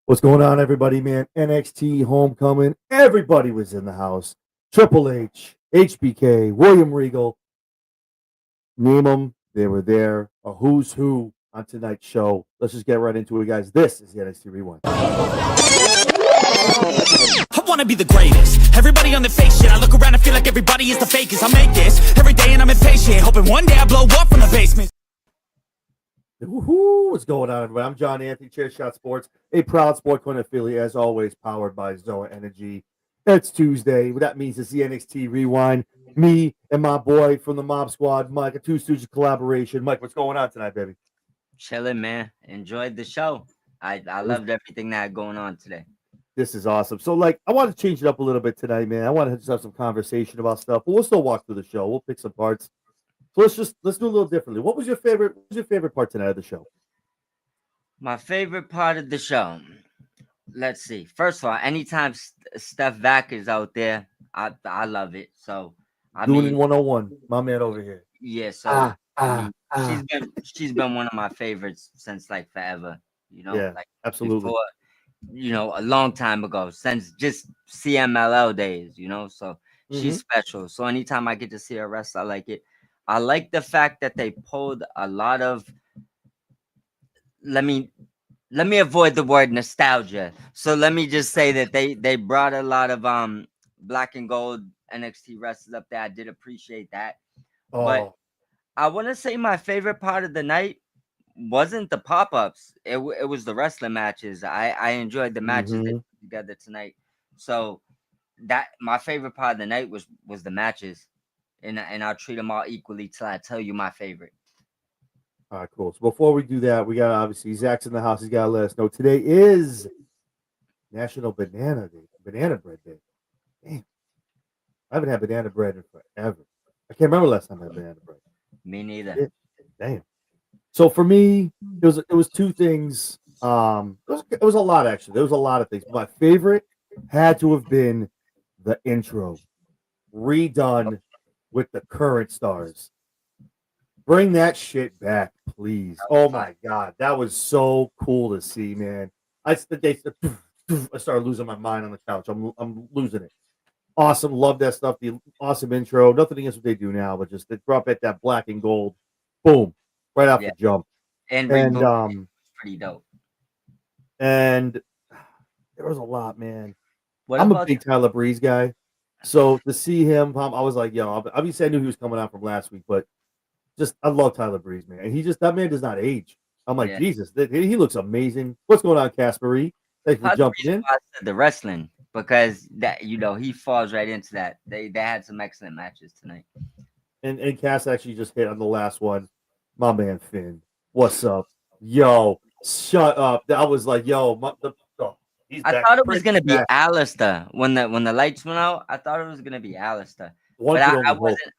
What's going on, everybody, man? NXT Homecoming. Everybody was in the house. Triple H, HBK, William Regal. Name them. They were there. A who's who on tonight's show. Let's just get right into it, guys. This is the NXT Rewind. I wanna be the greatest. Everybody on the fake shit. I look around and feel like everybody is the fakest. I make this every day and I'm impatient, hoping one day I blow up from the basement. Woohoo! What's going on, everybody? I'm John Anthony, Chairshot Sports, a proud Sport Corner affiliate, as always, powered by Zoa Energy. It's Tuesday. What that means is the NXT Rewind. Me and my boy from the Mob Squad, Mike, a Two Stooges collaboration. Mike, what's going on tonight, baby? Chilling, man. Enjoyed the show. I loved everything that had going on today. This is awesome. So, I want to change it up a little bit tonight, man. I want to just have some conversation about stuff, but we'll still walk through the show. We'll pick some parts. So let's do a little differently. What was your favorite part tonight of the show? My favorite part of the show. Let's see. First of all, anytime Steph Vac is out there, I love it. So Doing in 101, my man over here. Yeah, so she's been one of my favorites since like forever. Yeah, absolutely. Before, a long time ago, since just CMLL days, so she's special. So anytime I get to see her wrestle, I like it. I like the fact that they pulled a lot of, let me avoid the word nostalgia. So let me just say that they brought a lot of black and gold NXT wrestlers up there. I did appreciate that. Oh. But I want to say my favorite part of the night wasn't the pop-ups. It was the wrestling matches. I enjoyed the matches they put together tonight. So that my favorite part of the night was the matches. And I'll treat them all equally till I tell you my favorite. All right, cool. So before we do that, we got obviously Zach's in the house. He's got to let us know today is National Banana Bread Day. Damn, I haven't had banana bread in forever. I can't remember last time I had banana bread. Me neither. Damn. So for me, it was two things. It was a lot actually. There was a lot of things. My favorite had to have been the intro, redone with the current stars. Bring that shit back, please. Oh my god, that was so cool to see, man. I started losing my mind on the couch. I'm losing it. Awesome, love that stuff. The awesome intro. Nothing against what they do now, but just they drop at that black and gold, boom, right off the jump. And pretty dope. And there was a lot, man. What I'm about a big Tyler Breeze guy. So to see him, I was like, yo, obviously I knew he was coming out from last week, but just I love Tyler Breeze, man. And that man does not age. I'm like, Jesus, he looks amazing. What's going on, Caspery? Thanks for jumping in. The wrestling, because that he falls right into that. They had some excellent matches tonight. And Cass actually just hit on the last one. My man Finn, what's up? Yo, shut up. I was like, yo, I thought it was gonna be Alistair when the lights went out. I thought it was gonna be Alistair, but I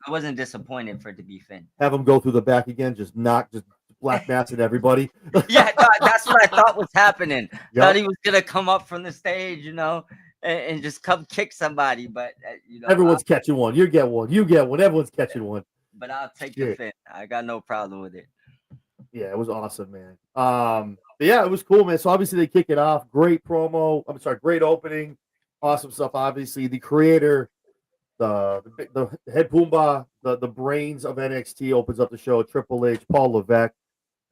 wasn't disappointed for it to be Finn. Have him go through the back again, just black mass at everybody. Yeah, that's what I thought was happening. Thought he was gonna come up from the stage, and just come kick somebody. But everyone's catching one. You get one. Everyone's catching one. But I'll take the Finn. I got no problem with it. Yeah, it was awesome, man. But yeah, it was cool, man. So obviously they kick it off. Great promo. Great opening. Awesome stuff. Obviously, the creator, the head Pumbaa, the brains of NXT opens up the show. Triple H, Paul Levesque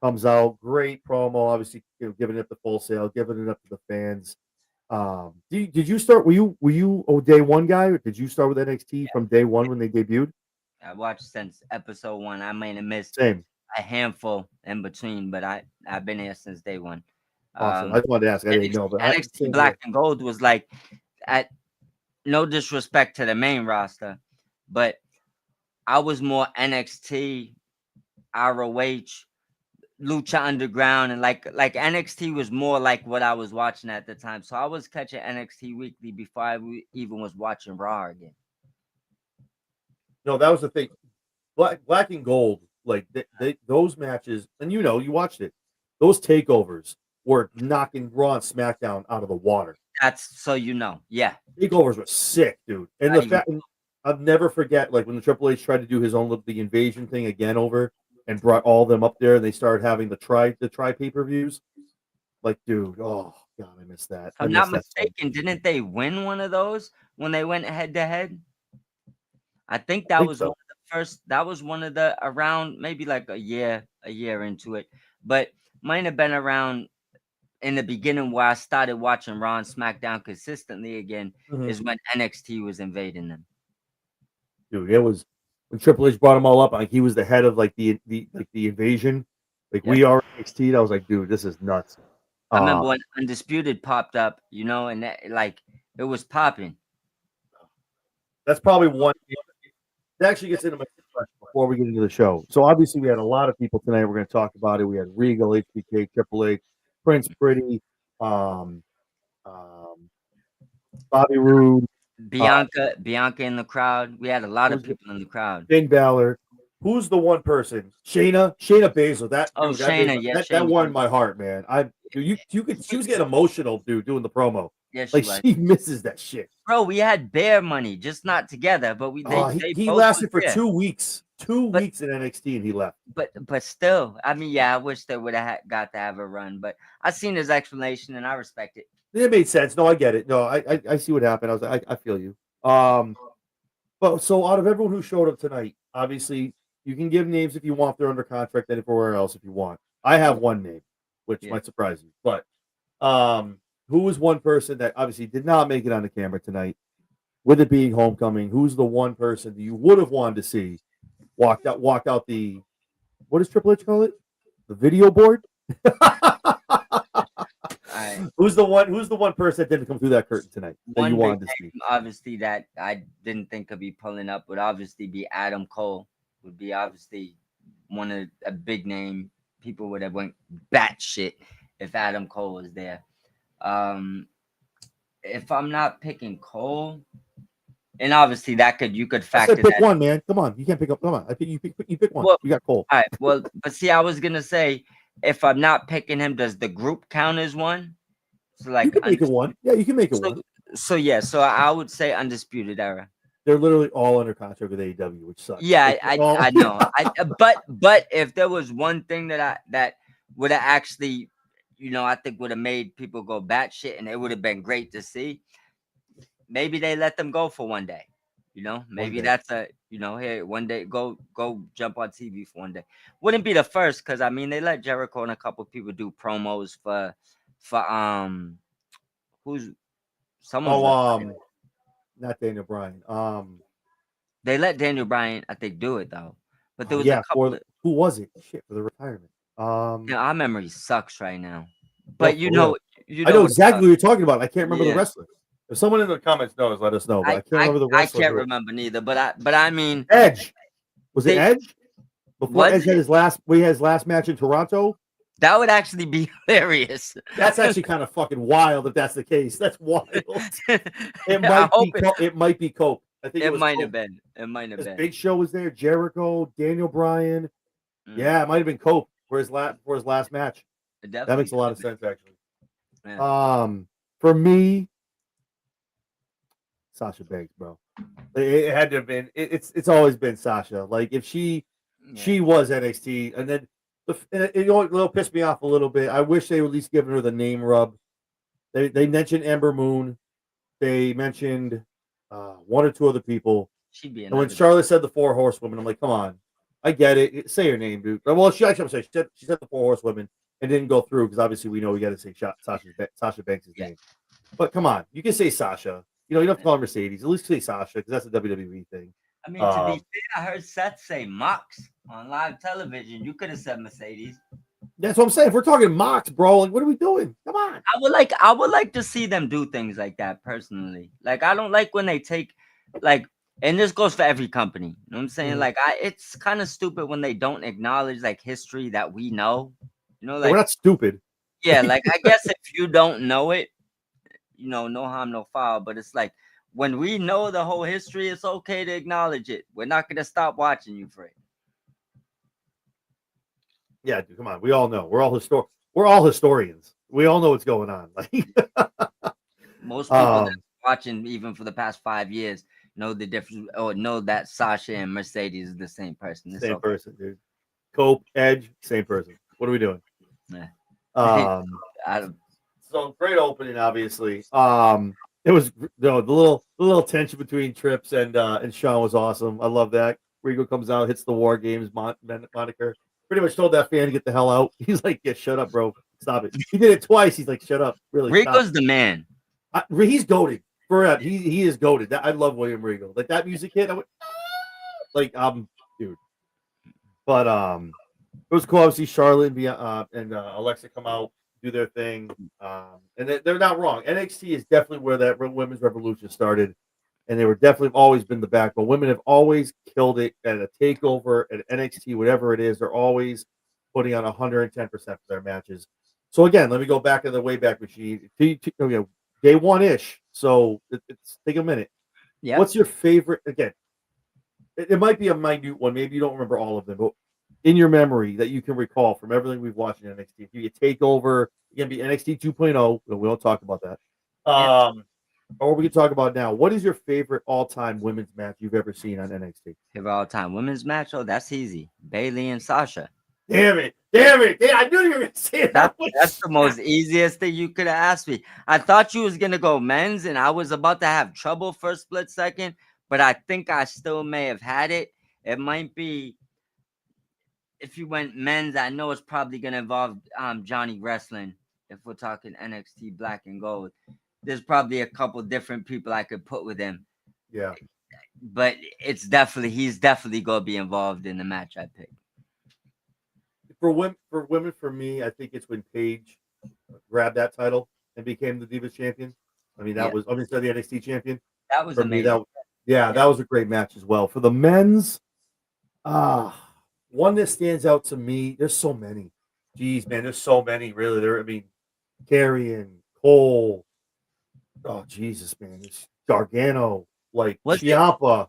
comes out. Great promo. Obviously, giving it the full sale, giving it up to the fans. Did you start? Were you a day one guy, or did you start with NXT from day one when they debuted? I watched since episode 1. I might have missed a handful in between, but I've been here since day one. Awesome. I just wanted to ask. I didn't know, but NXT Black and Gold was like, at no disrespect to the main roster, but I was more NXT, ROH, Lucha Underground, and like NXT was more like what I was watching at the time. So I was catching NXT weekly before I even was watching Raw again. No, that was the thing. Black and Gold, like those matches, and you watched it. Those takeovers were knocking Raw and SmackDown out of the water. That's so yeah. Takeovers were sick, dude. And the fact, I'll never forget, like when the Triple H tried to do his own the invasion thing again over and brought all of them up there, and they started having the try pay-per-views. Like, dude, God, I missed that. If I I'm not missed that. mistaken, didn't they win one of those when they went head to head? I think I that think was one so. of the first. That was one of the around maybe like a year into it, but might have been around in the beginning where I started watching Raw and SmackDown consistently again. Mhm. Is when NXT was invading them. Dude, it was when Triple H brought them all up. Like he was the head of like the invasion. Like Yep. we are NXT. I was like, dude, this is nuts. I remember when Undisputed popped up, and that, like it was popping. That's probably one. That actually gets into my question before we get into the show. So obviously we had a lot of people tonight. We're going to talk about it. We had Regal, HBK, Triple H, Prince Pretty, um, um, Bobby Roode, Bianca in the crowd. We had a lot of who's the, people in the crowd. Finn Balor. Who's the one person? Shayna Baszler. That Oh, dude, that Shayna, Baszler, yeah, that Shayna. won my heart, man. You could she was getting emotional, dude, doing the promo. Yeah, she Like was. she misses that shit. Bro, we had Bear money, just not together. But they He both lasted for was there. 2 weeks. Two But weeks in NXT and he left. but still, I mean, yeah, I wish they would have got to have a run. But I seen his explanation and I respect it. It made sense. No, I get it. No, I see what happened. I was like, I feel you. But so out of everyone who showed up tonight, obviously you can give names if you want. They're under contract anywhere else if you want. I have one name, which Yeah. might surprise you. But who was one person that obviously did not make it on the camera tonight? With it being homecoming, who's the one person that you would have wanted to see walk out the what does Triple H call it? The video board? Who's the one person that didn't come through that curtain tonight that you One big wanted to see? name, obviously, that I didn't think could be pulling up would obviously be Adam Cole. Would be obviously one of a big name. People would have went batshit if Adam Cole was there. If I'm not picking Cole, and obviously you could I factor said pick that. one, man. Come on, you can't pick up. Come on, I think you pick one. Well, You got Cole. all right. Well, but see, I was gonna say if I'm not picking him, does the group count as one? So You like, can make it one. Yeah, you can make it one. so yeah. So I would say Undisputed Era. They're literally all under contract with AEW, which sucks. Yeah, Like, all- I know. But if there was one thing that would have actually, I think would have made people go batshit, and it would have been great to see. Maybe they let them go for one day. Maybe day. that's hey, one day go jump on TV for one day. Wouldn't be the first because I mean they let Jericho and a couple people do promos for who's someone's not Daniel Bryan. They let Daniel Bryan I think do it though, but there was yeah, a couple. who was it? Shit, for the retirement. Yeah, our memory sucks right now. But I know what exactly what you're talking about. I can't remember Yeah. the wrestler. If someone in the comments knows, let us know. But I can't remember the I wrestler. can't remember neither. But I mean, Edge. Was it Edge? Before Was Edge had his last match in Toronto. that would actually be hilarious. That's actually kind of fucking wild if that's the case. That's wild. It might be Cope. I think It was might Cope. have been. It might have been. Big Show was there. Jericho, Daniel Bryan. Yeah, it might have been Cope for his last match. That makes a lot of sense, actually. Yeah. For me, Sasha Banks, bro. It had to have been. It's always been Sasha. Like if she was NXT, and then it'll piss me off a little bit. I wish they would at least given her the name rub. They mentioned Ember Moon. They mentioned one or two other people. She'd be and when Charlotte said the 4 horsewomen, I'm like, come on, I get it. Say her name, dude. Well, she said the 4 horsewomen and didn't go through because obviously we know we got to say Sasha Banks' name. But come on, you can say Sasha. You don't have to call her Mercedes. At least say Sasha because that's a WWE thing. I mean, to be fair, I heard Seth say Mox on live television. You could have said Mercedes. That's what I'm saying. If we're talking Mox, bro, like what are we doing? Come on. I would like to see them do things like that personally. Like I don't like when they take and this goes for every company. You know what I'm saying? Mm-hmm. It's kind of stupid when they don't acknowledge history that we know. We're not stupid. Yeah, I guess if you don't know it, no harm, no foul. But it's when we know the whole history, it's okay to acknowledge it. We're not gonna stop watching you for it. Yeah, dude, come on. We all know. We're all historians. We all know what's going on. Most people that's watching even for the past 5 years know the difference or know that Sasha and Mercedes is the same person. Same person, dude. Cope, Edge, same person. What are we doing? Yeah. So great opening, obviously. It was the little tension between Trips and Sean was awesome. I love that. Regal comes out, hits the War Games moniker. Pretty much told that fan to get the hell out. He's like, "Yeah, shut up, bro. Stop it." He did it twice. He's like, "Shut up, really." Stop. Rico's the man. He's goated. Forever. He is goated. I love William Regal. Like that music hit. I went, "Ah!" Like dude. But it was cool. Obviously, Charlotte and Alexa come out, do their thing, and they're not wrong. NXT is definitely where that women's revolution started, and they were definitely always been the backbone. Women have always killed it at a takeover at NXT, whatever it is. They're always putting on 110% for their matches. So again, let me go back to the Wayback Machine. Day one ish. So it's take a minute. Yeah. What's your favorite? Again, it might be a minute one. Maybe you don't remember all of them, but in your memory that you can recall from everything we've watched in NXT. If you get Takeover, it can be NXT 2.0. We don't talk about that. Or we can talk about now. What is your favorite all-time women's match you've ever seen on NXT? Favorite all-time women's match? Oh, that's easy. Bailey and Sasha. Damn it. Yeah, I knew you were going to say that. That's the most easiest thing you could have asked me. I thought you was going to go men's, and I was about to have trouble for a split second, but I think I still may have had it. It might be, if you went men's, I know it's probably going to involve Johnny Wrestling. If we're talking NXT Black and Gold, there's probably a couple different people I could put with him. Yeah. But he's definitely going to be involved in the match I picked. For women, for me, I think it's when Paige grabbed that title and became the Divas champion. I mean, that was obviously the NXT champion. That was for amazing. Me, that was a great match as well. For the men's, one that stands out to me, there's so many. Jeez, man, there's so many, really. Carrion, Cole. Oh, Jesus, man. It's Gargano, like Ciampa.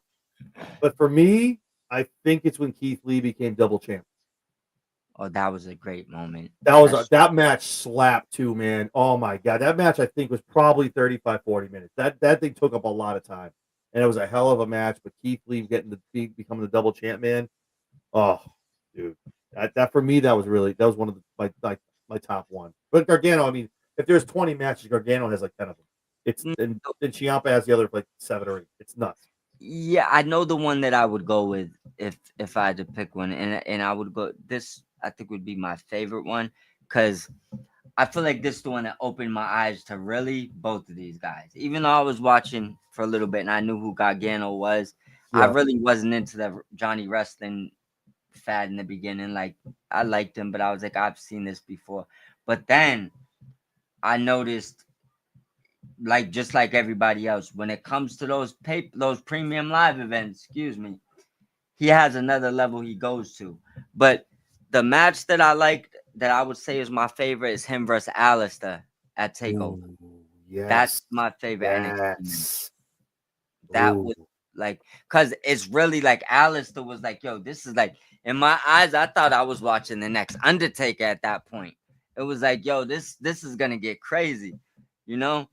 But for me, I think it's when Keith Lee became double champ. Oh, that was a great moment. That match slapped too, man. Oh my God. That match I think was probably 35, 40 minutes. That thing took up a lot of time. And it was a hell of a match, but Keith Lee becoming the double champ, man. Oh, dude. That for me, that was one of my top one. But Gargano, I mean, if there's 20 matches, Gargano has like 10 of them. And Ciampa has the other like 7 or 8. It's nuts. Yeah, I know the one that I would go with if I had to pick one, and I would go this. I think would be my favorite one because I feel like this is the one that opened my eyes to really both of these guys. Even though I was watching for a little bit and I knew who Gargano was, I really wasn't into the Johnny Wrestling fad in the beginning. Like I liked him, but I was like, I've seen this before. But then I noticed, like just like everybody else, when it comes to those premium live events, he has another level he goes to. But the match that I liked, that I would say is my favorite, is him versus Alistair at Takeover. Ooh, yes. That's my favorite. Yes. That was like, because it's really like Alistair was like, yo, this is like, in my eyes, I thought I was watching the next Undertaker at that point. It was like, yo, this is going to get crazy, you know?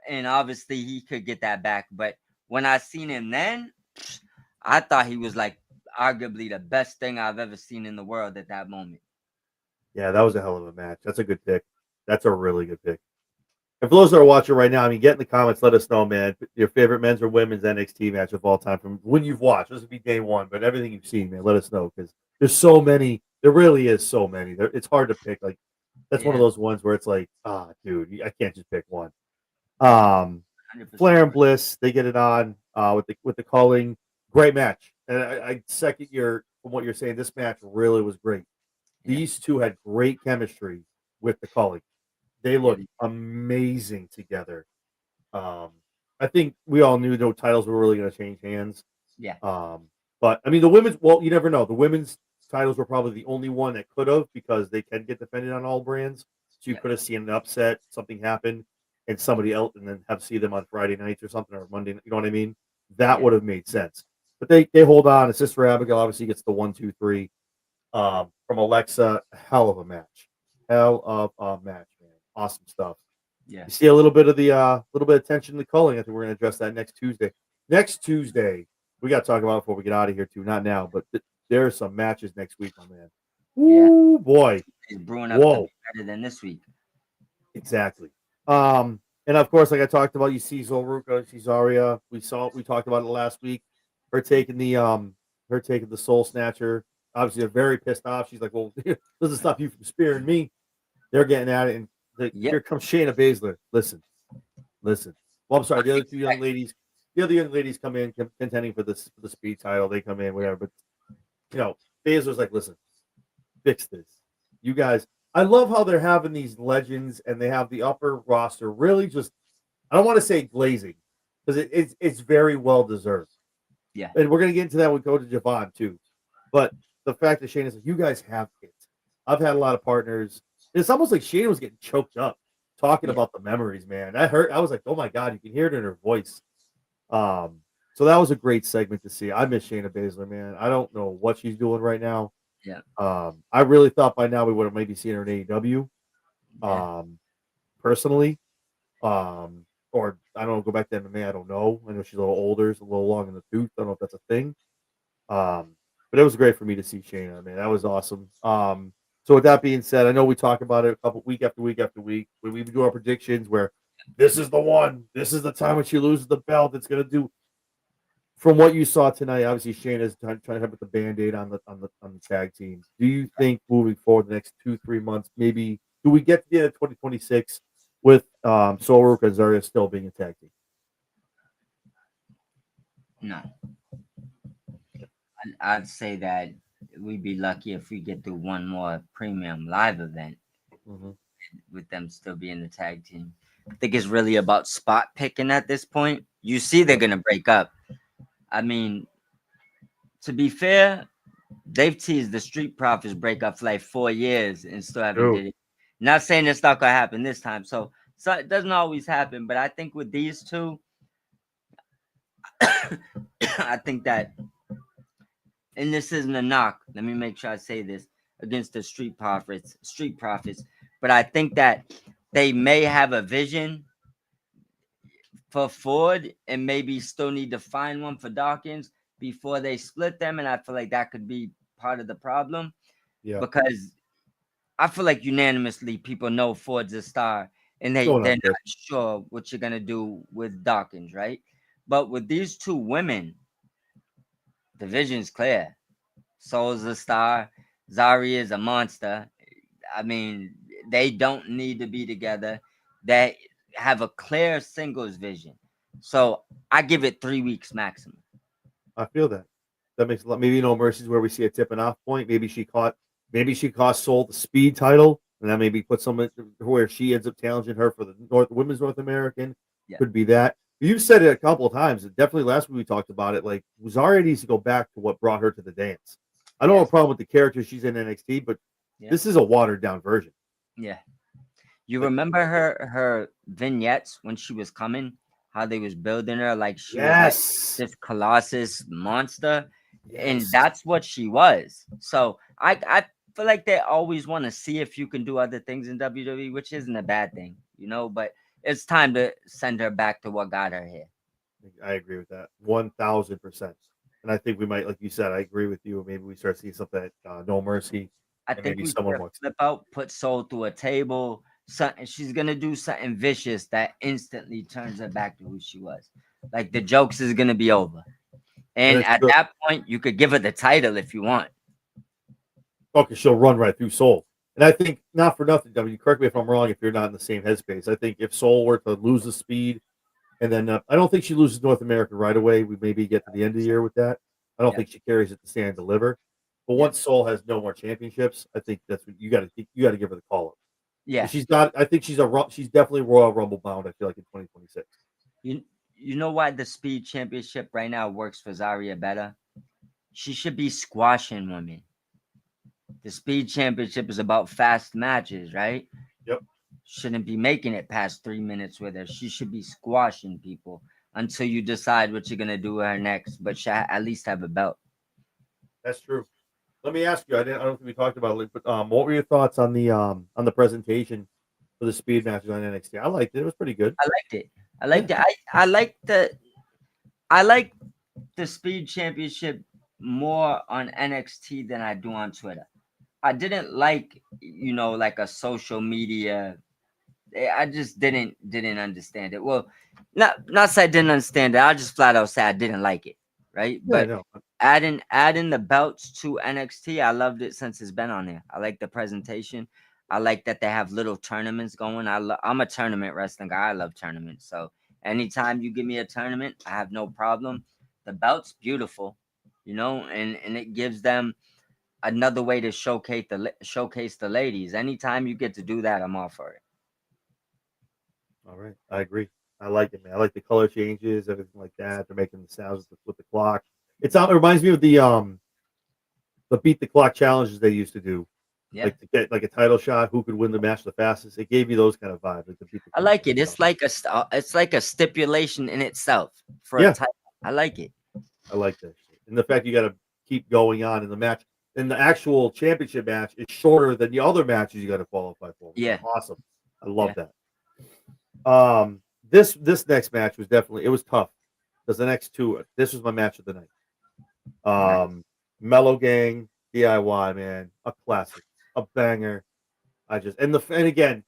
And obviously he could get that back. But when I seen him then, I thought he was like arguably the best thing I've ever seen in the world at that moment. Yeah, that was a hell of a match. That's a good pick. That's a really good pick. And for those that are watching right now, I mean, get in the comments, let us know, man, your favorite men's or women's NXT match of all time from when you've watched. This would be day one, but everything you've seen, man, let us know because there's so many. There really is so many. It's hard to pick. Like that's one of those ones where it's like, dude, I can't just pick one. 100%. Flair and Bliss, they get it on with the calling. Great match. And I second from what you're saying, this match really was great. These two had great chemistry with the calling. They looked amazing together. I think we all knew no titles were really going to change hands. Yeah. But I mean, the women's, well, you never know. The women's titles were probably the only one that could have because they can get defended on all brands. So you could have seen an upset, something happen, and somebody else, and then see them on Friday nights or something, or Monday. You know what I mean? That would have made sense. But they hold on. Sister Abigail obviously gets the 1, 2, 3 from Alexa. Hell of a match. Man. Awesome stuff. Yeah. You see a little bit of tension in the culling. I think we're going to address that next Tuesday. Next Tuesday, we got to talk about it before we get out of here too. Not now, but there are some matches next week, my man. Ooh, boy. It's brewing up to be better than this week. Exactly. And of course, like I talked about, you see Zoruka, Cesaria. We talked about it last week. Her taking the Soul Snatcher. Obviously, they're very pissed off. She's like, "Well, doesn't stop you from spearing me." They're getting at it, and Yep. here comes Shayna Baszler. Listen. Well, I'm sorry. The other two young Exactly. ladies, come in contending for the speed title. They come in, whatever. But Baszler's like, "Listen, fix this. You guys." I love how they're having these legends, and they have the upper roster really just. I don't want to say glazing because it's very well deserved, Yeah. and we're gonna get into that with Coach Javon too. But the fact that Shayna's like, you guys have it. I've had a lot of partners. It's almost like Shayna was getting choked up talking Yeah. about the memories, man. That hurt. I was like, oh my god, you can hear it in her voice. So that was a great segment to see. I miss Shayna Baszler, man. I don't know what she's doing right now. Yeah. I really thought by now we would have maybe seen her in AEW. Yeah. Personally, or I don't know, go back to MMA. I don't know. I know she's a little older, it's a little long in the tooth. I don't know if that's a thing. But it was great for me to see Shayna, man. That was awesome. So with that being said, I know we talk about it a couple week after week after week when we do our predictions where this is the one, this is the time when she loses the belt. It's gonna do. From what you saw tonight, obviously Shayna's trying to put the band-aid on the tag team. Do you think moving forward the next 2-3 months, maybe do we get to the end of 2026 with Soul and Zarya still being a tag team? No. I'd say that we'd be lucky if we get through one more premium live event Mm-hmm. with them still being the tag team. I think it's really about spot picking at this point. You see, they're gonna break up. I mean, to be fair, they've teased the Street Profits break up for like 4 years and still haven't True. did it. Not saying it's not gonna happen this time. So it doesn't always happen, but I think with these two, I think that, and this isn't a knock. Let me make sure I say this against the Street Profits, but I think that they may have a vision for Ford and maybe still need to find one for Dawkins before they split them, and I feel like that could be part of the problem Yeah. because I feel like unanimously people know Ford's a star and No, they're not not sure what you're gonna do with Dawkins, right? But with these two women, the vision's clear. Soul's a star, Zari is a monster. I mean, they don't need to be together. They have a clear singles vision. So I give it 3 weeks maximum. I feel that. That makes a lot. Maybe No Mercy's where we see a tipping off point. Maybe she cost Soul the speed title, and that maybe put someone where she ends up challenging her for the Women's North American. Yeah. Could be that. You've said it a couple of times. Definitely last week we talked about it. Like Zarya needs to go back to what brought her to the dance. I don't have a problem with the character she's in NXT, but this is a watered down version. Yeah. You remember her vignettes when she was coming, how they was building her like she was like this Colossus monster, and that's what she was. So I feel like they always want to see if you can do other things in WWE, which isn't a bad thing, but it's time to send her back to what got her here. I agree with that 1000%. And I think we might, like you said, I agree with you. Maybe we start seeing something at No Mercy. I And think maybe we someone should wants flip out, put Soul through a table. Something she's gonna do something vicious that instantly turns her back to who she was. Like the jokes is gonna be over, and at that point, you could give her the title if you want. Okay, she'll run right through Soul. And I think, not for nothing, W, correct me if I'm wrong if you're not in the same headspace. I think if Soul were to lose the speed, and then I don't think she loses North America right away. We maybe get to the end of the year with that. I don't think she carries it to stand and deliver. But once Soul has no more championships, I think that's what you got to give her the call up. Yeah, I think she's definitely Royal Rumble bound. I feel like in 2026. You know why the Speed Championship right now works for Zarya better? She should be squashing women. The Speed Championship is about fast matches, right? Yep. Shouldn't be making it past 3 minutes with her. She should be squashing people until you decide what you're gonna do with her next. But she at least have a belt. That's true. Let me ask you. I don't think we talked about it, but what were your thoughts on the presentation for the speed matches on NXT? I liked it. It was pretty good. I liked it. I like the Speed Championship more on NXT than I do on Twitter. I didn't like, like a social media I just didn't understand it. Well, not say I didn't understand it. I just flat out say I didn't like it, right? Yeah, But no. adding the belts to NXT, I loved it since it's been on there. I like the presentation. I like that they have little tournaments going. I'm a tournament wrestling guy. I love tournaments. So anytime you give me a tournament, I have no problem. The belt's beautiful, and it gives them another way to showcase the ladies. Anytime you get to do that, I'm all for it. All right, I agree. I like it, man. I like the color changes, everything like that. They're making the sounds with the clock. It reminds me of the beat the clock challenges they used to do, Yeah, like to get like a title shot, who could win the match the fastest. It gave me those kind of vibes, like the beat the I clock like kind it. of stuff. It's like a stipulation in itself for a Yeah, title. I like it. I like that shit. And the fact you got to keep going on in the match, and the actual championship match is shorter than the other matches you got to qualify for, which is Yeah, awesome. I love yeah, that. This next match was definitely tough because the next two, this was my match of the night. nice. Mellow Gang DIY, man, a classic, a banger. And again,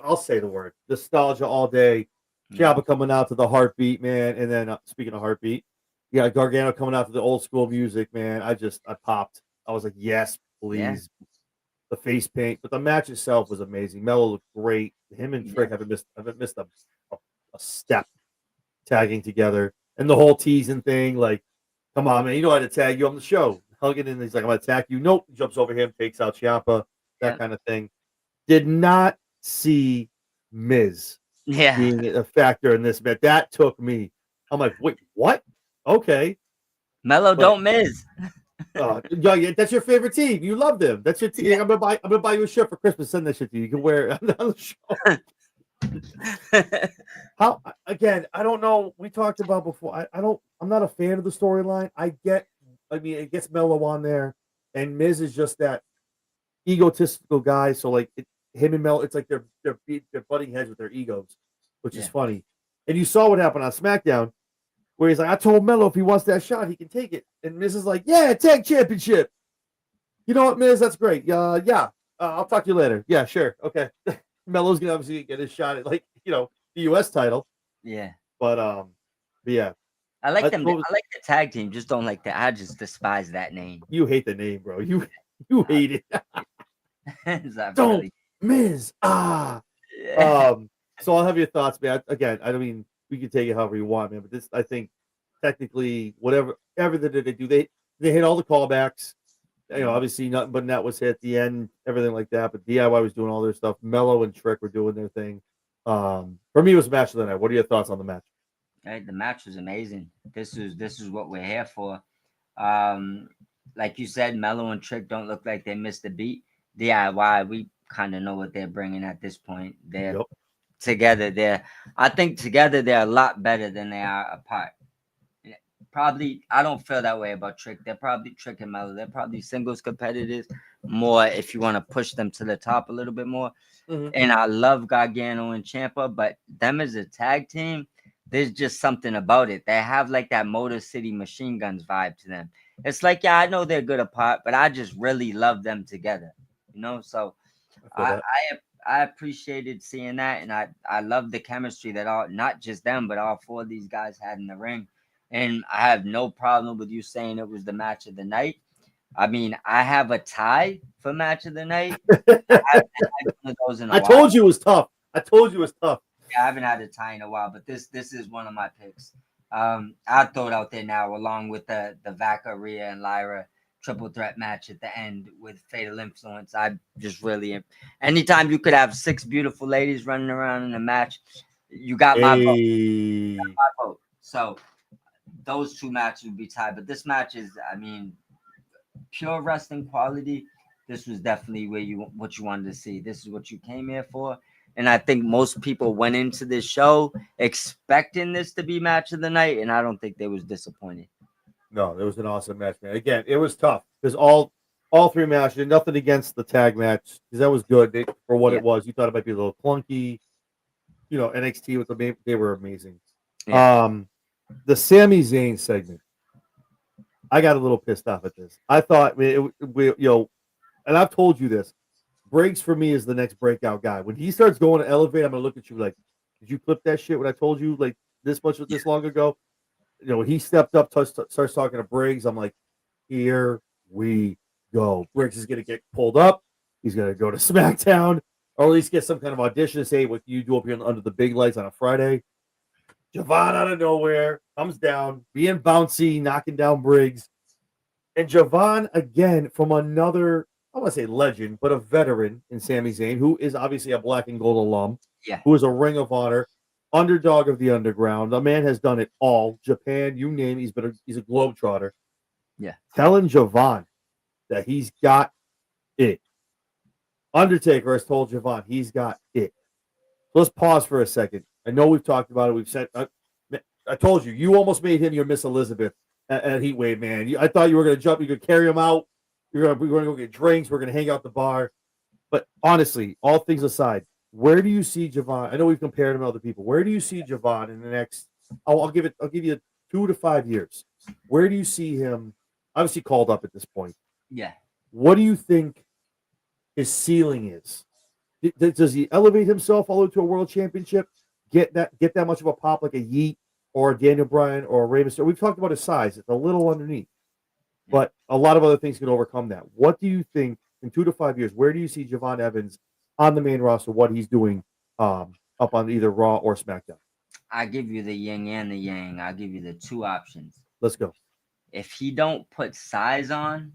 I'll say the word nostalgia all day. Yeah, Ciampa coming out to the heartbeat, man, and then speaking of heartbeat, yeah, Gargano coming out to the old school music, man. I popped. I was like, yes, yeah, please. The face paint, but the match itself was amazing. Mello looked great. Him and yeah, Trick haven't missed a step tagging together, and the whole teasing thing. Like, come on, man, you know how to tag you on the show. Hugging and he's like, I'm gonna attack you. Nope, jumps over him, takes out Ciampa, that yeah, kind of thing. Did not see Miz yeah. being a factor in this match. That took me. I'm like, wait, what? Okay, Mello but don't miss. yeah, that's your favorite team. You love them. That's your team. I'm gonna buy you a shirt for Christmas. Send that shit to you. You can wear it on the show. How again? I don't know. We talked about before. I don't. I'm not a fan of the storyline. I mean, it gets Mello on there, and Miz is just that egotistical guy. So like him and Mel, it's like they're butting heads with their egos, which is Yeah, funny. And you saw what happened on SmackDown, where he's like, "I told Mello if he wants that shot, he can take it." And Miz is like, "Yeah, tag championship. You know what, Miz? That's great. Yeah. I'll talk to you later. Yeah, sure. Okay." Mello's gonna obviously get his shot at the U.S. title, yeah. but yeah, I like I them. told I like the tag team. Just don't like that. I just despise that name. you hate the name, bro. You I, hate it. I Don't really. Miz. Yeah. So I'll have your thoughts, man. Again, I don't mean we can take it however you want, man. But this, I think, technically, whatever everything that they do, they hit all the callbacks. Mhm. Obviously nothing but net was hit at the end, everything like that. But DIY was doing all their stuff. Mello and Trick were doing their thing. For me, it was a match of the night. What are your thoughts on the match? Right, the match was amazing. This is what we're here for. Um, like you said, Mello and Trick don't look like they missed a beat. DIY, we kind of know what they're bringing at this point. They're Yep. together. I think together they're a lot better than they are apart. Yeah, probably, I don't feel that way about Trick. They're probably Trick and Mello. They're probably singles competitors more if you want to push them to the top a little bit more. Mm-hmm. And I love Gargano and Champa, but them as a tag team, there's just something about it. They have like that Motor City Machine Guns vibe to them. It's like, yeah, I know they're good apart, but I just really love them together. So I feel I that. I appreciated seeing that, and I love the chemistry that all not just them, but all four of these guys had in the ring. And I have no problem with you saying it was the match of the night. I mean, I have a tie for match of the night. I haven't had one of those in a I while. told you it was tough. I told you it was tough. Yeah, I haven't had a tie in a while, but this is one of my picks. I'll throw it out there now, along with the Vaca, Rhea, and Lyra triple threat match at the end with Fatal Influence. I just really, anytime you could have six beautiful ladies running around in a match, you got my vote. Hey, My vote. So those two matches would be tied, but this match is, I mean, pure wrestling quality. This was definitely what you wanted to see. This is what you came here for. And I think most people went into this show expecting this to be match of the night, and I don't think they was disappointed. no, it was an awesome match, man. Again, it was tough because all three matches. Nothing against the tag match because that was good for what Yeah, it was. You thought it might be a little clunky. NXT with they were amazing. yeah, The Sami Zayn segment, I got a little pissed off at this. I thought, and I've told you this. Briggs for me is the next breakout guy. When he starts going to elevate, I'm gonna look at you like, did you clip that shit when I told you like this much of Yeah. this long ago? When he stepped up, starts talking to Briggs, I'm like, here we go. Briggs is gonna get pulled up. He's gonna go to SmackDown, or at least get some kind of audition to say what you do up here under the big lights on a Friday. Javon out of nowhere comes down, being bouncy, knocking down Briggs. And Javon, again, from another, I want to say legend, but a veteran in Sami Zayn, who is obviously a black and gold alum, Yeah. who is a Ring of Honor, underdog of the underground. The man has done it all. Japan, you name it, he's a globetrotter. Yeah. Telling Javon that he's got it. Undertaker has told Javon he's got it. So let's pause for a second. I know we've talked about it. We've said, I told you, you almost made him your Miss Elizabeth at Heatwave, man. I thought you were going to jump. You could carry him out. We're going to go get drinks. We're going to hang out the bar. But honestly, all things aside, where do you see Javon? I know we've compared him to other people. Where do you see Javon in the next? I'll give you 2 to 5 years. Where do you see him? Obviously called up at this point. Yeah. What do you think his ceiling is? Does he elevate himself all the way to a world championship? Get that much of a pop like a Yeet or a Daniel Bryan or a Rey Mysterio? We've talked about his size; it's a little underneath, but a lot of other things can overcome that. What do you think in 2 to 5 years? Where do you see Javon Evans on the main roster? What he's doing up on either Raw or SmackDown? I give you the yin and the yang. I'll give you the two options. Let's go. If he don't put size on,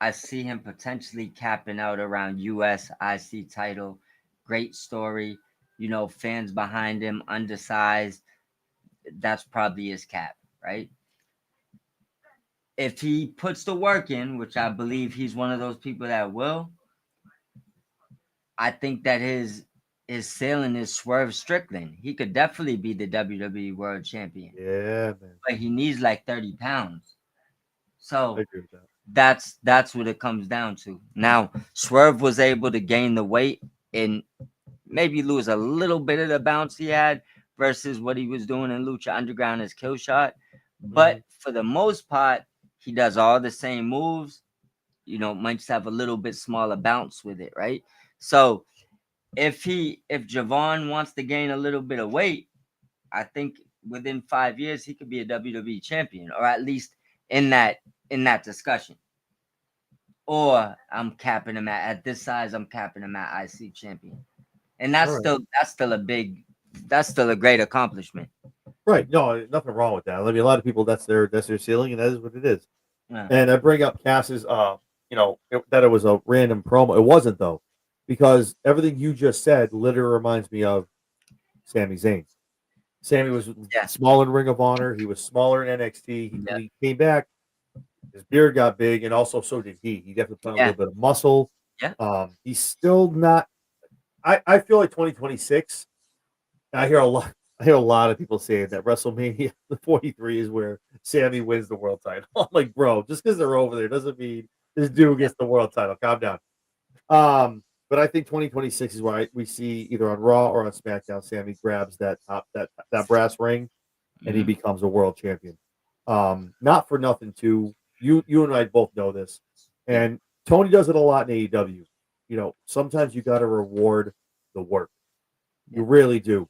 I see him potentially capping out around US IC title. Great story. Fans behind him, undersized. That's probably his cap, right? If he puts the work in, which I believe he's one of those people that will, I think that his ceiling is Swerve Strickland. He could definitely be the WWE World Champion. Yeah, man. But he needs like 30 pounds. So I agree with that. that's what it comes down to. Now, Swerve was able to gain the weight and maybe lose a little bit of the bounce he had versus what he was doing in Lucha Underground as Killshot. But for the most part, he does all the same moves. Might just have a little bit smaller bounce with it, right? So if Javon wants to gain a little bit of weight, I think within 5 years he could be a WWE champion, or at least in that discussion. Or I'm capping him at this size. I'm capping him at IC champion, and that's still a great accomplishment. Right. No, nothing wrong with that. I mean, a lot of people that's their ceiling, and that is what it is. Yeah. And I bring up Cass's, that it was a random promo. It wasn't though, because everything you just said literally reminds me of Sami Zayn. Sami was small in Ring of Honor. He was smaller in NXT. When he came back, his beard got big, and also so did he. He definitely put on a little bit of muscle. Yeah. He's still not. I feel like 2026. I hear a lot of people saying that WrestleMania 43 is where Sami wins the world title. I'm like, bro, just because they're over there doesn't mean this dude gets the world title. Calm down. But I think 2026 is where we see either on Raw or on SmackDown, Sami grabs that brass ring, and he becomes a world champion. Not for nothing, too. You and I both know this, and Tony does it a lot in AEW. Sometimes you got to reward the work. You really do.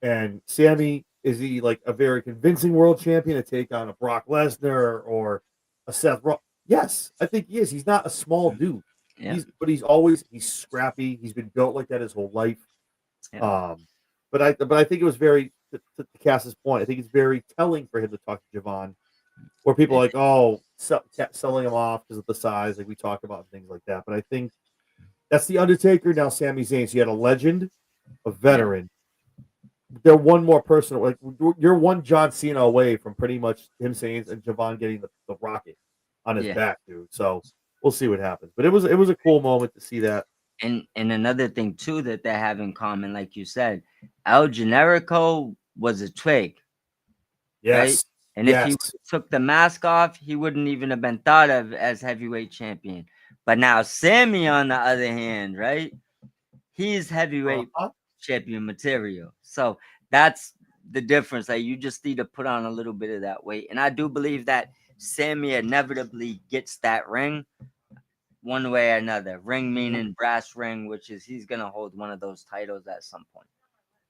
And Sami, is he like a very convincing world champion to take on a Brock Lesnar or a Seth Rollins? Yes, I think he is. He's not a small dude. Yeah. But he's scrappy. He's been built like that his whole life. Yeah. But I think it was very, to Cass's point, I think it's very telling for him to talk to Javon, where people are like, oh, selling him off because of the size, like we talked about, and things like that. But I think that's the Undertaker, now Sami Zayn. So you had a legend, a veteran. They're one more person. Like you're one John Cena away from pretty much him saying and Javon getting the rocket on his back, dude. So we'll see what happens. But it was a cool moment to see that. And another thing too that they have in common, like you said, El Generico was a twig. Yes. Right? And if he took the mask off, he wouldn't even have been thought of as heavyweight champion. But now Sami, on the other hand, right? He's heavyweight champion material. So that's the difference. Like you just need to put on a little bit of that weight. And I do believe that Sami inevitably gets that ring. one way or another. Ring meaning brass ring, which is he's gonna hold one of those titles at some point.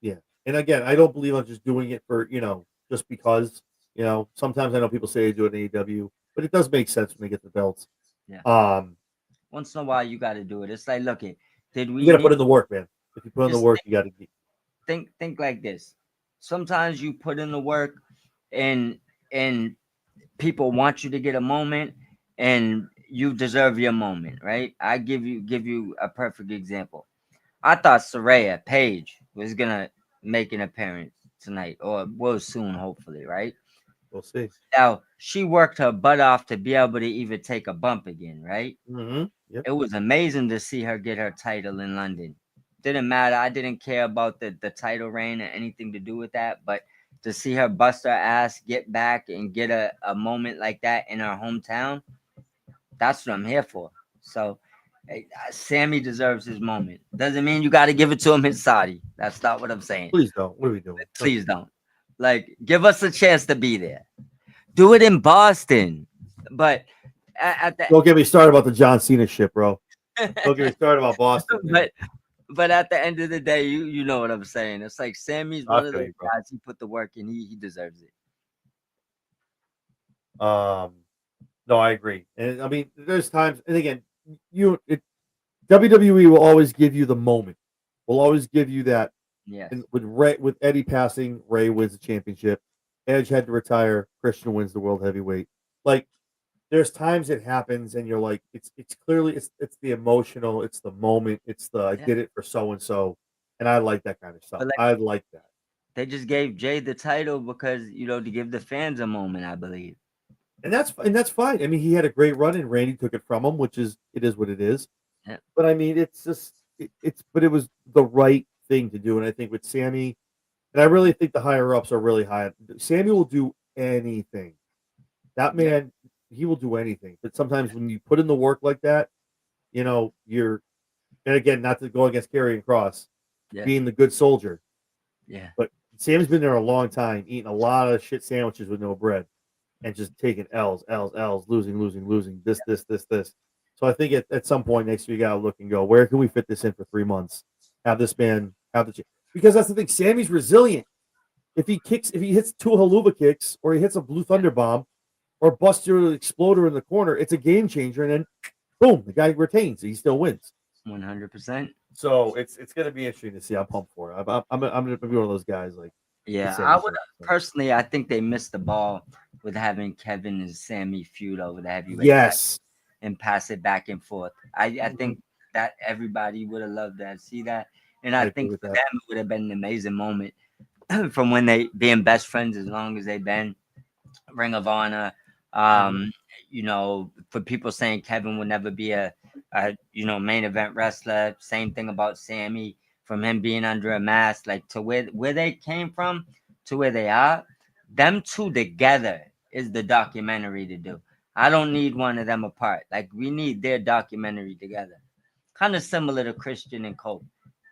Yeah. And again, I don't believe I'm just doing it for, just because, sometimes I know people say they do it in AEW, but it does make sense when they get the belts. Yeah. Um, Once in a while, you got to do it. It's like, look, did we you got to need put in the work, man. If you put in the just work, you got to get. think like this? Sometimes you put in the work, and people want you to get a moment, and you deserve your moment, right? I give you a perfect example. I thought Saraya Page was gonna make an appearance tonight, or will soon, hopefully, right? We'll see. Now she worked her butt off to be able to even take a bump again, right? Yep. It was amazing to see her get her title in London. Didn't matter. I didn't care about the title reign or anything to do with that, but to see her bust her ass, get back, and get a moment like that in her hometown, that's what I'm here for. So, Sammy deserves his moment. Doesn't mean you got to give it to him in Saudi. That's not what I'm saying. Please don't. What are we doing? Please don't. Like, give us a chance to be there. Do it in Boston. But at the Don't get me started about the John Cena shit, bro. Don't get me started about Boston. but at the end of the day, you know what I'm saying. It's like Sammy's I one of feel those you, bro. guys. He put the work in. He deserves it. No, I agree. And I mean, there's times, and again, WWE will always give you the moment. Will always give you that. Yes. And with Eddie passing, Ray wins the championship. Edge had to retire. Christian wins the world heavyweight. Like, there's times it happens, and you're like, it's clearly it's the emotional, it's the moment, it's the I did it for so and so, and I like that kind of stuff. But like, I like that. they just gave Jay the title because to give the fans a moment, I believe. And that's fine. I mean, he had a great run, and Randy took it from him, which is what it is. Yeah. But I mean, it's just but it was the right thing to do, and I think with Sammy, and I really think the higher ups are really high. Sammy will do anything. That man, he will do anything. But sometimes when you put in the work like that, you're, and again, not to go against Karrion Kross, being the good soldier. Yeah. But Sammy's been there a long time, eating a lot of shit sandwiches with no bread, and just taking L's, losing, this. So I think at some point next year, you got to look and go, where can we fit this in for 3 months? Have this man have the because that's the thing. Sammy's resilient. If he hits 2 haluva kicks, or he hits a blue thunder bomb, or busts through an exploder in the corner, it's a game changer, and then boom, the guy retains. He still wins. 100%. So it's going to be interesting to see. I'm pumped for it. I'm going to be one of those guys like. Yeah, I would personally. I think they missed the ball with having Kevin and Sammy feud over the heavyweight. Yes. And pass it back and forth. I think that everybody would have loved to see that, and I think for them it would have been an amazing moment from when they being best friends as long as they've been. Ring of Honor. For people saying Kevin would never be a main event wrestler. Same thing about Sammy, from him being under a mask, like to where they came from to where they are. Them two together is the documentary to do. I don't need one of them apart. Like, we need their documentary together. Kind of similar to Christian and Cole.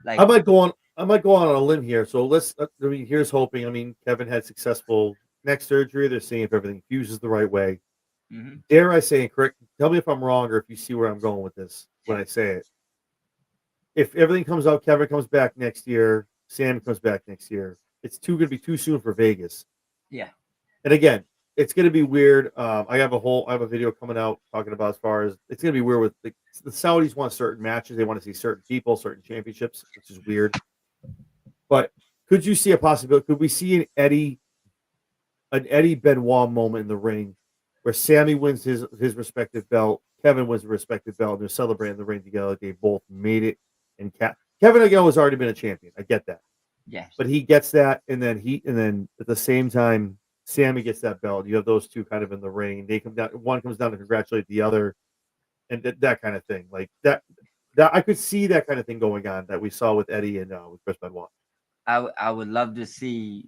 Like, I might go on a limb here. So here's hoping. I mean, Kevin had successful neck surgery. They're seeing if everything fuses the right way. Dare I say, correct? Tell me if I'm wrong, or if you see where I'm going with this when I say it. If everything comes out, Kevin comes back next year, Sam comes back next year. It's going to be too soon for Vegas. Yeah. And again, it's going to be weird. I have a video coming out talking about, as far as it's going to be weird with the Saudis want certain matches. They want to see certain people, certain championships, which is weird. But could you see a possibility? Could we see an Eddie Benoit moment in the ring where Sammy wins his respective belt, Kevin wins the respective belt, and they're celebrating the ring together? They both made it. And Kevin again has already been a champion. I get that. Yes. But he gets that, and then at the same time, Sammy gets that belt. You have those two kind of in the ring. They come down. One comes down to congratulate the other, and that kind of thing. Like that I could see that kind of thing going on that we saw with Eddie and with Chris Benoit. I would love to see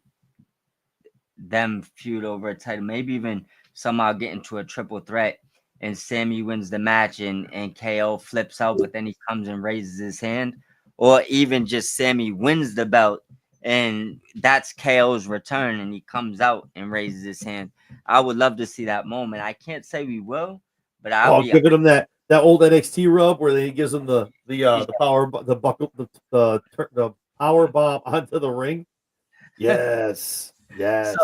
them feud over a title. Maybe even somehow get into a triple threat, and Sammy wins the match, and KO flips out, but then he comes and raises his hand, or even just Sammy wins the belt, and that's KO's return, and he comes out and raises his hand. I would love to see that moment. I can't say we will, but I'll be giving him that that old NXT rub where he gives him the power the buckle the power bomb onto the ring. Yes, So yes,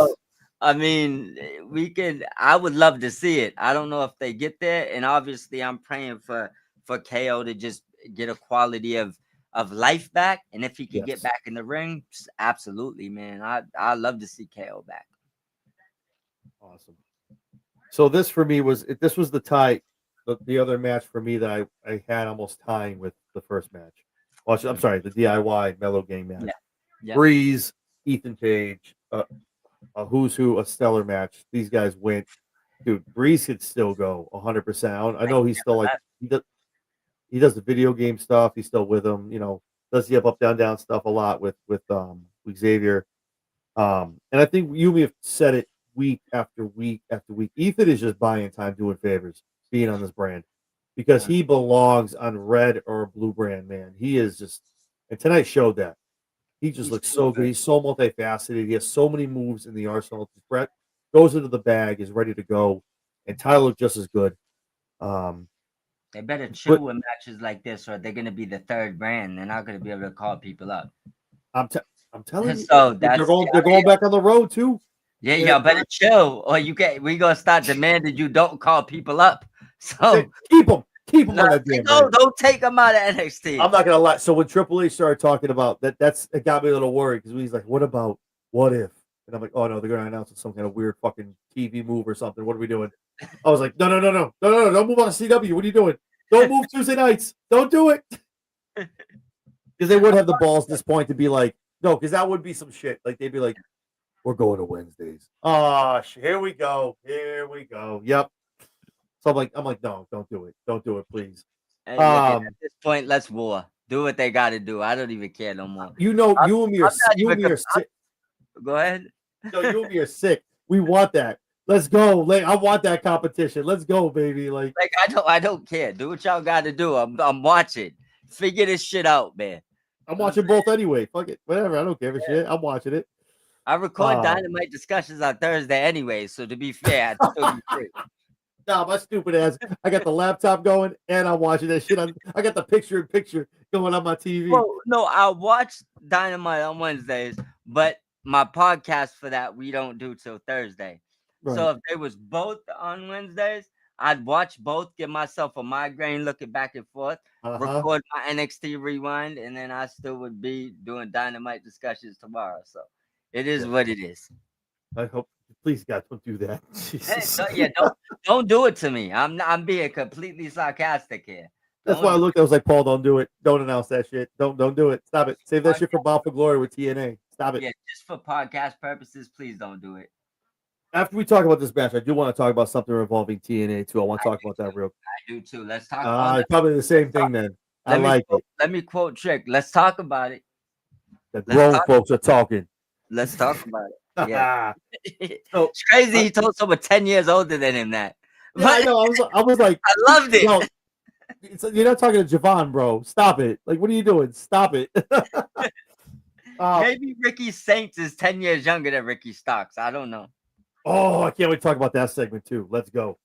I mean, we could. I would love to see it. I don't know if they get there, and obviously, I'm praying for KO to just get a quality of life back, and if he could get yes. back in the ring, absolutely, man. I love to see KO back. Awesome. So this for me this was the tie, the other match for me that I had almost tying with the first match. Well, I'm sorry, the DIY Mellow Game Yeah, match. yeah. Breeze, Ethan Page, a who's who, a stellar match. These guys went, dude. Breeze could still go 100%. I know he's still like he does the video game stuff. He's still with them. Does the up down down stuff a lot with Xavier. And I think you have said it week after week after week. Ethan is just buying time, doing favors, being on this brand because he belongs on red or blue brand, man. He is just, and tonight showed that. He just He's looks too so good. good. He's so multifaceted. He has so many moves in the arsenal. Brett goes into the bag, is ready to go, and Tyler looked just as good. Um, They better chill but with matches like this, or they're gonna be the third brand. They're not gonna be able to call people up. I'm, t- I'm telling you, So they're that's going they're going back on the road too. yeah, And y'all better chill, or we gonna start demanding you don't call people up. So keep them on that damn brand. don't take them out of NXT. I'm not gonna lie. So when Triple H started talking about that, it got me a little worried because he's like, "What about what if?" And I'm like, "Oh no, they're gonna announce some kind of weird fucking TV move or something. What are we doing?" I was like, "No, no, no, no, no, no, no! Don't move on to CW. What are you doing? Don't move Tuesday nights. Don't do it." Because they would have the balls at this point to be like, "No," because that would be some shit. Like they'd be like, "We're going to Wednesdays." Oh, here we go. Here we go. Yep. So I'm like, no, don't do it, please. Hey, look at this point, let's war. Do what they got to do. I don't even care no more. I'm, You and me are I'm not you and even. me are sick. Go ahead. No, you and me are sick. We want that. Let's go. Like I want that competition. Let's go, baby. Like I don't care. Do what y'all got to do. I'm watching. Figure this shit out, man. I'm watching both anyway. Fuck it. Whatever. I don't give a shit. I'm watching it. I record Dynamite discussions on Thursday anyway, so to be fair, I'd still be free. No, my stupid ass. I got the laptop going and I'm watching that shit. I got the picture going on my TV. Well, no, I watch Dynamite on Wednesdays, but my podcast for that we don't do till Thursday. Right. So if they was both on Wednesdays, I'd watch both, give myself a migraine looking back and forth, record my NXT Rewind, and then I still would be doing Dynamite discussions tomorrow. So it is what it is. I hope, please, God, don't do that. Jesus. Don't do it to me. I'm being completely sarcastic here. That's why I looked. I was like, Paul, don't do it. Don't announce that shit. Don't do it. Stop it. Save that shit for Bound for Glory with TNA. Stop it. Yeah, just for podcast purposes, please don't do it. After we talk about this match, I do want to talk about something involving TNA too. I want to talk about that real. I do too. Let's talk about it. Probably the same thing then. I like it. Let me quote Trick. Let's talk about it. The grown folks are talking. Let's talk about it. Yeah. So, it's crazy. He told someone 10 years older than him that. Yeah, I know. I was like, I loved it. You're not talking to Javon, bro. Stop it. Like, what are you doing? Stop it. Maybe Ricky Saints is 10 years younger than Ricky Starks. I don't know. Oh, I can't wait to talk about that segment too. Let's go.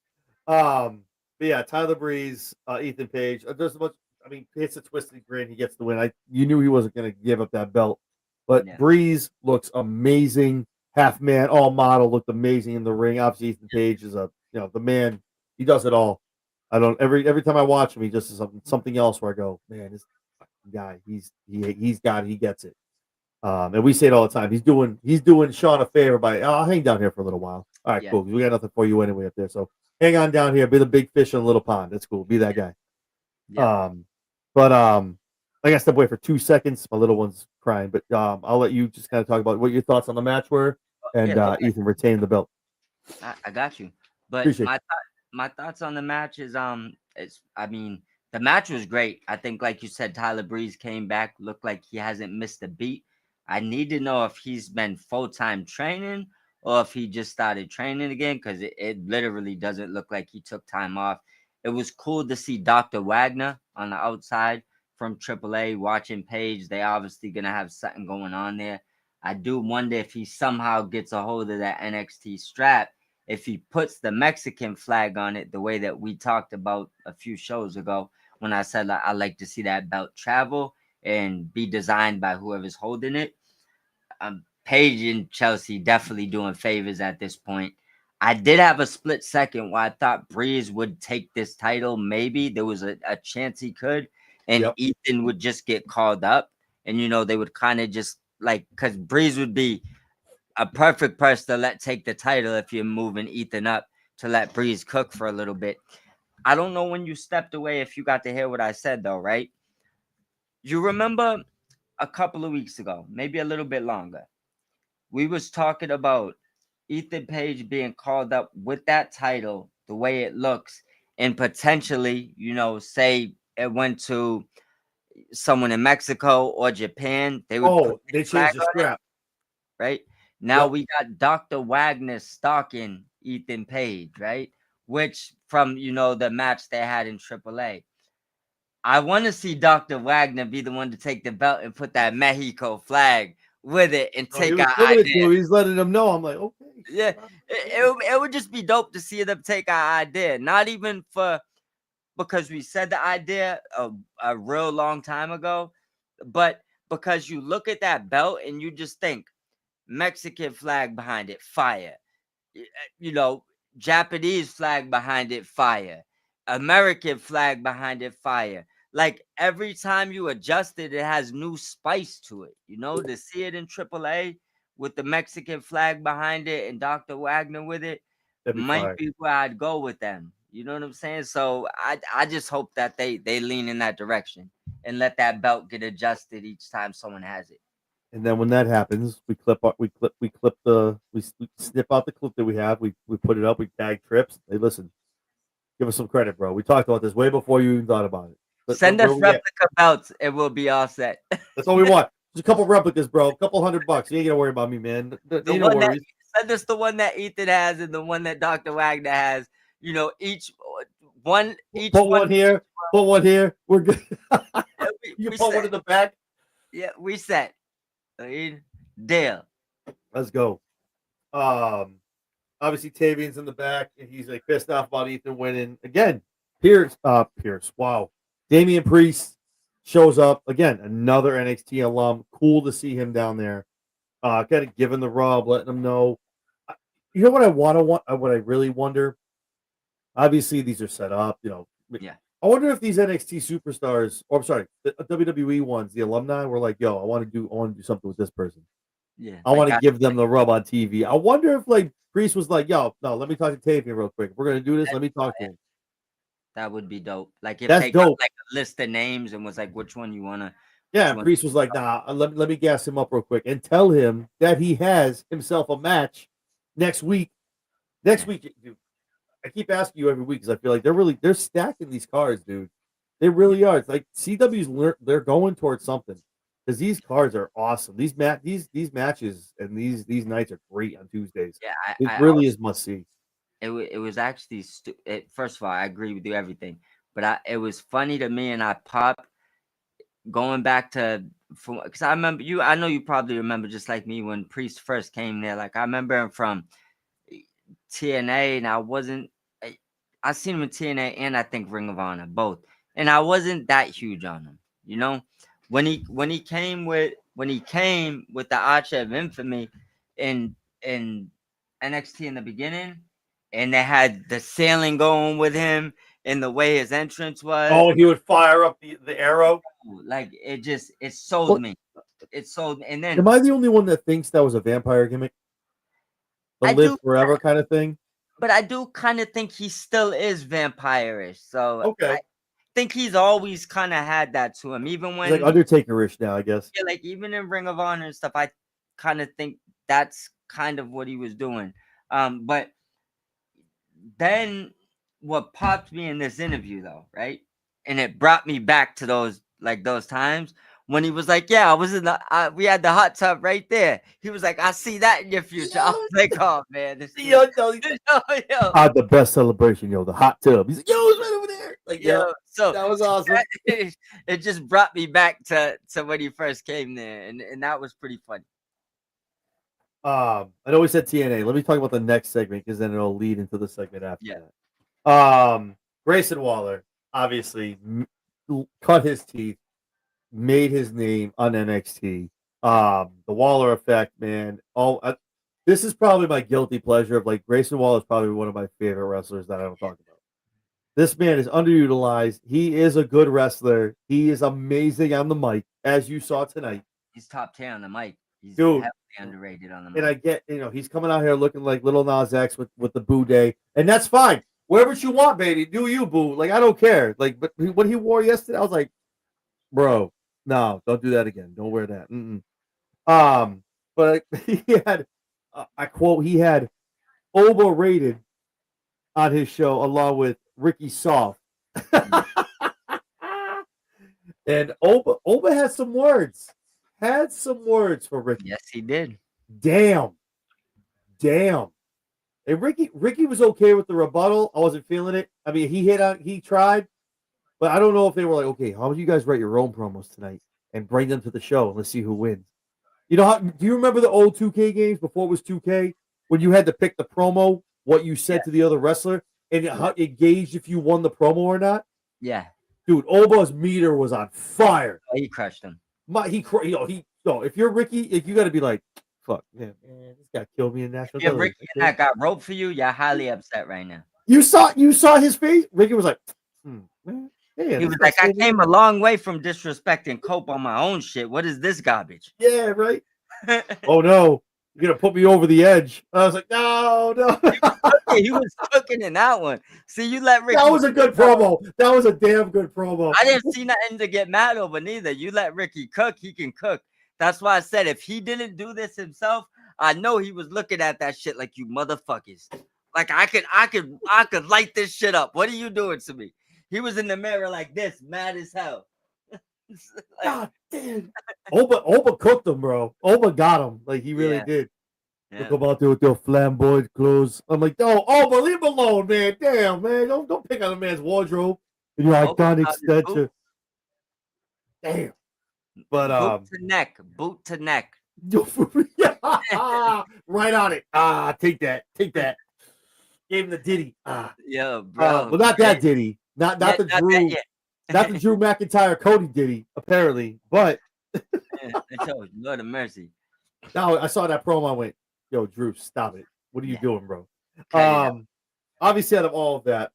But yeah, Tyler Breeze, Ethan Page. There's a bunch. I mean, hits a twisted grin. He gets the win. You knew he wasn't going to give up that belt, but Breeze looks amazing. Half man, all model, looked amazing in the ring. Obviously, Ethan Page is the man. He does it all. I don't every time I watch him, he just is something else where I go, man, this guy, he gets it. And we say it all the time. He's doing Sean a favor by I'll hang down here for a little while. All right, cool. We got nothing for you anyway up there. So hang on down here, be the big fish in a little pond. That's cool. Be that guy. Yeah. But I gotta step away for 2 seconds. My little one's crying, but I'll let you just kind of talk about what your thoughts on the match were and Ethan retained the belt. I got you. But my thoughts on the match is the match was great. I think, like you said, Tyler Breeze came back, looked like he hasn't missed a beat. I need to know if he's been full-time training or if he just started training again, because it literally doesn't look like he took time off. It was cool to see Dr. Wagner on the outside from AAA watching Page. They obviously going to have something going on there. I do wonder if he somehow gets a hold of that NXT strap if he puts the Mexican flag on it, the way that we talked about a few shows ago, when I said I like to see that belt travel and be designed by whoever's holding it. Paige and Chelsea definitely doing favors at this point. I did have a split second where I thought Breeze would take this title. Maybe there was a chance he could, and Ethan would just get called up, and they would kind of just because Breeze would be a perfect person to let take the title if you're moving Ethan up to let Breeze cook for a little bit. I don't know when you stepped away if you got to hear what I said though, right? You remember a couple of weeks ago, maybe a little bit longer, we was talking about Ethan Page being called up with that title, the way it looks, and potentially, say it went to someone in Mexico or Japan, they would put they changed the strap. Right? Now we got Dr. Wagner stalking Ethan Page, right? Which from the match they had in AAA. I want to see Dr. Wagner be the one to take the belt and put that Mexico flag with it and take our idea. He's letting them know. I'm like, okay. Yeah, it would just be dope to see them take our idea. Not even because we said the idea a real long time ago, but because you look at that belt and you just think Mexican flag behind it, fire. Japanese flag behind it, fire. American flag behind it, fire. Like every time you adjust it, it has new spice to it. To see it in AAA with the Mexican flag behind it and Dr. Wagner with it might be where I'd go with them. You know what I'm saying? So I just hope that they lean in that direction and let that belt get adjusted each time someone has it. And then when that happens, we snip out the clip that we have. We put it up. We tag Trips. Hey, listen, give us some credit, bro. We talked about this way before you even thought about it. Send us replica belts, and we'll be all set. That's all we want. Just a couple replicas, bro. A couple $100. You ain't gonna worry about me, man. Send us the one that Ethan has and the one that Dr. Wagner has. Each one. Put one here. Put one here. We're good. You put one in the back. Yeah, we set. Deal. Let's go. Obviously Tavian's in the back, and he's like pissed off about Ethan winning again. Pierce. Wow. Damian Priest shows up again. Another NXT alum. Cool to see him down there. Kind of giving the rub, letting them know. You know what what I really wonder. Obviously, these are set up. Yeah. I wonder if these NXT superstars, or I'm sorry, the WWE ones, the alumni, were like, "Yo, I want to do something with this person. Yeah, I want to give them the rub on TV." I wonder if Priest was like, "Yo, no, let me talk to Tavian real quick. If we're gonna do this. Let me talk to him." That would be dope. Like if That's they dope. got a list of names and was like, "Which one you wanna?" Yeah, Priest was like, "Nah, let me gas him up real quick and tell him that he has himself a match next week." Next week, dude. I keep asking you every week because I feel like they're stacking these cards, dude. They really are. It's like CW's they're going towards something because these cards are awesome. These matches and these nights are great on Tuesdays. Yeah, it really is must see. It was actually first of all, I agree with you everything, but it was funny to me, and I popped going back to because I remember you. I know you probably remember just like me when Priest first came there. Like I remember him from TNA, and I seen him in TNA and I think Ring of Honor both, and I wasn't that huge on him. When he came with the Archer of Infamy in NXT in the beginning, and they had the sailing going with him and the way his entrance was. Oh, he would fire up the arrow. Like it sold me. It sold me. And then am I the only one that thinks that was a vampire gimmick? Live forever kind of thing. But I do kind of think he still is vampire-ish. So okay. I think he's always kind of had that to him. Even when he's like Undertaker-ish now, I guess. Yeah, like even in Ring of Honor and stuff, I kind of think that's kind of what he was doing. But then what popped me in this interview though, right? And it brought me back to those times when he was like, "Yeah, I was in we had the hot tub right there." He was like, "I see that in your future." I was like, "Oh man, this the best celebration, the hot tub." He's like, "Yo, it's right over there." Like, so that was awesome. It just brought me back to when he first came there, and that was pretty funny. I know we said TNA. Let me talk about the next segment because then it'll lead into the segment after Yeah. that. Grayson Waller obviously cut his teeth, made his name on NXT. The Waller effect, man. This is probably my guilty pleasure of like Grayson Waller is probably one of my favorite wrestlers that I don't talk about. This man is underutilized. He is a good wrestler. He is amazing on the mic, as you saw tonight. He's top 10 on the mic. He's Dude, heavily underrated on the mic. and I get, he's coming out here looking like Little Nas X with the Boo Day, and that's fine. Whatever you want, baby, do you, Boo? Like I don't care. Like, but what he wore yesterday, I was like, bro, no, don't do that again. Don't wear that. But he had, I quote, he had overrated on his show along with Ricky Soft. And Oba had some words. Had some words for Ricky. Yes, he did. Damn. And Ricky was okay with the rebuttal. I wasn't feeling it. I mean, he tried, but I don't know if they were like, okay, how would you guys write your own promos tonight and bring them to the show and let's see who wins? You know, do you remember the old 2K games before it was 2K when you had to pick the promo, what you said to the other wrestler, and it gauged if you won the promo or not? Yeah. Dude, Oba's meter was on fire. Oh, he crushed him. If you're Ricky, you got to be like, fuck, man, this guy killed me in national. If Ricky and that got roped for you, you're highly upset right now. You saw his face. Ricky was like, man. Yeah, he was like, I came a long way from disrespecting Cope on my own shit. What is this garbage? Yeah, right. Oh no, you're gonna put me over the edge. I was like, no. He was cooking in that one. See, you let Ricky. That was a good promo. That was a damn good promo. I didn't see nothing to get mad over neither. You let Ricky cook, he can cook. That's why I said if he didn't do this himself, I know he was looking at that shit like, you motherfuckers. Like I could light this shit up. What are you doing to me? He was in the mirror like this, mad as hell. God damn. Oba cooked him, bro. Oba got him. Like he really did. Yeah. Look about there with their flamboyant clothes. I'm like, no, Oba, leave him alone, man. Damn, man. Don't pick on a man's wardrobe. And your iconic stature. Damn. But boot to neck. Right on it. Take that. Gave him the Diddy. Yeah, bro. Well, not that Diddy. Not the Drew. Not the Drew McIntyre Cody Diddy, apparently. But Lord of mercy. No, I saw that promo. I went, yo, Drew, stop it. What are you doing, bro? Obviously, out of all of that,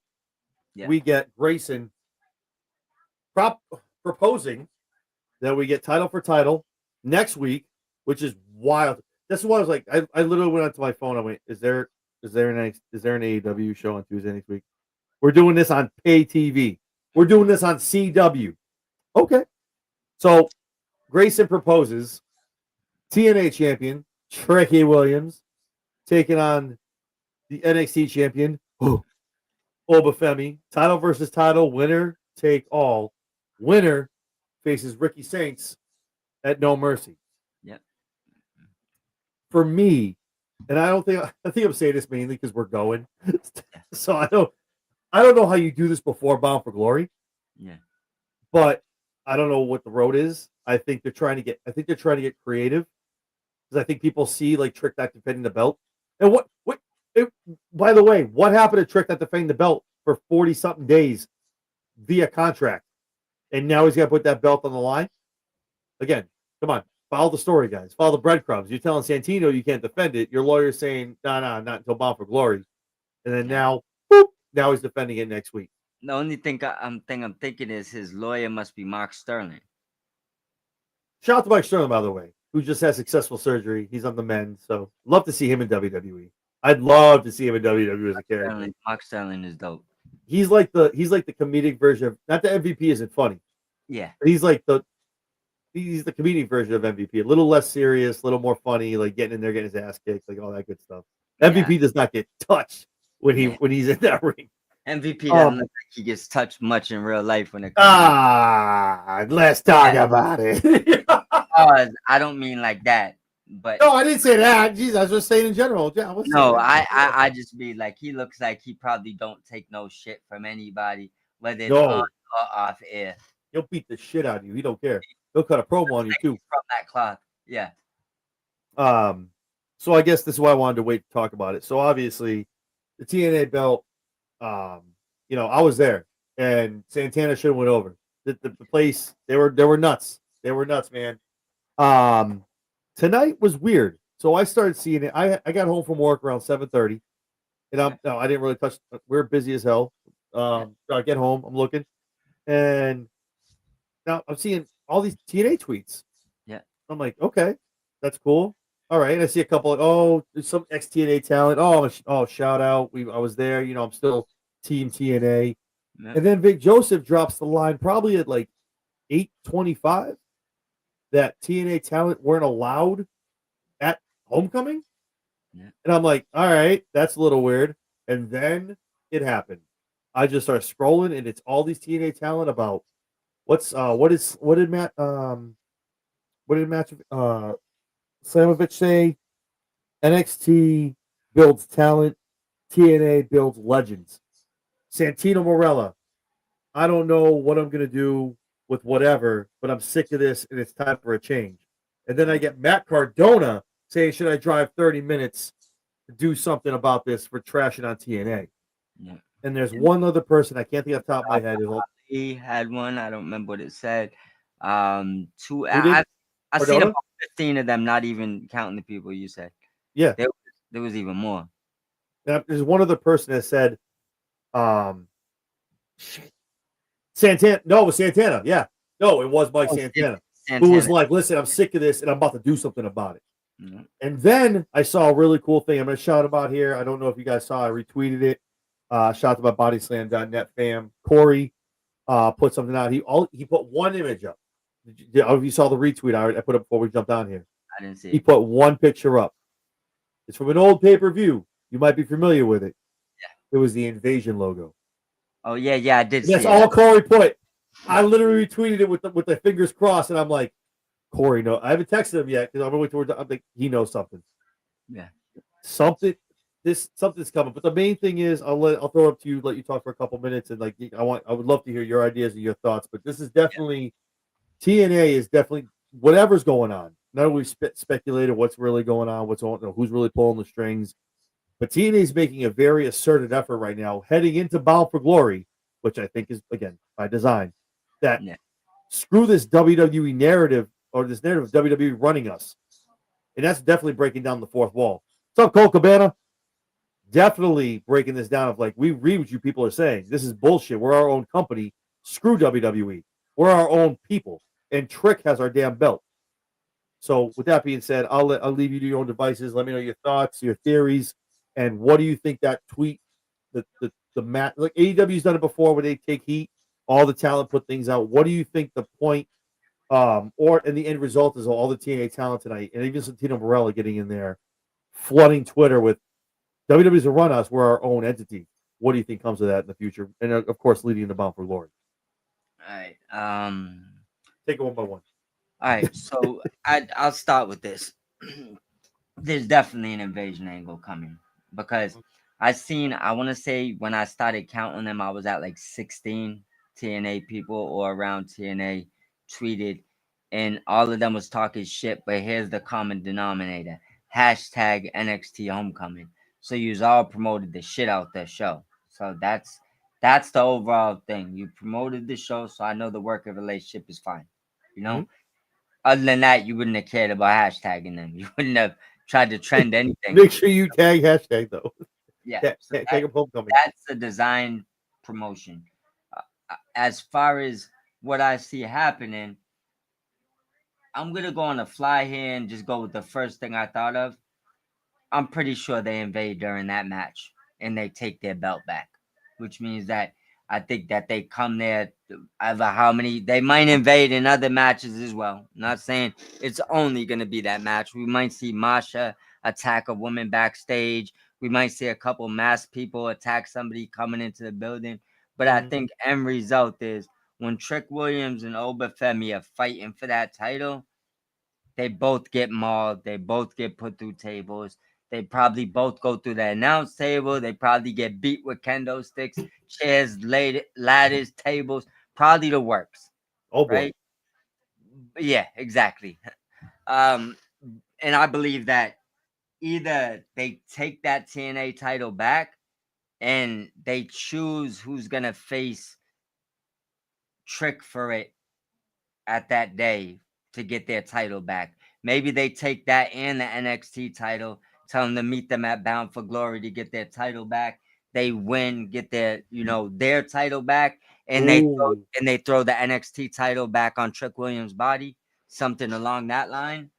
we get Grayson proposing that we get title for title next week, which is wild. That's why I was like, I literally went onto my phone. I went, is there an AEW show on Tuesday next week? We're doing this on pay TV. We're doing this on CW. Okay. So Grayson proposes. TNA champion Tricky Williams taking on the NXT champion Obafemi. Title versus title, winner take all. Winner faces Ricky Saints at No Mercy. Yep. For me, and I think I'm saying this mainly because we're going. So I don't know how you do this before Bound for Glory. Yeah. But I don't know what the road is. I think they're trying to get creative. Because I think people see like Trick not defending the belt. And by the way, what happened to Trick not defending the belt for 40-something days via contract? And now he's got to put that belt on the line? Again, come on. Follow the story, guys. Follow the breadcrumbs. You're telling Santino you can't defend it. Your lawyer's saying, no, not until Bound for Glory. And then now he's defending it next week. The only thing I'm thinking is his lawyer must be Mark Sterling. Shout out to Mike Sterling, by the way, who just had successful surgery. He's on the mend, so love to see him in WWE. I'd love to see him in WWE as a character. Mark Sterling is dope. He's like the comedic version of, not the MVP isn't funny. Yeah. But he's the comedic version of MVP. A little less serious, a little more funny, like getting in there, getting his ass kicked, like all that good stuff. MVP does not get touched when he's in that ring. MVP doesn't look like he gets touched much in real life when it comes. Let's talk about it. I don't mean like that, but no, I didn't say that. Jeez, I was just saying in general. Yeah, I just mean like he looks like he probably don't take no shit from anybody, whether it's on or off air. He'll beat the shit out of you. He don't care. He'll cut a promo on you too. From that cloth, yeah. So I guess this is why I wanted to wait to talk about it. So obviously, the TNA belt, um, I was there, and Santana should have went over. The place they were nuts. They were nuts, man. Um, Tonight was weird. So I started seeing it. I got home from work around 7:30, and I didn't really touch. We're busy as hell. So I get home, I'm looking, and now I'm seeing all these TNA tweets. Yeah. I'm like, okay, that's cool. All right. And I see a couple of, there's some ex TNA talent. Oh, shout out. I was there. I'm still Team TNA. Yeah. And then Vic Joseph drops the line probably at like 8:25 that TNA talent weren't allowed at Homecoming. Yeah. And I'm like, all right, that's a little weird. And then it happened. I just started scrolling, and it's all these TNA talent about what did Matt Slamovich say? NXT builds talent, TNA builds legends. Santino Morella, I don't know what I'm gonna do with whatever, but I'm sick of this and it's time for a change. And then I get Matt Cardona saying, should I drive 30 minutes to do something about this for trashing on TNA? Yeah. And there's one other person I can't think off the top of my head. He had one. I don't remember what it said. Two. Who did? I seen Cardona? about 15 of them, not even counting the people you said. Yeah. There was even more. There's one other person that said, Santana. No, it was Santana. Yeah. No, it was Mike Santana, who was like, listen, I'm sick of this and I'm about to do something about it. Mm-hmm. And then I saw a really cool thing. I'm going to shout about here. I don't know if you guys saw. I retweeted it. Shout out to my bodyslam.net fam. Corey put something out. He put one image up. If you saw the retweet, I put up before we jumped on here. I didn't see it. He put one picture up. It's from an old pay-per-view. You might be familiar with it. Yeah. It was the Invasion logo. Oh yeah, I did. That's all Corey put. I literally retweeted it with the fingers crossed, and I'm like, Corey, no, I haven't texted him yet because I'm waiting towards. I'm like, he knows something. Yeah, something's coming. But the main thing is, I'll throw it up to you, let you talk for a couple minutes, and like I would love to hear your ideas and your thoughts. But this is definitely TNA is definitely whatever's going on. Not only speculated what's really going on, who's really pulling the strings. But TNA is making a very assertive effort right now, heading into Bound for Glory, which I think is, again, by design, that screw this WWE narrative or this narrative of WWE running us. And that's definitely breaking down the fourth wall. What's up, Cole Cabana? Definitely breaking this down of like, we read what you people are saying. This is bullshit. We're our own company. Screw WWE. We're our own people. And Trick has our damn belt. So with that being said, I'll leave you to your own devices. Let me know your thoughts, your theories. And what do you think that tweet, the match, like AEW's done it before where they take heat, all the talent put things out. What do you think the point, and the end result is of all the TNA talent tonight, and even Santino Morella getting in there, flooding Twitter with WWE's to run us, we're our own entity. What do you think comes of that in the future? And of course, leading into Bound for Glory. All right. Take it one by one. All right. So I'll start with this. There's definitely an invasion angle coming. Because I want to say when I started counting them, I was at like 16 TNA people or around TNA tweeted, and all of them was talking shit. But here's the common denominator: hashtag NXT Homecoming. So you all promoted the shit out that show. So that's the overall thing. You promoted the show, so I know the working relationship is fine. Other than that, you wouldn't have cared about hashtagging them. You wouldn't have tried to trend anything. Make sure you tag hashtag though. Yeah, so that's a design promotion. As far as what I see happening, I'm gonna go on a fly here and just go with the first thing I thought of. I'm pretty sure they invade during that match and they take their belt back, which means that I think that they come there. Either how many they might invade in other matches as well. I'm not saying it's only gonna be that match. We might see Masha attack a woman backstage. We might see a couple masked people attack somebody coming into the building. But I think end result is when Trick Williams and Obafemi are fighting for that title, they both get mauled. They both get put through tables. They probably both go through the announce table. They probably get beat with kendo sticks, chairs, ladders, tables. Probably the works. Oh, boy. Right? Yeah, exactly. And I believe that either they take that TNA title back and they choose who's gonna face Trick for it at that day to get their title back. Maybe they take that and the NXT title, tell them to meet them at Bound for Glory to get their title back. They win, get their their title back, and Ooh. they throw the NXT title back on Trick Williams' body, something along that line,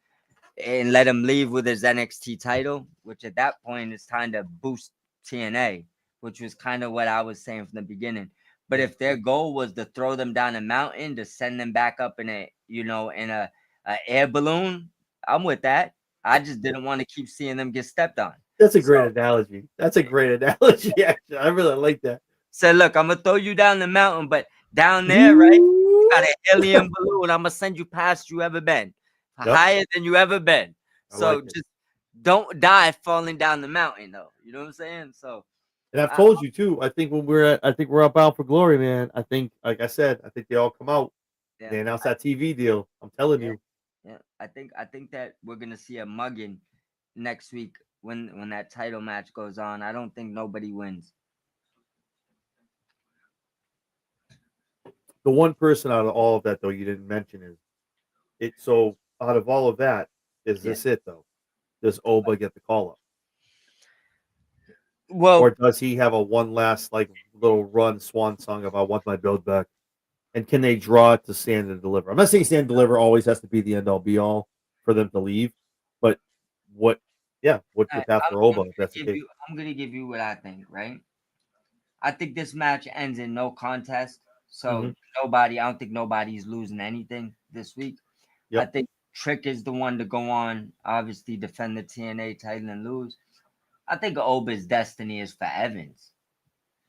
and let him leave with his NXT title. Which at that point is time to boost TNA, which was kind of what I was saying from the beginning. But if their goal was to throw them down a mountain to send them back up in a air balloon, I'm with that. I just didn't want to keep seeing them get stepped on. That's a great analogy. That's a great analogy, actually. I really like that. Said, look, I'm gonna throw you down the mountain, but down there, right, you got an alien balloon. I'm gonna send you past you ever been, higher than you ever been. So like just don't die falling down the mountain, though. You know what I'm saying? So, And I've told you too. I think we're up Bound for Glory, man. I think, like I said, I think they all come out. yeah, They announce that TV deal. I'm telling you. yeah. I think that we're gonna see a mugging next week when that title match goes on. I don't think nobody wins. The one person out of all of that though you didn't mention is it. So out of all of that, is this it though? Does Oba get the call up? Well, Or does he have a one last like little run swan song of I want my build back? And can they draw it to Stand and Deliver? I'm not saying Stand and Deliver always has to be the end all be all for them to leave, but what's the path for Oba if that's the case? I'm gonna give you what I think, right? I think this match ends in no contest. So I don't think nobody's losing anything this week. Yep. I think Trick is the one to go on, obviously defend the TNA title and lose. I think Oba's destiny is for Evans.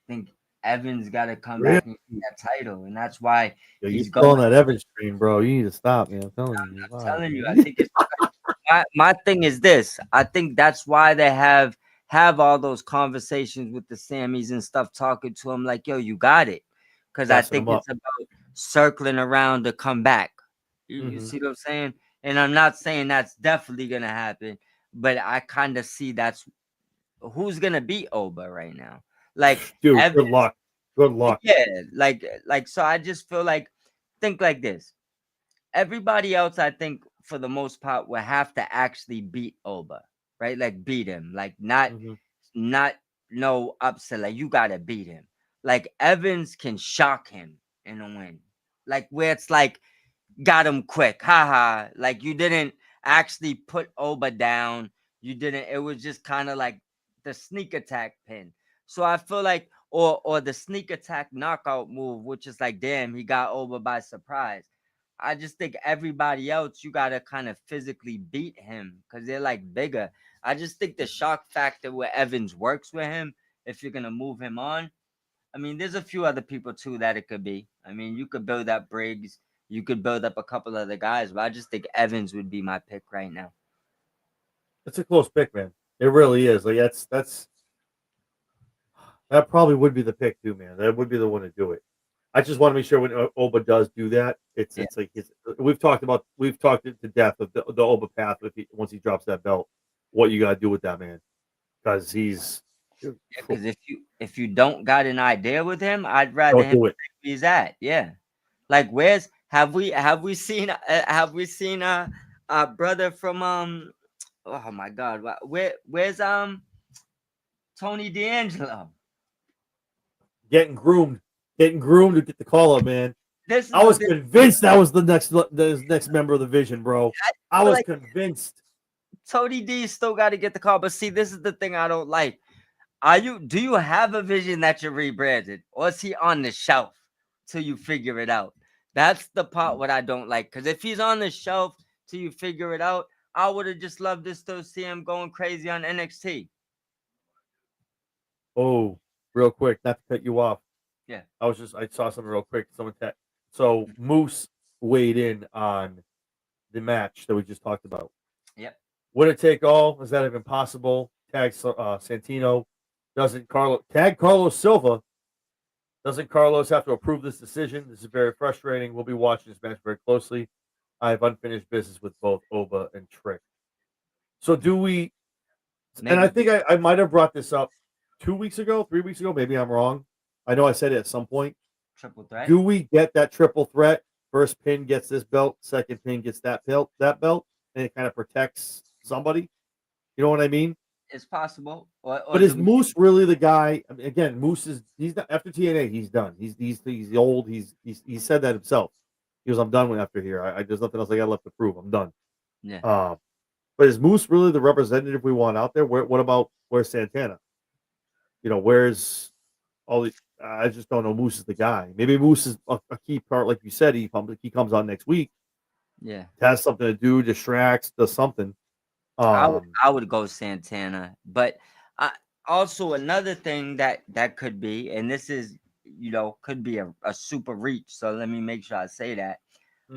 I think Evans got to come back and get that title, and that's why he's going that Evans stream, bro. You need to stop, man. I'm telling you. I think it's my thing is this. I think that's why they have all those conversations with the Sammys and stuff, talking to him like, yo, you got it. Because I think it's about circling around to come back. You see what I'm saying? And I'm not saying that's definitely going to happen, but I kind of see that's who's going to beat Oba right now. Like, dude, Evans, good luck. Yeah, like, so I just feel like, think like this. Everybody else, I think, for the most part, will have to actually beat Oba, right? Like beat him, like not no upset. Like you gotta beat him. Like Evans can shock him in a win, like where it's like got him quick, haha. Like you didn't actually put Oba down. You didn't. It was just kind of like the sneak attack pin. So I feel like, or the sneak attack knockout move, which is like, damn, he got Oba by surprise. I just think everybody else, you got to kind of physically beat him because they're like bigger. I just think the shock factor where Evans works with him, if you're going to move him on. I mean, there's a few other people too that it could be. I mean, you could build up Briggs. You could build up a couple other guys, but I just think Evans would be my pick right now. It's a close pick, man. It really is. Like that probably would be the pick too, man. That would be the one to do it. I just want to make sure when Oba does do that, it's like we've talked it to death of the Oba path once he drops that belt. What you got to do with that man? Because because if you don't got an idea with him, I'd rather him where he's at. Yeah, like have we seen brother from oh my god, where's Tony D'Angelo getting groomed to get the call up, man. I was convinced that was the next member of the Vision, bro. I was convinced. Tony D still got to get the call, but see, this is the thing I don't like. Do you have a Vision that you're rebranded, or is he on the shelf till you figure it out? That's the part what I don't like. Because if he's on the shelf till you figure it out, I would have just loved to still see him going crazy on NXT. Oh, real quick, not to cut you off. Yeah, I saw something real quick. So Moose weighed in on the match that we just talked about. Yep. Would it take all? Is that even possible? Tag Santino. Tag Carlos Silva. Doesn't Carlos have to approve this decision? This is very frustrating. We'll be watching this match very closely. I have unfinished business with both Oba and Trick. So do we And I Maybe think I might have brought this up 2 weeks ago, 3 weeks ago. Maybe I'm wrong. I know I said it at some point. triple threat. Do we get that triple threat? First pin gets this belt, second pin gets that belt, and it kind of protects somebody. You know what I mean? It's possible. Or But is do we? Moose really the guy? I mean, again, Moose he's not after TNA. He's done. He's old. He said that himself. He goes, I'm done with after here. There's nothing else I got left to prove. I'm done. Yeah. But is Moose really the representative we want out there? What about where's Santana? Where's all the? I just don't know. Moose is the guy. Maybe Moose is a key part, like you said. He comes on next week. Yeah. Has something to do, distracts, does something. I would go Santana, but also another thing that could be, and this is could be a super reach. So let me make sure I say that.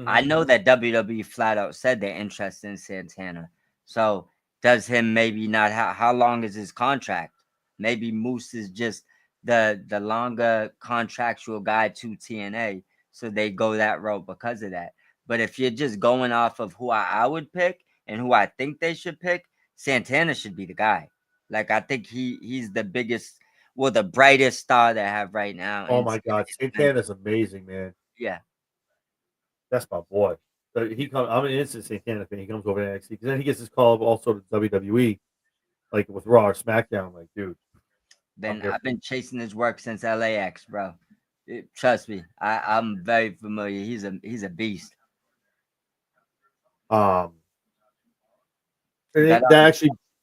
I know that WWE flat out said they're interested in Santana. So does him maybe not how long is his contract? Maybe Moose is just the longer contractual guy to TNA, so they go that route because of that. But if you're just going off of who I would pick and who I think they should pick, Santana should be the guy. Like I think he's the biggest, well, the brightest star they have right now. Oh And my God, Santana's amazing, man. yeah, That's my boy. He comes. I'm an instant Santana fan. He comes over to NXT because then he gets his call up also to WWE, like with Raw or SmackDown. Like, dude, I've been chasing his work since LAX, bro. Trust me, I'm very familiar. He's a beast. and That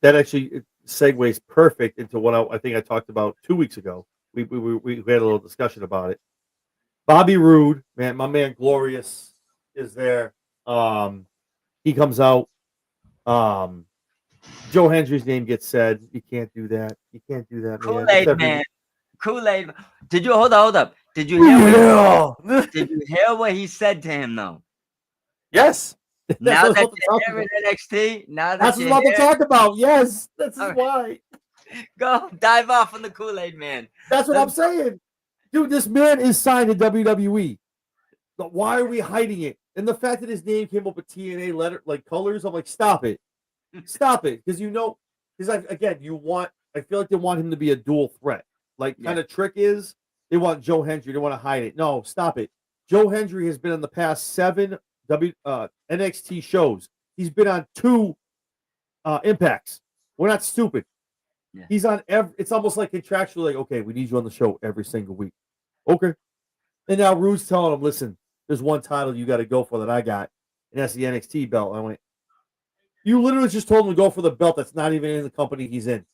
that actually segues perfect into what I think I talked about 2 weeks ago. We had a little discussion about it. Bobby Roode, man, my man Glorious is there. He comes out. Joe Hendry's name gets said. You can't do that. You can't do that, man. Kool-Aid man, Kool-Aid. Did you hold up? Did you hear? Did you hear what he said to him though? Yes. Now that you're here in NXT, that's what I'm about to talk about. Yes, that's why. Go dive off on the Kool-Aid man. That's what I'm saying, dude. This man is signed to WWE. But why are we hiding it? And the fact that his name came up with TNA letter like colors, I'm like, stop it, because again, I feel like they want him to be a dual threat. Like kind of trick is they want Joe Hendry, they want to hide it. No, stop it. Joe Hendry has been on the past 7 NXT shows. He's been on 2 impacts. We're not stupid. Yeah. He's on it's almost like contractually, like, okay, we need you on the show every single week. Okay. And now Rude's telling him, listen, there's one title you got to go for that I got, and that's the NXT belt. I went, you literally just told him to go for the belt that's not even in the company he's in.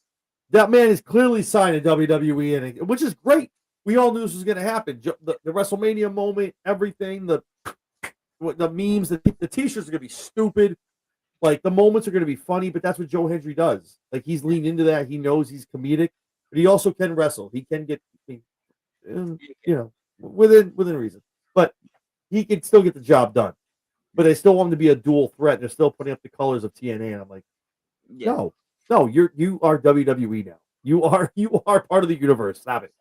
That man is clearly signed to WWE, which is great. We all knew this was going to happen. The WrestleMania moment, everything, the memes, the t-shirts are going to be stupid. Like, the moments are going to be funny, but that's what Joe Hendry does. Like, he's leaned into that. He knows he's comedic, but he also can wrestle. He can get, within reason. But he can still get the job done. But they still want him to be a dual threat. They're still putting up the colors of TNA, and I'm like, no, you are WWE now. You are part of the universe. Stop it.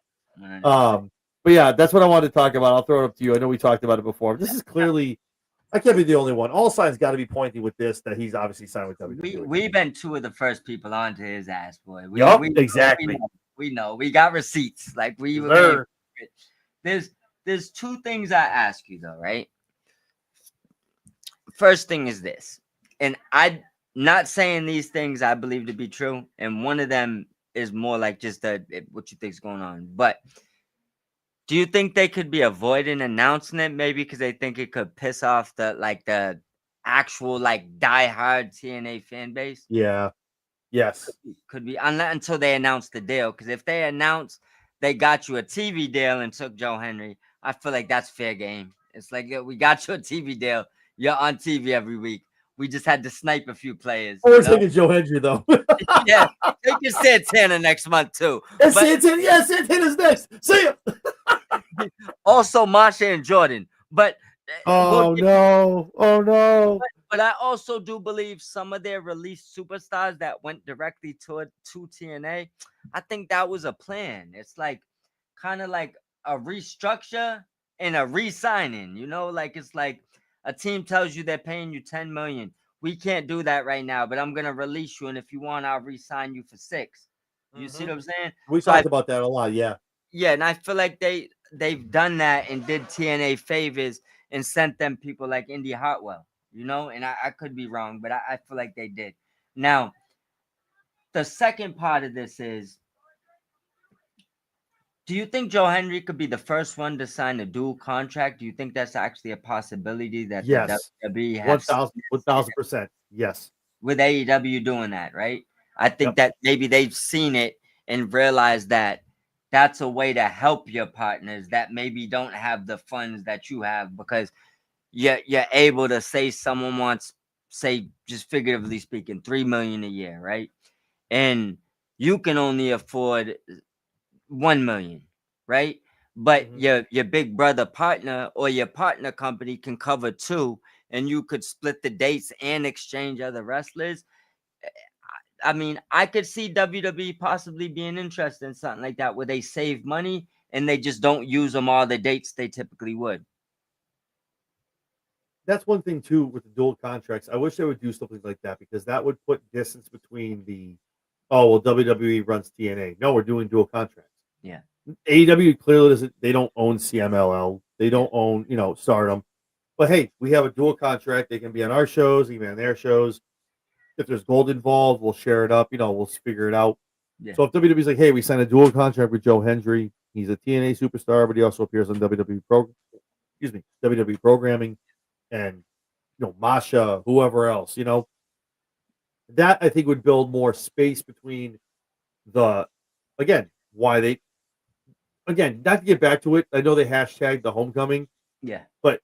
But yeah, that's what I wanted to talk about. I'll throw it up to you. I know we talked about it before. This is clearly, I can't be the only one. All signs got to be pointing with this that he's obviously signed with WWE. We've been 2 of the first people onto his ass, boy. Exactly. We know. We got receipts. Like we were. There's 2 things I ask you though, right? First thing is this, and I'm not saying these things I believe to be true, and one of them is more like just what you think's going on. But do you think they could be avoiding announcing it, maybe because they think it could piss off the actual diehard TNA fan base? Yeah. Yes. Could be until they announce the deal. Because if they announce they got you a TV deal and took Joe Hendry, I feel like that's fair game. It's like, we got you a TV deal. You're on TV every week. We just had to snipe a few players. We're taking Joe Hendry, though. Yeah, take your Santana next month, too. Santana's next. See ya. Also, Masha and Jordan. But no. But I also do believe some of their released superstars that went directly to TNA, I think that was a plan. It's like kind of like a restructure and a re-signing, like it's like a team tells you they're paying you $10 million. we can't do that right now, but I'm gonna release you, and if you want, I'll re-sign you for 6. You see what I'm saying? We So I talked about that a lot. Yeah. Yeah, and I feel like they've done that and did TNA favors and sent them people like Indy Hartwell, and I could be wrong, but I feel like they did. Now, the second part of this is, do you think Joe Henry could be the first one to sign a dual contract? Do you think that's actually a possibility that the Yes. WWE have 1,000%. Yes. with AEW doing that, right? I think Yep. that maybe they've seen it and realized that that's a way to help your partners that maybe don't have the funds that you have, because you're able to say someone wants, say, just figuratively speaking, 3 million a year, right? And you can only afford 1 million, right? But your big brother partner or your partner company can cover 2, and you could split the dates and exchange other wrestlers. I mean, I could see WWE possibly being interested in something like that, where they save money and they just don't use them all the dates they typically would. That's one thing too with the dual contracts. I wish they would do something like that, because that would put distance between the, oh well, WWE runs TNA. No, we're doing dual contracts. Yeah. AEW clearly doesn't. They don't own CMLL. They don't own Stardom. But hey, we have a dual contract. They can be on our shows, they can be on their shows. If there's gold involved, we'll share it up. We'll figure it out. Yeah. So if WWE's like, hey, we signed a dual contract with Joe Hendry. He's a TNA superstar, but he also appears on WWE programming, and Masha, whoever else, that I think would build more space between again, not to get back to it. I know they hashtag the homecoming. Yeah. But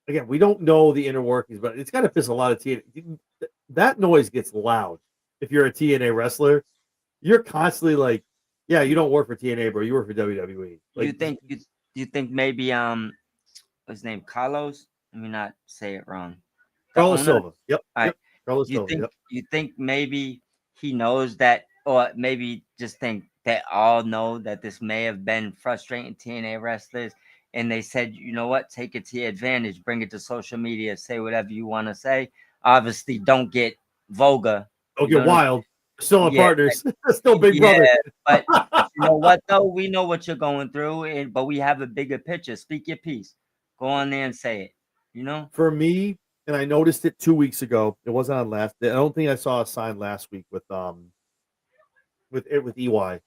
again, we don't know the inner workings, but it's got to piss a lot of TNA. That noise gets loud. If you're a TNA wrestler, you're constantly like, yeah, you don't work for TNA, bro. You work for WWE. Like, you think maybe what's his name, Carlos? Let me not say it wrong. Carlos Silva. Yep. All right. Yep. Carlos Silva. You think maybe he knows that, or maybe just think that all know that this may have been frustrating TNA wrestlers, and they said, you know what, take it to your advantage, bring it to social media, say whatever you want to say. Obviously, don't get vulgar. Don't get wild. Still our partners. Still big brother. But you know what, though? We know what you're going through, but we have a bigger picture. Speak your piece. Go on there and say it. For me, and I noticed it 2 weeks ago. It wasn't on last. I don't think I saw a sign last week with EY.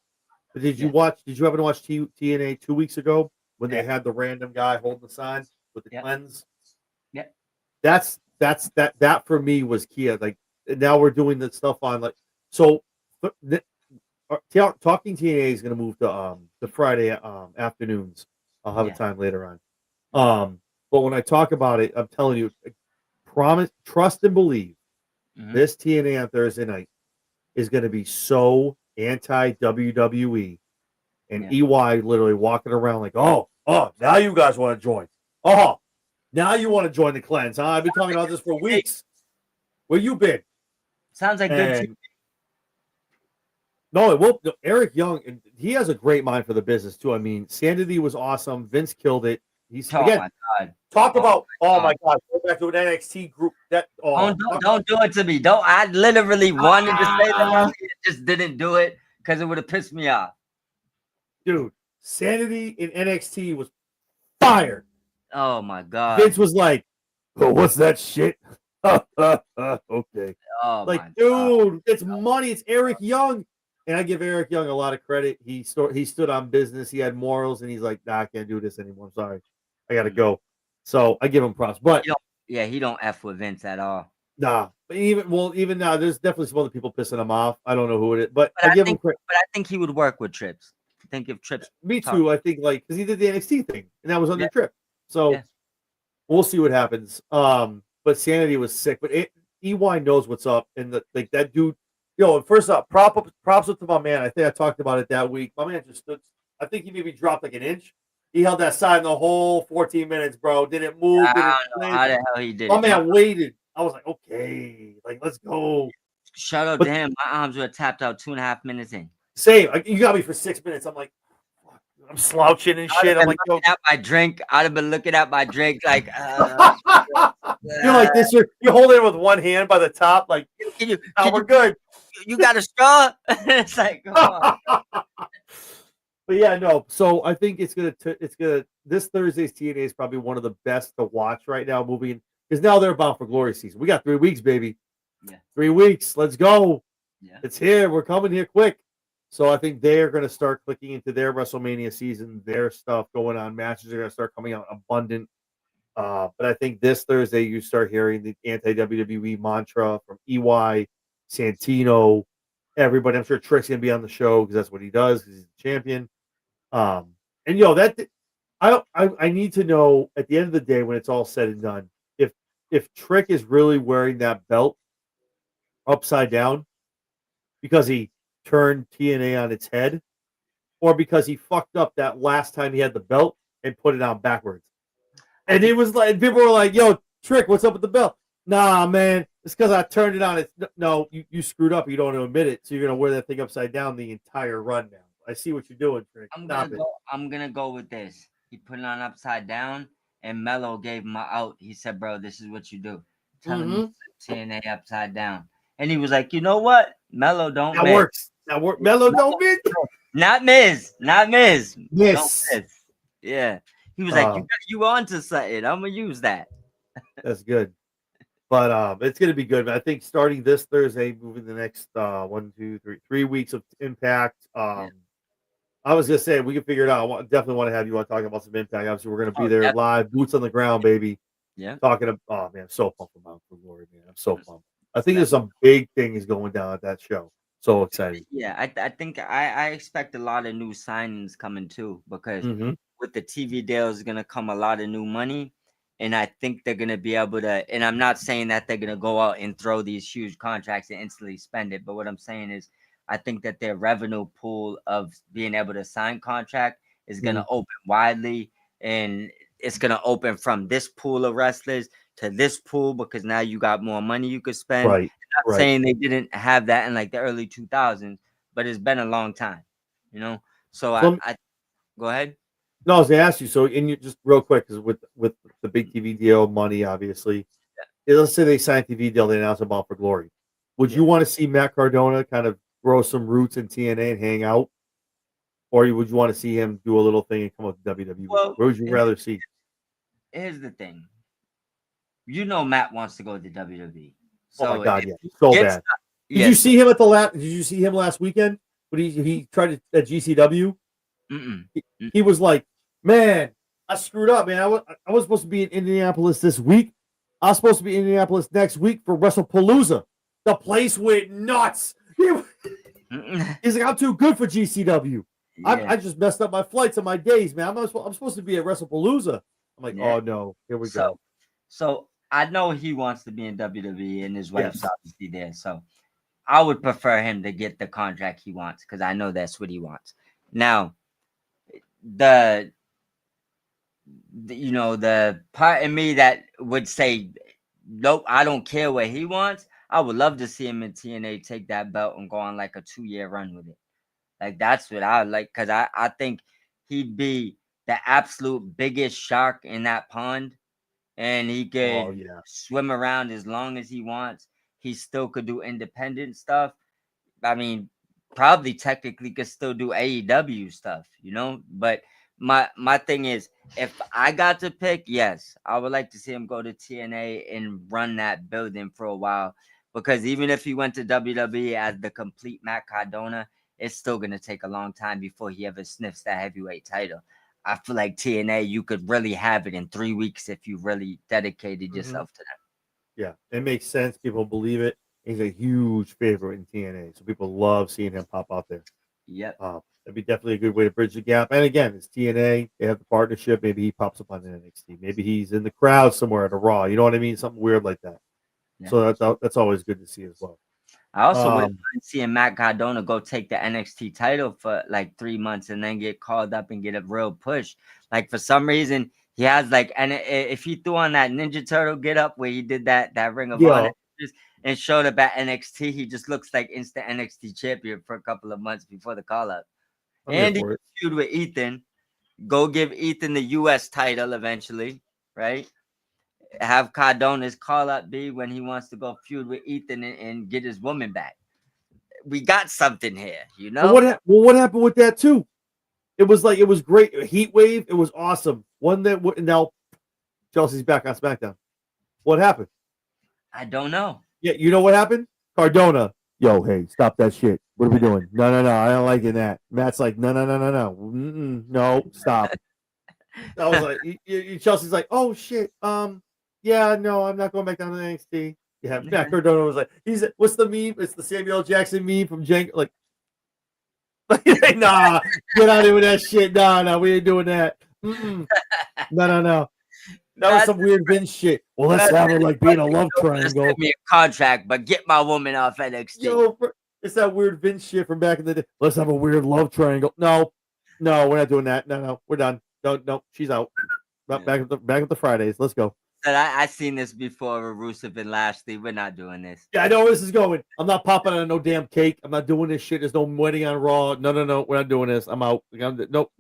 But did you happen to watch TNA 2 weeks ago when they had the random guy holding the sign with the cleanse? Yeah. That's that for me was key. Like, now we're doing the stuff on, like, so talking TNA is going to move to the Friday afternoons. I'll have a time later on. But when I talk about it, I'm telling you, promise, trust, and believe. This TNA on Thursday night is going to be so anti WWE, and EY literally walking around like, oh, now you guys want to join. Oh, now you want to join the cleanse. Huh? I've been talking about this for weeks. Where you been? Sounds like good. No, it won't. No, Eric Young, he has a great mind for the business too. I mean, Sanity was awesome. Vince killed it. He's my God. Talk about my God. Go back to an NXT group. Don't do it to me. Don't. I literally wanted to say that. Just didn't do it because it would have pissed me off. Dude, Sanity in NXT was fired. Oh my God. Vince was like, "Oh, what's that shit?" Okay. Oh, like, dude, it's money. It's Eric Young. And I give Eric Young a lot of credit. He stood on business. He had morals, and he's like, nah, I can't do this anymore. I'm sorry. I got to go. So I give him props. But he don't F with Vince at all. Nah. But even now, there's definitely some other people pissing him off. I don't know who it is. But I give him credit. But I think he would work with Trips. I think if Trips. Me too. I think, like, because he did the NXT thing, and that was under Trip. So we'll see what happens. But Sanity was sick. But EY knows what's up. And that dude. Yo, first up, props up to my man. I think I talked about it that week. My man just stood. I think he maybe dropped like an inch. He held that sign the whole 14 minutes, bro. Didn't move. I don't know how the hell he did. My man waited. I was like, okay, like, let's go. Shout out to him. My arms were tapped out 2.5 minutes in. Same. You got me for 6 minutes. I'm like, I'm slouching and shit. I'm like, yo. At my drink. I'd have been looking at my drink like, You're like this. You're holding it with one hand by the top, like, we're good. You got a straw? It's like, come on. But yeah, no. So I think it's gonna this Thursday's TNA is probably one of the best to watch right now. Moving because now they're Bound for Glory season. We got 3 weeks, baby. Yeah. 3 weeks. Let's go. Yeah. It's here. We're coming here quick. So I think they're going to start clicking into their WrestleMania season, their stuff going on. Matches are going to start coming out abundant. But I think this Thursday you start hearing the anti-WWE mantra from EY, Santino, everybody. I'm sure Trick's going to be on the show because that's what he does because he's the champion. And that I need to know at the end of the day when it's all said and done if Trick is really wearing that belt upside down because he turned TNA on its head, or because he fucked up that last time he had the belt and put it on backwards. And it was like people were like, "Yo, Trick, what's up with the belt?" Nah, man, it's because I turned it on. It's no, you screwed up. You don't want to admit it, so you're gonna wear that thing upside down the entire run now. I see what you're doing, Trick. I'm gonna go with this. He put it on upside down, and Mello gave him an out. He said, "Bro, this is what you do. Tell him TNA upside down." And he was like, "You know what? Mello don't that miss. Works. That works. Mello don't miss. Not Miz. Yes. Yeah." He was like, "You on to something? I'm gonna use that." That's good. But it's gonna be good. I think starting this Thursday, moving the next 3 weeks of Impact. I was gonna say we can figure it out. I definitely want to have you on talking about some Impact. Obviously, we're gonna be there live, boots on the ground, baby. Yeah. Talking about man, I'm so pumped about the Lord, man. I'm so pumped. I think there's some big things going down at that show. So excited. Yeah, I think I expect a lot of new signings coming too because with the TV deals is gonna come a lot of new money. And I think they're gonna be able to, and I'm not saying that they're gonna go out and throw these huge contracts and instantly spend it, but what I'm saying is I think that their revenue pool of being able to sign contract is gonna open widely, and it's gonna open from this pool of wrestlers to this pool because now you got more money you could spend. Right. I'm not saying they didn't have that in like the early 2000s, but it's been a long time, So I go ahead. No, I was gonna ask you. So, and you just real quick, because with the big TV deal, money, obviously. Let's say they sign a TV deal, they announce a Bound for Glory. Would you want to see Matt Cardona kind of grow some roots in TNA and hang out, or would you want to see him do a little thing and come up to WWE? Where would you rather see? Here's the thing. Matt wants to go to WWE. So oh my god, yeah, so bad. Did you see him at the last? Did you see him last weekend? But he tried it at GCW. He was like, "Man, I screwed up, man. I was supposed to be in Indianapolis this week. I was supposed to be in Indianapolis next week for WrestlePalooza. The place went nuts. He's like, I'm too good for GCW. Yeah. I just messed up my flights and my days, man. I'm supposed to be at WrestlePalooza. I'm like, oh no, here we go. So I know he wants to be in WWE, and his wife's obviously there. So I would prefer him to get the contract he wants because I know that's what he wants. Now, the part in me that would say, nope, I don't care what he wants. I would love to see him in TNA take that belt and go on like a 2-year run with it. Like that's what I would like because I think he'd be the absolute biggest shark in that pond, and he could swim around as long as he wants. He still could do independent stuff. I mean, probably technically could still do AEW stuff, but my thing is, if I got to pick, yes, I would like to see him go to TNA and run that building for a while, because even if he went to WWE as the complete Matt Cardona, it's still going to take a long time before he ever sniffs that heavyweight title. I feel like TNA, you could really have it in 3 weeks if you really dedicated yourself to them. Yeah, it makes sense. People believe it. He's a huge favorite in TNA, so people love seeing him pop out there. Yep. That'd be definitely a good way to bridge the gap. And again, it's TNA. They have the partnership. Maybe he pops up on NXT. Maybe he's in the crowd somewhere at a Raw. You know what I mean? Something weird like that. Yeah. So that's always good to see as well. I also wouldn't mind seeing Matt Cardona go take the NXT title for like 3 months and then get called up and get a real push. Like for some reason, he has like, and if he threw on that Ninja Turtle get up where he did that Ring of Honor and showed up at NXT, he just looks like instant NXT champion for a couple of months before the call up. And he feud with Ethan. Go give Ethan the U.S. title eventually, right? Have Cardona's call up B when he wants to go feud with Ethan and get his woman back. We got something here, you know. What happened with that too? It was great. Heat wave. It was awesome. One that now Chelsea's back on SmackDown. What happened? I don't know. Yeah, you know what happened? Cardona. Yo, hey, stop that shit. What are we doing? No, I don't like that. Matt's like, no, no, stop. I was like, Chelsea's like, oh shit. Yeah, no, I'm not going back down to NXT. Yeah, Matt Cardona was like, what's the meme? It's the Samuel L. Jackson meme from Jank. Like, nah, get out of here with that shit. No, we ain't doing that. No. That was some weird Vince shit. Well, let's have it like being a love triangle. Give me a contract, but get my woman off NXT. Yo, it's that weird Vince shit from back in the day. Let's have a weird love triangle. No, we're not doing that. No, we're done. No, she's out. Back with the Fridays. Let's go. I seen this before with Rusev and Lashley. We're not doing this. Yeah, I know where this is going. I'm not popping on no damn cake. I'm not doing this shit. There's no wedding on Raw. No. We're not doing this. I'm out. Nope.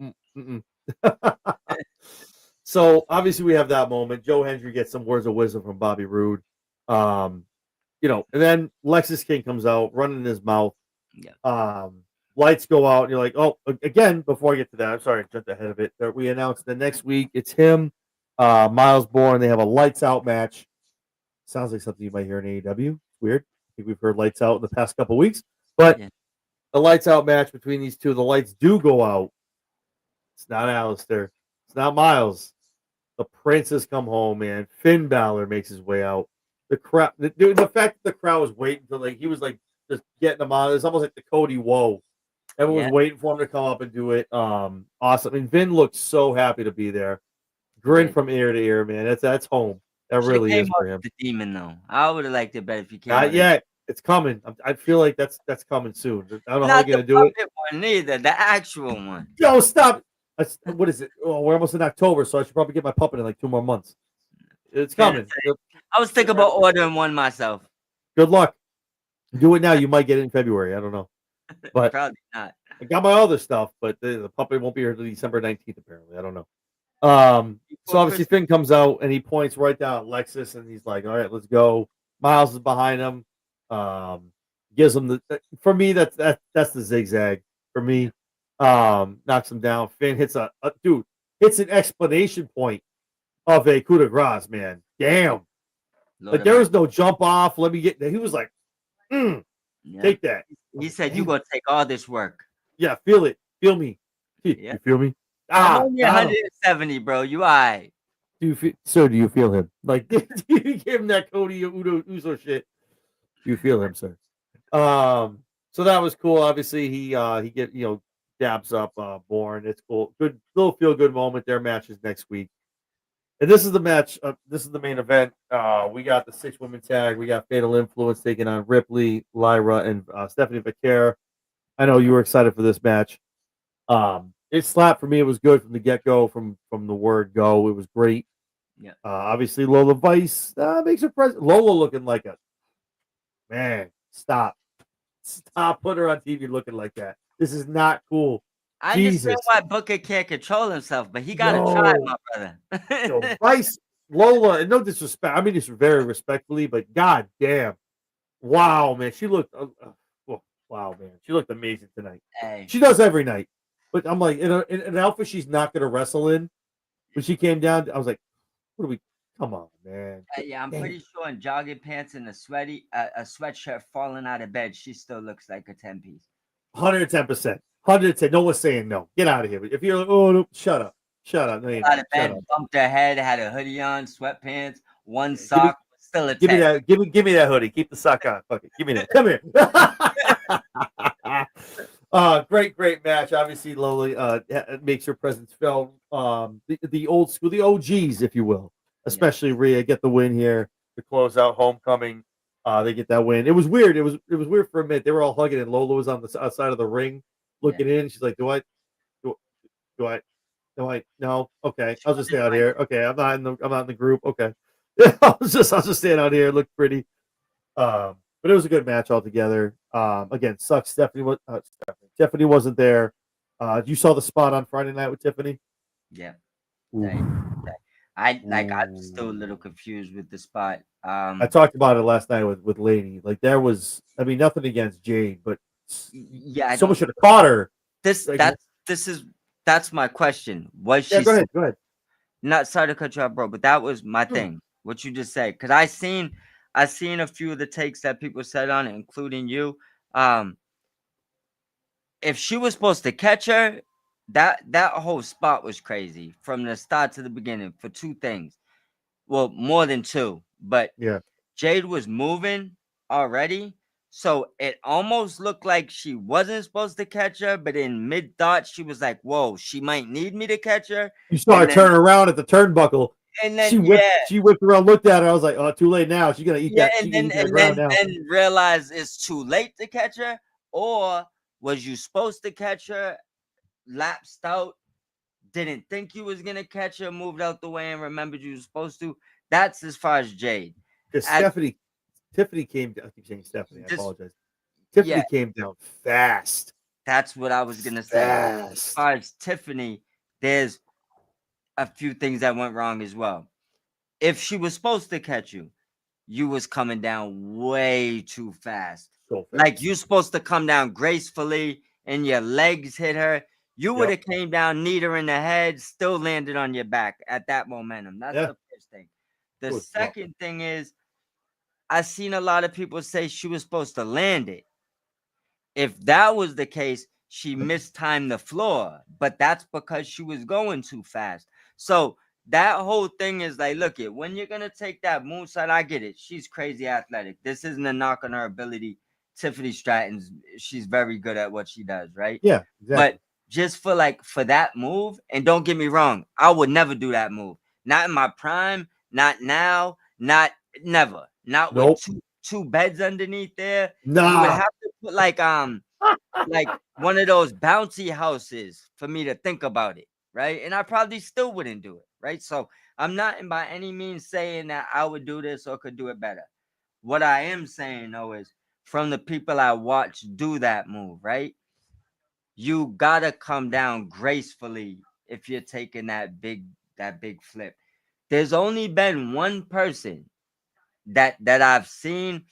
So obviously we have that moment. Joe Hendry gets some words of wisdom from Bobby Roode. And then Lexus King comes out running his mouth. Yeah. Lights go out. And you're like, oh, again, before I get to that, I'm sorry, I jumped ahead of it. We announced the next week it's him, Miles Bourne. They have a lights out match. Sounds like something you might hear in AEW. Weird. I think we've heard lights out in the past couple weeks, but the lights out match between these two, the lights do go out. It's not Alistair. It's not Miles. The Prince has come home, man. Finn Balor makes his way out. The crowd, the fact that the crowd was waiting to he was just getting him out. It's almost like the Cody Woe. Everyone was waiting for him to come up and do it. Awesome. And Vin looked so happy to be there. Grin from ear to ear, man. That's home. That really is for him. The demon, though. I would have liked it better if you came. Not yet. It's coming. I feel like that's coming soon. I don't know how you're gonna do it. One neither. The actual one. Yo, stop. What is it? Oh, we're almost in October, so I should probably get my puppet in like 2 more months. It's coming. I was thinking about ordering one myself. Good luck. Do it now. You might get it in February. I don't know. But probably not. I got my other stuff, but the puppet won't be here until December 19th, apparently. I don't know. So obviously Finn comes out and he points right down at Lexus and he's like, all right, let's go. Miles is behind him. Gives him for me, that's the zigzag for me. Knocks him down. Finn hits hits an explanation point of a coup de grace, man. Damn. Like there was no jump off. Let me get there. He was like, take that. He said, you gonna take all this work. Yeah, feel it. Feel me. You feel me? I'm only 170, bro. You all right. Do you feel him? Like, you give him that Cody Uso shit. Do you feel him, sir? So that was cool. Obviously, he dabs up Bourne. It's cool. Good little feel good moment. Their matches next week. And this is the match. This is the main event. We got the 6-woman tag. We got Fatal Influence taking on Ripley, Lyra, and Stephanie Vaquer. I know you were excited for this match. It slapped for me. It was good from the get-go, from the word go. It was great. Yeah. Obviously, Lola Vice makes her present. Lola looking like a man. Stop putting her on TV looking like that. This is not cool. I understand why Booker can't control himself, but he got to try, my brother. Vice, Lola, and no disrespect. I mean this very respectfully, but god damn. Wow, man. She looked wow, man. She looked amazing tonight. Hey. She does every night. But I'm like, in an outfit she's not going to wrestle in. When she came down, I was like, what are we? Come on, man. Yeah, I'm pretty sure in jogging pants and a sweatshirt falling out of bed, she still looks like a 10-piece. 110%. 110. No one's saying no. Get out of here. If you're like, oh, no, shut up. No, out of bed, bumped her head, had a hoodie on, sweatpants, one sock, still a 10. Give me that hoodie. Keep the sock on. Fuck it. Give me that. Come here. Great match. Obviously, Lola makes her presence felt. The old school, the OGs, if you will, especially Rhea, get the win here to close out Homecoming. They get that win. It was weird. It was weird for a minute. They were all hugging, and Lola was on the outside of the ring, looking in. She's like, "Do I? No. Okay, I'll just stay out here. Okay, I'm not in the group. Okay, I'll just stay out here. Look pretty. But it was a good match altogether. Again, sucks. Stephanie wasn't there. You saw the spot on Friday night with Tiffany. Yeah. Ooh. I'm still a little confused with the spot. I talked about it last night with Lady. Like there was, I mean, nothing against Jade, but Yeah, I someone don't. should have caught her. This Like, that's my question. Was yeah, she go ahead. not, sorry to cut you off, bro, but that was my Hmm. thing. What you just said, because I seen a few of the takes that people said on it, including you. Um, if she was supposed to catch her, that whole spot was crazy from the start to the beginning for two things. Well, more than two, but Yeah, Jade was moving already. So it almost looked like she wasn't supposed to catch her, but in mid thought, she was like, whoa, she might need me to catch her. you saw her And then, turn around at the turnbuckle. and She then, whipped. yeah, She whipped around, looked at her. I was like, "Oh, too late now. She's gonna eat yeah, that. She and can then, eat that and ground then, now." then realize it's too late to catch her. Or was you supposed to catch her, lapsed out, didn't think you was going to catch her, moved out the way, and remembered you were supposed to? That's as far as Jade. Because At Tiffany came. I keep saying Stephanie. I this, apologize. yeah, Tiffany came down fast. that's what I was going to say. As Fast. far as Tiffany, there's a few things that went wrong as well. If she was supposed to catch you, you was coming down way too fast. So fast. Like you supposed to come down gracefully and your legs hit her. You would have came down, kneed her in the head, still landed on your back at that momentum. That's Yeah. the first thing. The was rough. second thing is I seen a lot of people say she was supposed to land it. If that was the case, she mistimed the floor, but that's because she was going too fast. So that whole thing is like, look it, when you're gonna take that moonsault, I get it. She's crazy athletic. This isn't a knock on her ability. Tiffany Stratton's she's very good at what she does, right? Yeah, exactly. But just for that move, and don't get me wrong, I would never do that move. Not in my prime, not now, not never. Not Nope. with two beds underneath there. Nah. You would have to put like one of those bouncy houses for me to think about it, right? And I probably still wouldn't do it, right? So I'm not by any means saying that I would do this or could do it better. What I am saying though is from the people I watch do that move, right? You gotta come down gracefully if you're taking that big flip. There's only been one person that I've seen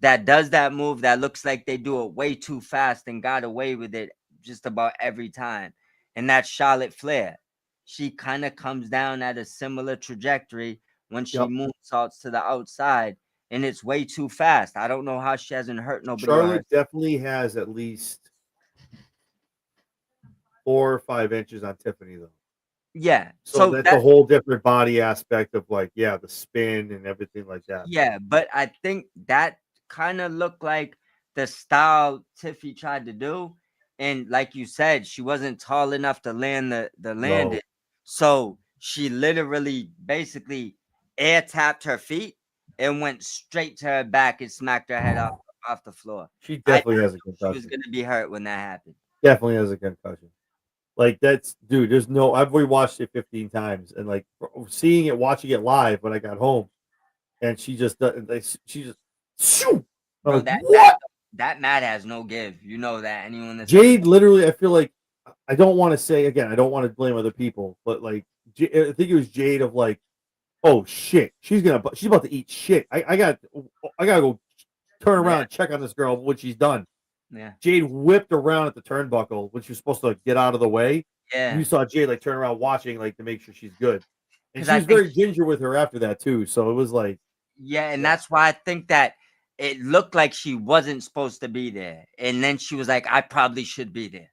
that does that move that looks like they do it way too fast and got away with it just about every time. And that's Charlotte Flair. She kind of comes down at a similar trajectory when she moonsaults to the outside, and it's way too fast. I don't know how she hasn't hurt nobody. Charlotte definitely has at least 4 or 5 inches on Tiffany though. Yeah. So that's a whole different body aspect of like, yeah, the spin and everything like that. Yeah, but I think that kind of looked like the style Tiffy tried to do. And like you said, she wasn't tall enough to land the landing. So she literally basically air tapped her feet and went straight to her back and smacked her head off the floor. She definitely has a She concussion. was gonna be hurt when that happened. Definitely has a concussion. Like that's dude, there's no I've rewatched it 15 times and like seeing it, watching it live when I got home, and she just shoo. Bro, Like, what? That mat has no give. You know that. Anyone that's Jade literally, I feel like I don't want to say again, I don't want to blame other people, but like I think it was Jade of like, oh shit, she's about to eat shit. I gotta go turn around and check on this girl what she's done. Yeah. Jade whipped around at the turnbuckle when she was supposed to like, get out of the way. Yeah. You saw Jade like turn around watching like to make sure she's good. And she was very ginger with her after that too. So it was like, yeah, and that's why I think that it looked like she wasn't supposed to be there. And then she was like, I probably should be there.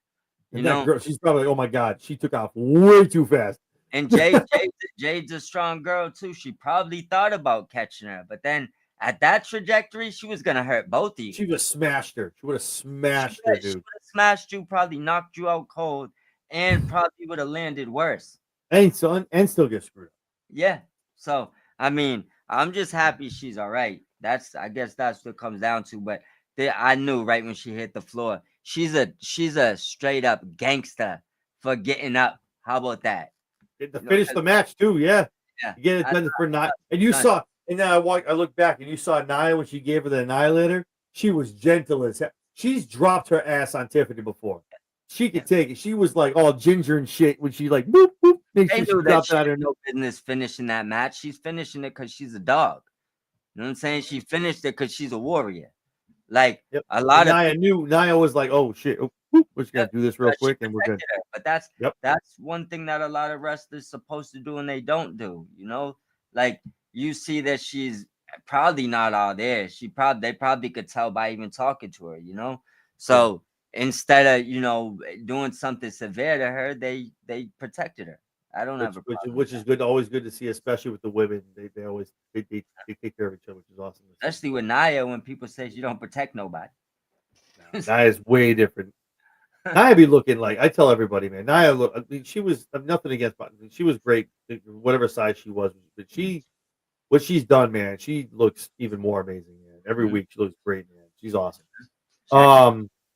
You and know, that girl, she's probably like, oh my God, she took off way too fast. And Jade's a strong girl too. She probably thought about catching her, but then at that trajectory, she was gonna hurt both of you. She would have smashed her. She would have smashed her, dude. She would have smashed you, probably knocked you out cold, and probably would have landed worse. And still get screwed. Yeah. So I mean, I'm just happy she's all right. I guess that's what it comes down to. But I knew right when she hit the floor, she's a straight up gangster for getting up. How about that? To finish the match too, yeah. Yeah. You get it done for Nia. And you saw, and then I looked back and you saw Nia when she gave her the Annihilator. She was gentle as hell. She's dropped her ass on Tiffany before. She could take it. She was like all ginger and shit when she like boop boop. Make They sure she knew that dropped she that had in. no business finishing that match. She's finishing it because she's a dog. You know what I'm saying? She finished it because she's a warrior. Like Yep. a And lot of people. Nia was like, oh shit, oh, whoop, we're just gonna do this real She quick and we're good. protected her. But that's Yep. that's one thing that a lot of wrestlers supposed to do and they don't do. You know, like you see that she's probably not all there. They probably could tell by even talking to her. You know, so instead of doing something severe to her, they protected her. I don't have a problem. Which is good, always good to see, especially with the women. They always they take care of each other, which is awesome. Especially with Nia, when people say she don't protect nobody. Nia's way different. Nia be looking like, I tell everybody, man. Nia look. I mean, she was nothing against, but she was great, whatever size she was. But what she's done, man, she looks even more amazing, man. Every week she looks great, man. She's awesome.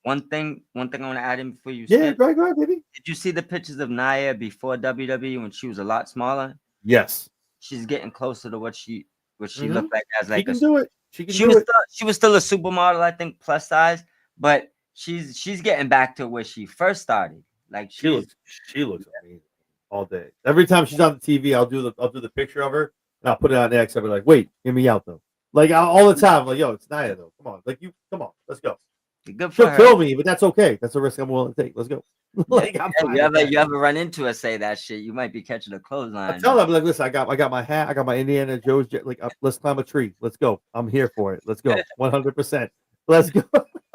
One thing I want to add in before you Yeah, skip. go ahead, baby. Did you see the pictures of Nia before WWE when she was a lot smaller? Yes, She's getting closer to what she looked like as she like can do it. She can do it. she was still a supermodel, I think, plus size, but she's getting back to where she first started. Like She looks amazing all day. Every time she's on the TV, I'll do the picture of her and I'll put it on X. I'll be like, wait, hear me out though. Like all the time, like, yo, it's Nia though. Come on, like come on, let's go. good for She'll her. kill me, but that's okay. That's a risk I'm willing to take. Let's go. Like I'm fine with that. You ever run into her say that shit, you might be catching a clothesline. I tell them, like, listen, I got my hat, I got my Indiana Jones jet. Like, let's climb a tree. Let's go. I'm here for it. Let's go. 100%. Let's go.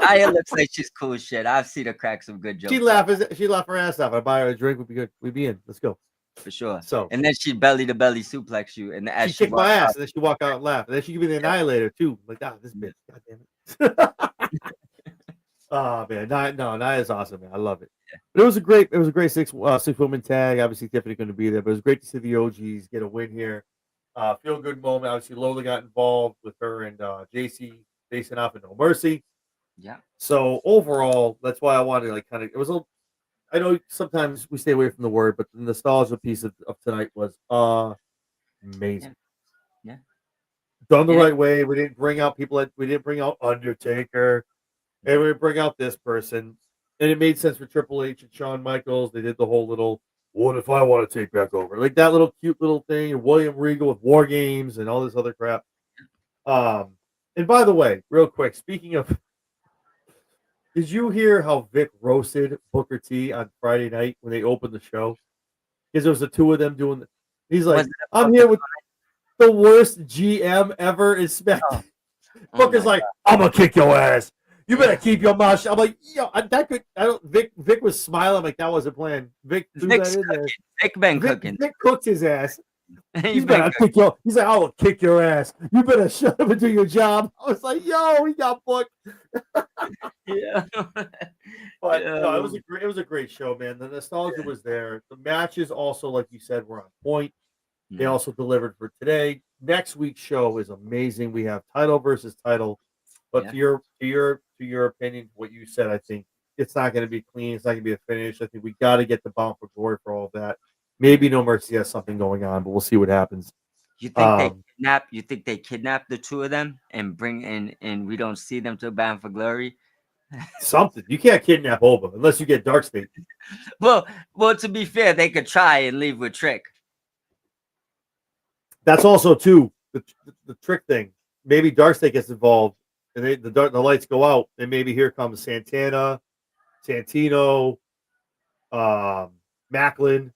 Nia looks like she's cool as shit. I've seen her crack some good jokes. She laugh her ass off. I buy her a drink. We'd be good. We'd be in. Let's go. For sure. So and then she'd belly to belly suplex you, and as she kicked my ass, and then she walk out and laugh, and then she give me the annihilator too. Like, this bitch, god damn it. Oh man, Nia's awesome, man. I love it. Yeah. But it was a great six woman tag. Obviously, Tiffany couldn't be there, but it was great to see the OGs get a win here. Feel good moment. Obviously, Lola got involved with her and JC facing off in No Mercy. Yeah. So overall, that's why I wanted to like kind of. It was a. I know sometimes we stay away from the word, but the nostalgia piece of tonight was amazing. Yeah. Done the right way. We didn't bring out we didn't bring out Undertaker. And we bring out this person. And it made sense for Triple H and Shawn Michaels. They did the whole little, what if I want to take back over? Like that little cute little thing. And William Regal with War Games and all this other crap. And by the way, real quick, speaking of, did you hear how Vic roasted Booker T on Friday night when they opened the show? Because there was the two of them doing he's like, I'm here with the worst GM ever in SmackDown. Booker's like, I'm gonna kick your ass. You better keep your mouth shut. I'm like, Vic was smiling. I'm like, that wasn't planned. Vic been cooking. Vic cooked his ass. He's like, I will kick your ass. You better shut up and do your job. I was like, yo, he got booked. Yeah. But no, it was a great show, man. The nostalgia was there. The matches also, like you said, were on point. They also delivered for today. Next week's show is amazing. We have title versus title. But to your opinion, what you said, I think it's not going to be clean. It's not going to be a finish. I think we got to get the Bound for Glory for all of that. Maybe No Mercy has something going on, but we'll see what happens. You think they kidnap the two of them and bring in, and we don't see them to Bound for Glory? Something. You can't kidnap Oba unless you get Dark State. Well, to be fair, they could try and leave with Trick. That's also too the Trick thing. Maybe Dark State gets involved. And the lights go out, and maybe here comes Santana, Santino, Macklin.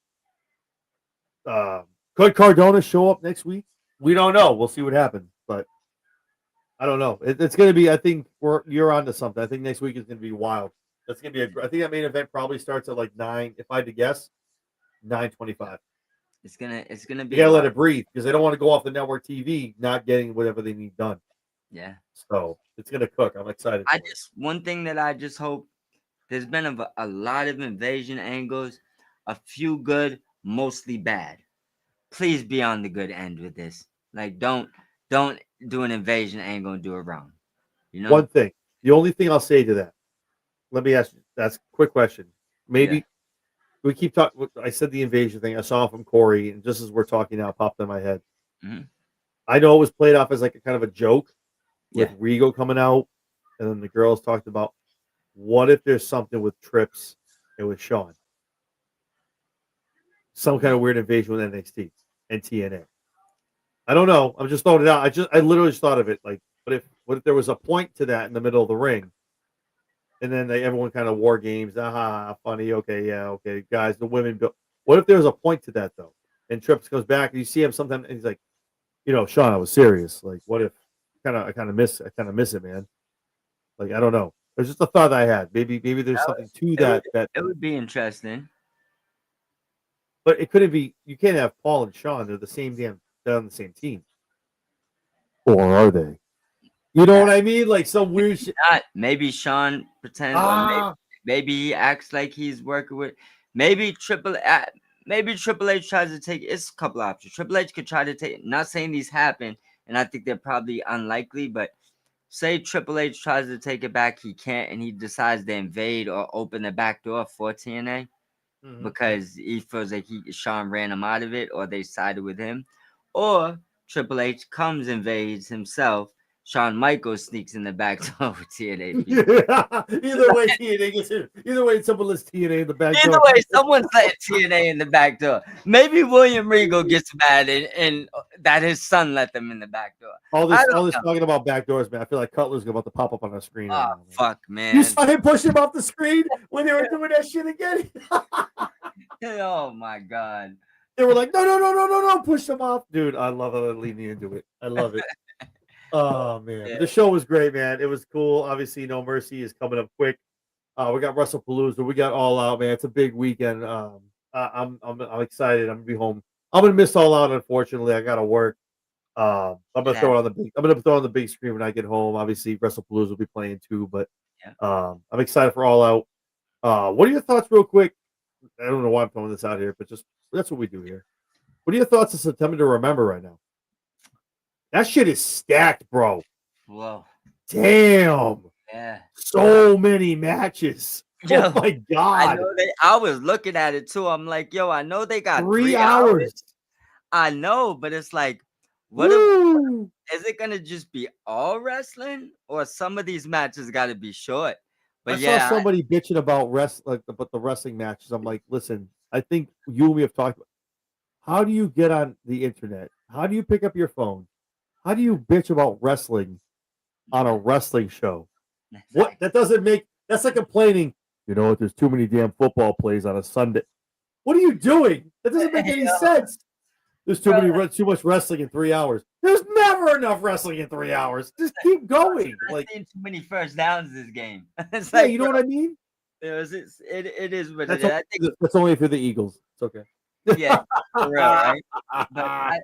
Could Cardona show up next week? We don't know. We'll see what happens, but I don't know. It's going to be. I think you're onto something. I think next week is going to be wild. That's going to be. I think that main event probably starts at like 9. If I had to guess, 9:25. It's gonna be. You gotta let it breathe because they don't want to go off the network TV not getting whatever they need done. Yeah. So it's gonna cook. I'm excited. One thing that I just hope, there's been a lot of invasion angles, a few good, mostly bad. Please be on the good end with this. Like don't do an invasion angle and do it wrong. You know. One thing. The only thing I'll say to that. Let me ask you. That's a quick question. Maybe we keep talking. I said the invasion thing. I saw from Corey, and just as we're talking now, it popped in my head. Mm-hmm. I know it was played off as like a kind of a joke. With Regal coming out, and then the girls talked about what if there's something with Trips and with Sean. some kind of weird invasion with NXT and TNA. I don't know. I'm just throwing it out. I literally just thought of it. Like, what if there was a point to that in the middle of the ring, and then everyone kind of war games. Aha, funny. Okay, yeah, okay, guys. The women. What if there was a point to that though? And Trips goes back, and you see him sometimes, and he's like, Sean, I was serious. Like, what if? I kind of miss it, man. Like, I don't know. There's just a thought I had. Maybe there's something to that. It would be interesting. But it couldn't be. You can't have Paul and Sean. They're the same damn. They're on the same team. Or are they? You know what I mean? Like some weird shit. Maybe Sean pretends, or maybe he acts like he's working with. Maybe Triple H tries to take. It's a couple options. Triple H could try to take. Not saying these happen, and I think they're probably unlikely. But say Triple H tries to take it back, he can't, and he decides to invade or open the back door for TNA. Because he feels like Sean ran him out of it, or they sided with him, or Triple H comes, invades himself. Shawn Michaels sneaks in the back door with TNA. Either way, TNA gets in. Either way, someone lets TNA in the back door. Either way, someone's letting TNA in the back door. Maybe William Regal gets mad and that his son let them in the back door. All this talking about back doors, man. I feel like Cutler's about to pop up on the screen. Oh, right now, fuck, man. You saw him push him off the screen when they were doing that shit again? Oh, my God. They were like, no, push him off. Dude, I love how they're leaning into it. I love it. Oh, man. Yeah. The show was great, man. It was cool. Obviously, No Mercy is coming up quick. We got WrestlePalooza. We got All Out, man. It's a big weekend. I'm excited. I'm gonna be home. I'm gonna miss All Out. Unfortunately, I gotta work. I'm gonna throw it on the big. I'm gonna throw it on the big screen when I get home. Obviously, WrestlePalooza will be playing too. But I'm excited for All Out. What are your thoughts, real quick? I don't know why I'm throwing this out here, but just that's what we do here. What are your thoughts on September to Remember right now? That shit is stacked, bro. Whoa. Damn. Yeah. So many matches. Yo, oh my God. I was looking at it too. I'm like, yo, I know they got 3 hours. I know, but it's like, is it gonna just be all wrestling, or some of these matches got to be short? But I saw somebody bitching about the wrestling matches. I'm like, listen, I think you and me have talked about how do you get on the internet? How do you pick up your phone? How do you bitch about wrestling on a wrestling show? What? That doesn't make. That's like complaining. You know what? There's too many damn football plays on a Sunday. What are you doing? That doesn't make any sense. There's too much wrestling in 3 hours. There's never enough wrestling in 3 hours. Just keep going. Like too many first downs this game. It's like, you know what I mean? It is. But that's only if you're the Eagles. It's okay. Yeah, for real, right? But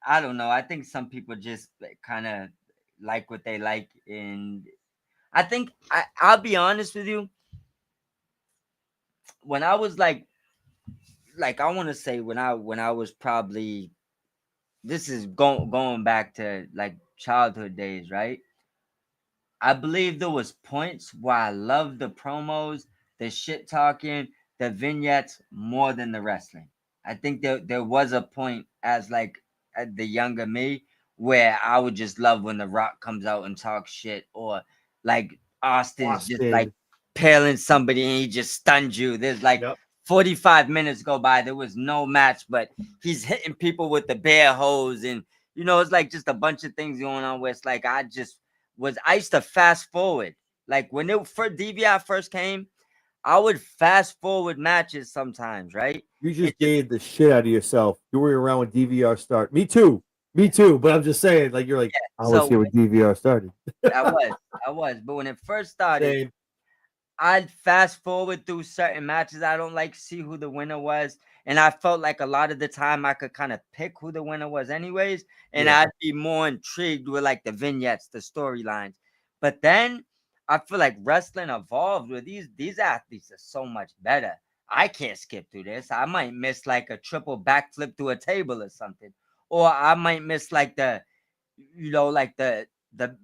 I don't know. I think some people just kind of like what they like, and I think I'll be honest with you. When I was like I want to say when I was probably, this is going back to like childhood days, right? I believe there was points where I loved the promos, the shit talking, the vignettes more than the wrestling. I think there was a point as like the younger me where I would just love when The Rock comes out and talks shit, or like Austin's just like paling somebody and he just stuns you. There's like 45 minutes go by, there was no match, but he's hitting people with the bear hose, and it's like just a bunch of things going on where it's like I used to fast forward. Like when DVR first came, I would fast forward matches sometimes, right? You just gave the shit out of yourself. You were around when DVR started. Me too. But I'm just saying, like, you're like, I was here when DVR started. I was. But when it first started, I'd fast forward through certain matches. I don't like see who the winner was. And I felt like a lot of the time I could kind of pick who the winner was anyways. And I'd be more intrigued with like the vignettes, the storylines. But then I feel like wrestling evolved where these athletes are so much better. I can't skip through this. I might miss like a triple backflip through a table or something. Or I might miss like the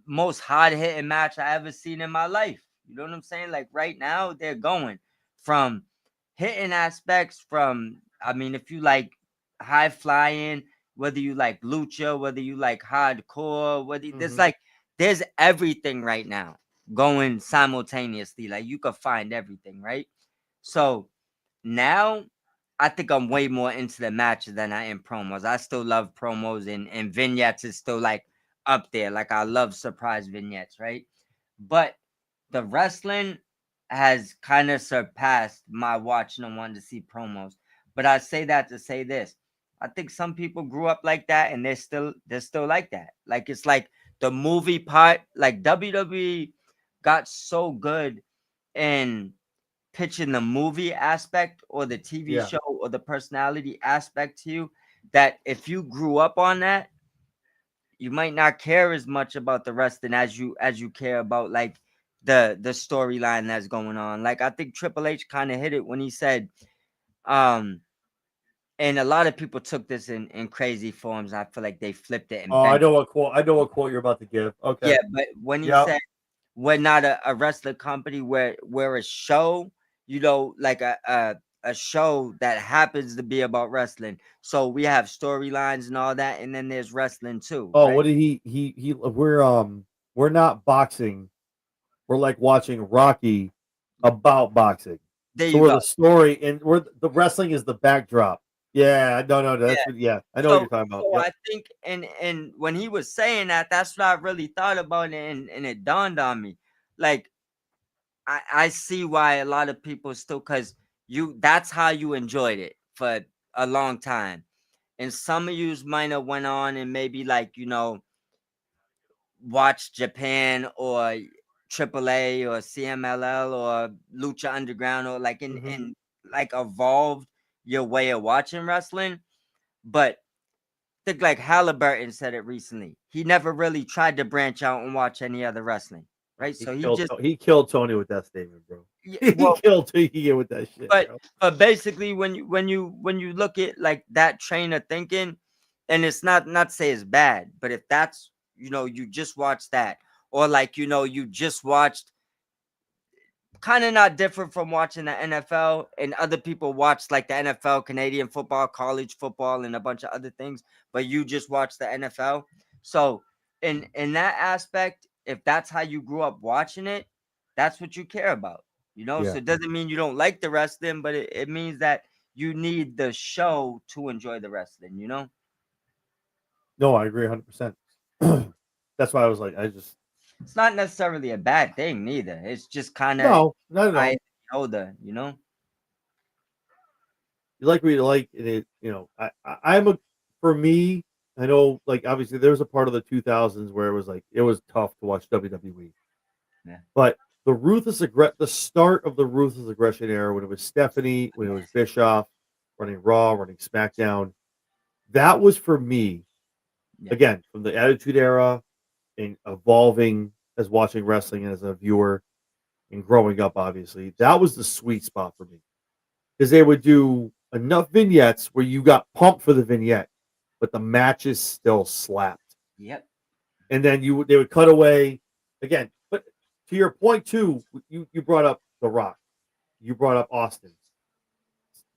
most hard-hitting match I ever seen in my life. You know what I'm saying? Like right now, they're going from hitting aspects if you like high flying, whether you like lucha, whether you like hardcore, there's everything right now going simultaneously. Like you could find everything, right? So now I think I'm way more into the matches than I am promos. I still love promos, and vignettes is still like up there. Like I love surprise vignettes, right? But the wrestling has kind of surpassed my watching and wanting to see promos. But I say that to say this. I think some people grew up like that and they're still like that. Like it's like the movie part, like WWE got so good in pitching the movie aspect or the TV Yeah. show or the personality aspect to you that if you grew up on that, you might not care as much about the wrestling as you care about like the storyline that's going on. Like I think Triple H kind of hit it when he said, um, and a lot of people took this in crazy forms. I feel like they flipped it and Oh, I bent. know what quote. I know what quote you're about to give. Okay. Yeah, but when he Yep. said we're not a wrestling company, we're a show, like a show that happens to be about wrestling. So we have storylines and all that, and then there's wrestling too, Oh, right? what did he? We're not boxing. We're like watching Rocky about boxing. There So you we're go. the story, and we're the wrestling is the backdrop. Yeah, no, that's what. Yeah, I know what So you're talking about. so Yep. I think and when he was saying that, that's what I really thought about it, and it dawned on me. Like I see why a lot of people still, because that's how you enjoyed it for a long time. And some of yous might have went on and maybe like, watch Japan or AAA or CMLL or Lucha Underground or like in Hmm. in like evolved your way of watching wrestling. But think like Halliburton said it recently. He never really tried to branch out and watch any other wrestling, right? He So he killed. just He killed Tony with that statement, bro. yeah, He well, killed Tony with that shit, but bro. but basically when you look at like that train of thinking, and it's not say it's bad, but if that's you just watched that, or like you just watched kind of not different from watching the NFL, and other people watch like the NFL, Canadian football, college football, and a bunch of other things, but you just watch the NFL. So in that aspect, if that's how you grew up watching it, that's what you care about. So Yeah. it doesn't mean you don't like the wrestling, but it means that you need the show to enjoy the wrestling. No, I agree 100%. That's why I was like, I just It's not necessarily a bad thing neither. It's just kind of no, not at I all. older. You like what you like, and I'm a for me. I know, like obviously, there was a part of the 2000s where it was tough to watch WWE, Yeah. but the start of the ruthless aggression era when it was Stephanie, when it was Bischoff running Raw, running SmackDown, that was for me Yeah. again from the Attitude Era and evolving as watching wrestling and as a viewer and growing up. Obviously, that was the sweet spot for me because they would do enough vignettes where you got pumped for the vignette, but the matches still slapped. Yep. And then they would cut away again. But to your point too, you brought up The Rock, you brought up Austin.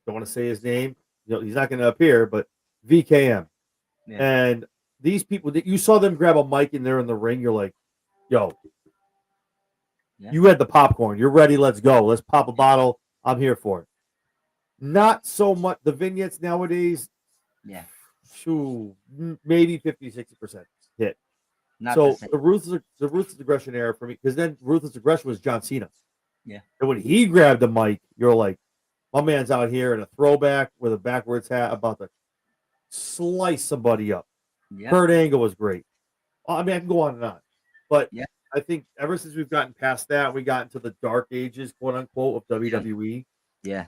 Don't want to say his name. He's not going to appear, but VKM Yeah. and these people that you saw them grab a mic and they're in the ring. You're like, yo, Yeah. you had the popcorn. You're ready. Let's go. Let's pop a bottle. I'm here for it. Not so much the vignettes nowadays. Yeah. Shoo, maybe 50-60% hit. Not the So same. the ruthless aggression era for me, because then ruthless aggression was John Cena. Yeah. And when he grabbed the mic, you're like, my man's out here in a throwback with a backwards hat about to slice somebody up. Yeah. Kurt Angle was great. I mean, I can go on and on. But Yeah. I think ever since we've gotten past that, we got into the dark ages, quote unquote, of WWE. Yeah.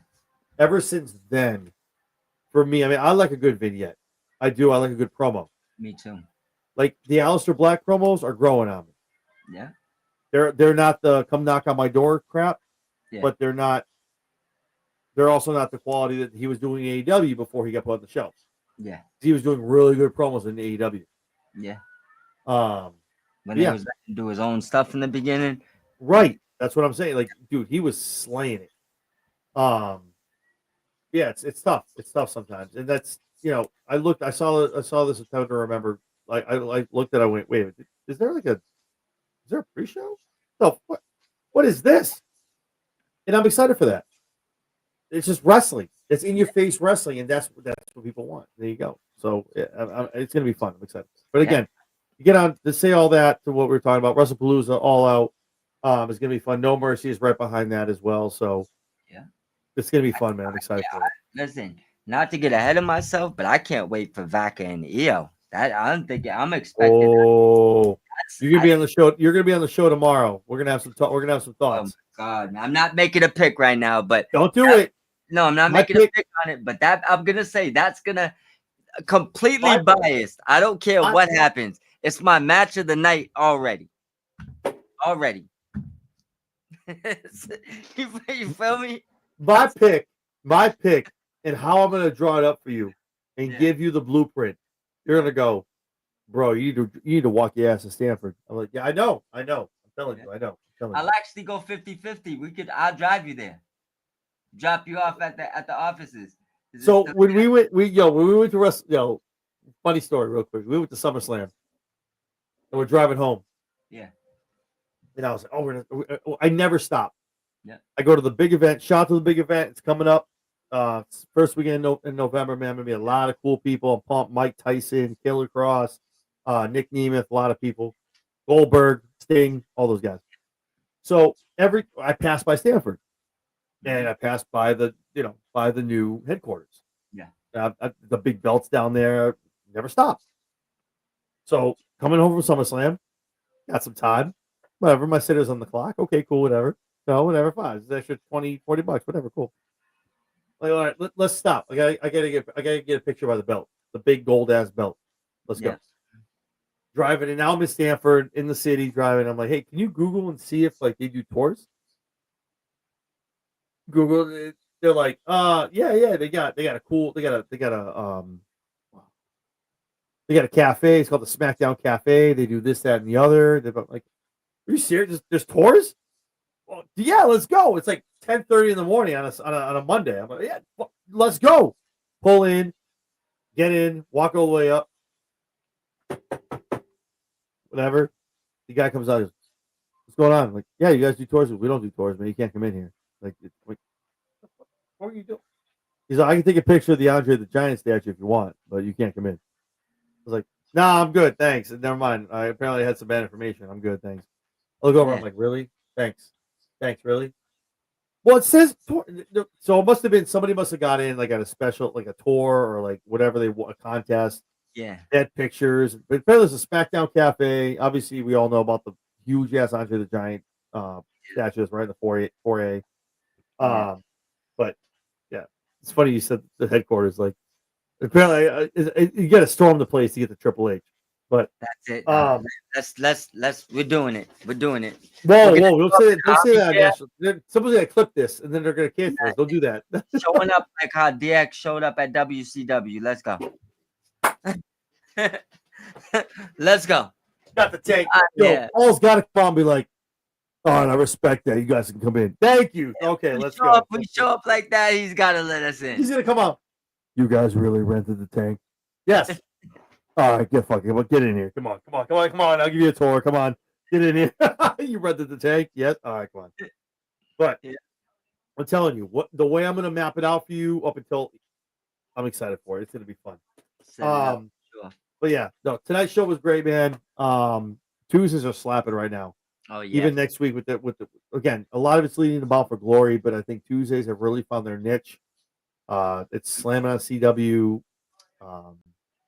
Ever since then, for me, I mean, I like a good vignette. I do. I like a good promo. Me too. Like the Aleister Black promos are growing on me. Yeah. They're not the come knock on my door crap, Yeah. but they're not. They're also not the quality that he was doing in AEW before he got put on the shelf. Yeah. He was doing really good promos in AEW. Yeah. When When he was letting him do his own stuff in the beginning. right. That's what I'm saying. Like, dude, he was slaying it. Yeah, it's tough. It's tough sometimes, and that's I saw this attempt to remember. Like I looked at it, I went, wait, is there a pre-show? No, what is this? And I'm excited for that. It's just wrestling. It's in your face wrestling, and that's what people want. There you go. So it's gonna be fun. I'm excited. But again, you get on to say all that to what we were talking about. WrestlePalooza All Out is gonna be fun. No Mercy is right behind that as well. So Yeah. it's gonna be fun, man. I'm excited for it. Listen, not to get ahead of myself, but I can't wait for Vaca and EO. I'm expecting. Oh, That's, you're gonna be on the show. You're gonna be on the show tomorrow. We're gonna have some talk. We're gonna have some oh my thoughts. God, I'm not making a pick right now, but Don't do it. no, I'm not My making a pick- pick on it. But that I'm gonna say that's gonna completely My- biased. I don't care my- what happens. It's my match of the night already. Already. You feel me? My pick, and how I'm gonna draw it up for you, and give you the blueprint. You're gonna go, bro. You need to walk your ass to Stanford. I'm like, yeah, I know. I'm telling you, I know. I'll actually go 50-50. I'll drive you there. Drop you off at the offices. So when we went to wrestle, funny story, real quick. We went to SummerSlam, and we're driving home. Yeah. And I was like, I never stop. Yeah. I go to the big event. Shout out to the big event. It's coming up. It's first weekend in November, man. Gonna be a lot of cool people. I'm pumped. Mike Tyson, Killer Cross, Nick Nemeth, a lot of people. Goldberg, Sting, all those guys. So I passed by Stanford, and I passed by the new headquarters. Yeah. The big belts down there. Never stopped. So coming home from SummerSlam, got some time. Whatever, my sitter's on the clock. Okay, cool, whatever. No, whatever, fine. It's extra $20, $40, whatever, cool. Like, all right, let's stop. I gotta get a picture by the belt, the big gold ass belt. Let's go. Driving, and now I'm in Stanford in the city driving. I'm like, hey, can you Google and see if like they do tours? Google, they're like, yeah, they got a cafe. It's called the SmackDown Cafe. They do this, that, and the other. They're like, are you serious? There's tours? Well, yeah, let's go. It's like 10:30 in the morning on a Monday. I'm like, yeah, let's go. Pull in, get in, walk all the way up. Whatever. The guy comes out. Goes, what's going on? I'm like, yeah, you guys do tours. We don't do tours, man. You can't come in here. Like, what are you doing? He's like, I can take a picture of the Andre the Giant statue if you want, but you can't come in. I was like, nah, I'm good, thanks. And never mind. I apparently had some bad information. I'm good, thanks. I look over. I'm like, really? Thanks, really? Well, it says tour. So it must have been somebody must have got in like at a special, like a tour or like whatever a contest. Yeah. They had pictures. But apparently there's a SmackDown Cafe. Obviously, we all know about the huge ass Andre the Giant statues right in the 4A. But yeah, it's funny you said the headquarters. Like apparently, you got to storm the place to get to Triple H. But that's it. Let's we're doing it. Whoa, don't say that. Somebody's gonna clip this and then they're gonna cancel us. Don't do that. Showing up like how DX showed up at WCW. Let's go. Let's go. Got the tank. Paul's got to come on and be like, all right, I respect that. You guys can come in. Thank you. Okay, let's go. If we show up like that, he's got to let us in. He's gonna come out. You guys really rented the tank? Yes. All right, get in here. Come on. I'll give you a tour. Come on, get in here. You rented the tank? Yes. All right, come on. But I'm telling you, the way I'm gonna map it out for you up until I'm excited for it. It's gonna be fun. Sure. But yeah, no, tonight's show was great, man. Tuesdays are slapping right now. Oh yeah. Even next week with the again, a lot of it's leading to Bound for Glory, but I think Tuesdays have really found their niche. It's slamming on CW.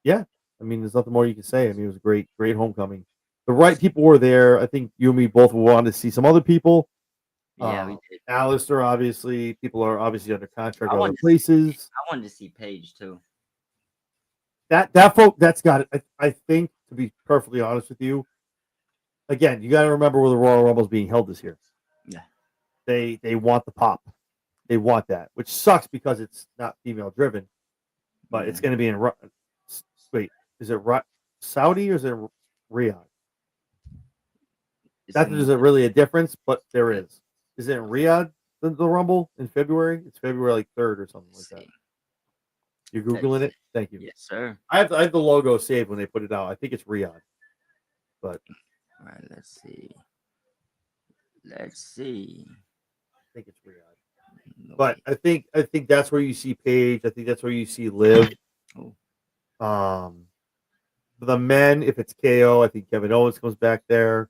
Yeah, I mean, there's nothing more you can say. I mean, it was a great homecoming. The right people were there. I think you and me both wanted to see some other people. Yeah, we did. Alistair, obviously. People are obviously under contract at other places. I wanted to see Paige too. That's got it. I think, to be perfectly honest with you, again, you got to remember where the Royal Rumble is being held this year. Yeah, they want the pop, they want that, which sucks because it's not female driven, but it's going to be in. Wait, is it Saudi or is it Riyadh? Is it really a difference? But there is. Is it in Riyadh the Rumble in February? It's February like 3rd or something like that. You're Googling it? Thank you. Yes, sir. I have the logo saved when they put it out. I think it's Riyadh. But all right, let's see. I think it's Riyadh. But I think that's where you see Paige. I think that's where you see Liv. For the men, if it's KO, I think Kevin Owens comes back there.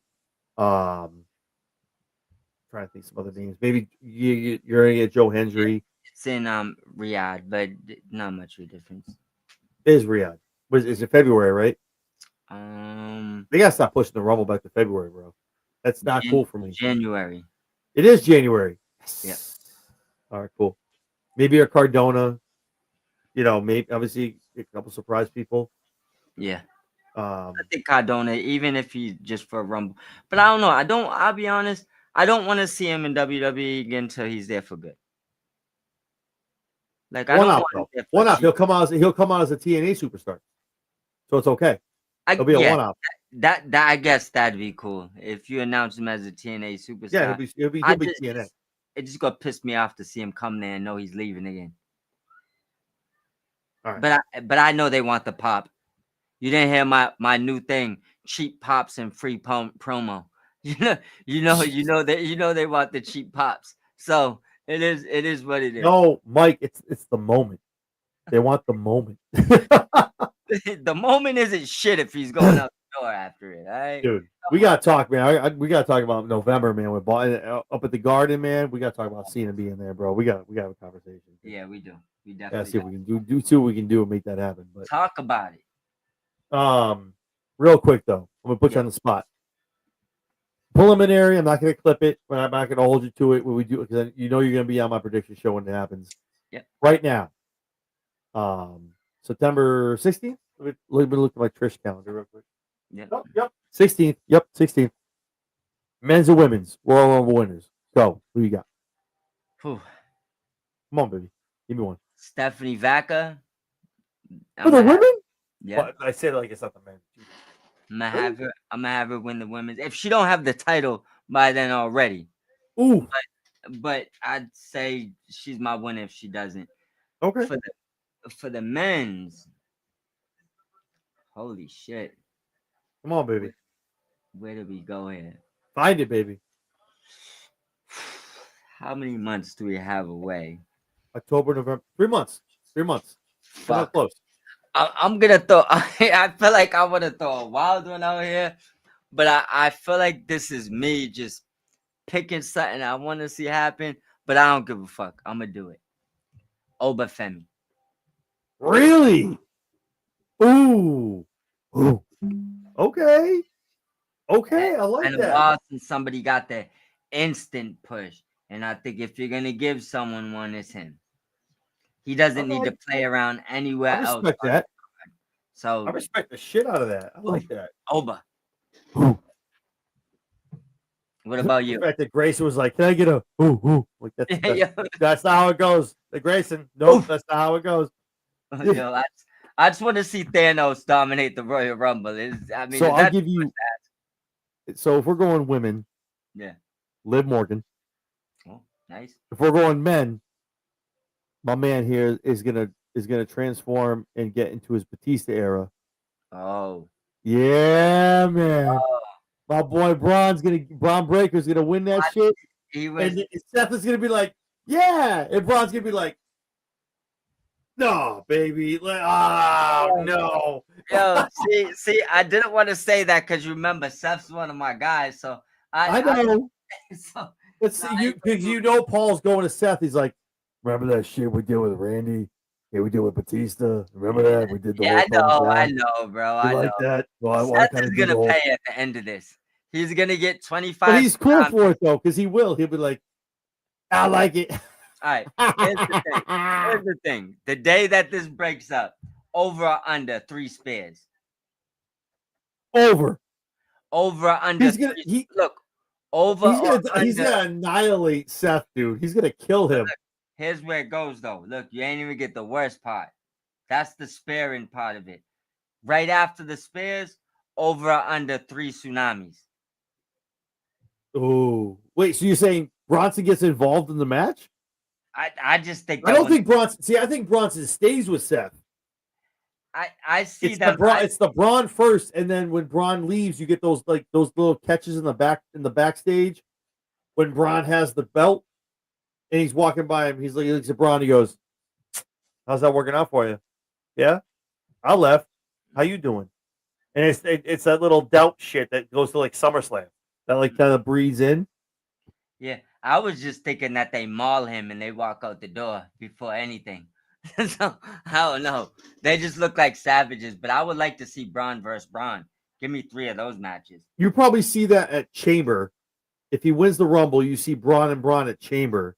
Trying to think some other names. Maybe you're gonna get Joe Hendry. It's in Riyadh, but not much of a difference. It is Riyadh. Is it February, right? They gotta stop pushing the Rumble back to February, bro. That's not cool for me. January. It is January. Yes. All right, cool. Maybe a Cardona. Maybe obviously a couple surprise people. Yeah. I think Cardona, even if he's just for a Rumble. But I don't know. I'll be honest. I don't want to see him in WWE again until he's there for good. Like I don't want him there for one off. He'll come out as a TNA superstar. So it's okay. It'll be a one off. That I guess that'd be cool if you announce him as a TNA superstar. Yeah, he'll be TNA. It just gonna piss me off to see him come there and know he's leaving again. All right. But I know they want the pop. You didn't hear my new thing, cheap pops and free promo. You know they want the cheap pops. So it is what it is. No, Mike, it's the moment. They want the moment. The moment isn't shit if he's going out the door after it. All right? Dude, we gotta talk, man. We gotta talk about November, man. With up at the Garden, man. We gotta talk about Cena being there, bro. We gotta have a conversation. Yeah, we do. We definitely see what we can see what we can do and make that happen. But talk about it. Real quick though, I'm gonna put you on the spot. Preliminary, I'm not gonna clip it, but I'm not gonna hold you to it when we do it because you're gonna be on my prediction show when it happens. Yeah. Right now. September 16th. Let me look at my Trish calendar real quick. Yeah. Oh, yep. 16th. Yep. 16th. Men's and women's Royal Rumble winners. Go. Who you got? Whew. Come on, baby. Give me one. Stephanie Vaca. For the women? Yeah. Well, I said like it's not the men. I'm gonna have her win the women's. If she don't have the title by then already. Ooh. But I'd say she's my winner if she doesn't. Okay. For the men's. Holy shit. Come on, baby. Where did we go here? Find it, baby. How many months do we have away? October, November. 3 months. 3 months. We're not close. I'm gonna throw. I feel like I want to throw a wild one out here, but I feel like this is me just picking something I want to see happen, but I don't give a fuck. I'm gonna do it. Obafemi. Really? Ooh. Okay. I like and that. Boston, somebody got the instant push, and I think if you're gonna give someone one, it's him. He doesn't need to play around anywhere else. I respect that. So I respect the shit out of that. I like that. Oba. Ooh. What about you? The fact that Grayson was like, "Can I get a ooh?" Like that's not how it goes. The Grayson, nope, that's not how it goes. Yo, I just want to see Thanos dominate the Royal Rumble. So I'll give you. So if we're going women, yeah, Liv Morgan. Oh, nice. If we're going men, my man here is gonna transform and get into his Batista era. Oh, yeah, man. My boy Braun Breaker's gonna win that shit. And Seth is gonna be like, yeah, and Braun's gonna be like, no, baby, no. Yo, see, I didn't want to say that because remember Seth's one of my guys, so I know. So Let's see you because Paul's going to Seth. He's like, remember that shit we did with Randy? Yeah, we did with Batista. Remember that? We did the I know, bro. I like know. that. Well, Seth is gonna pay at the end of this. He's gonna get 25. But he's cool for it though, because he will. He'll be like, I like it. All right. Here's the thing. The day that this breaks up, over or under 3 spears. Over or under. He's gonna He's gonna annihilate Seth, dude. He's gonna kill him. Look, here's where it goes though. Look, you ain't even get the worst part. That's the sparing part of it. Right after the spares, over or under 3 tsunamis. Oh, wait. So you're saying Bronson gets involved in the match? I just think I don't think Bronson. See, I think Bronson stays with Seth. I see it's that. It's the Braun first, and then when Braun leaves, you get those little catches in the backstage when Braun has the belt. and he's walking by him. He looks at Braun. He goes, "How's that working out for you?" Yeah, I left. How you doing? And it's that little doubt shit that goes to like SummerSlam that like kind of breathes in. Yeah, I was just thinking that they maul him and they walk out the door before anything. So I don't know. They just look like savages, but I would like to see Braun versus Braun. Give me 3 of those matches. You probably see that at Chamber. If he wins the Rumble, you see Braun and Braun at Chamber.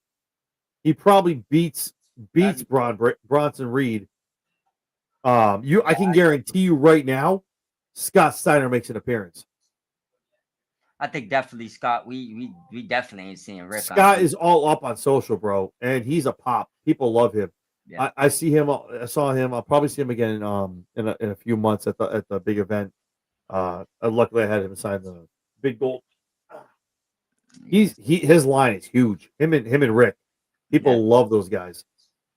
He probably beats Bronson Reed. I can guarantee you right now, Scott Steiner makes an appearance. I think definitely Scott. We definitely ain't seeing Rick. Scott is all up on social, bro, and he's a pop. People love him. Yeah. I see him. I saw him. I'll probably see him again in a few months at the big event. Luckily I had him sign the big gold. His line is huge. Him and Rick. People love those guys.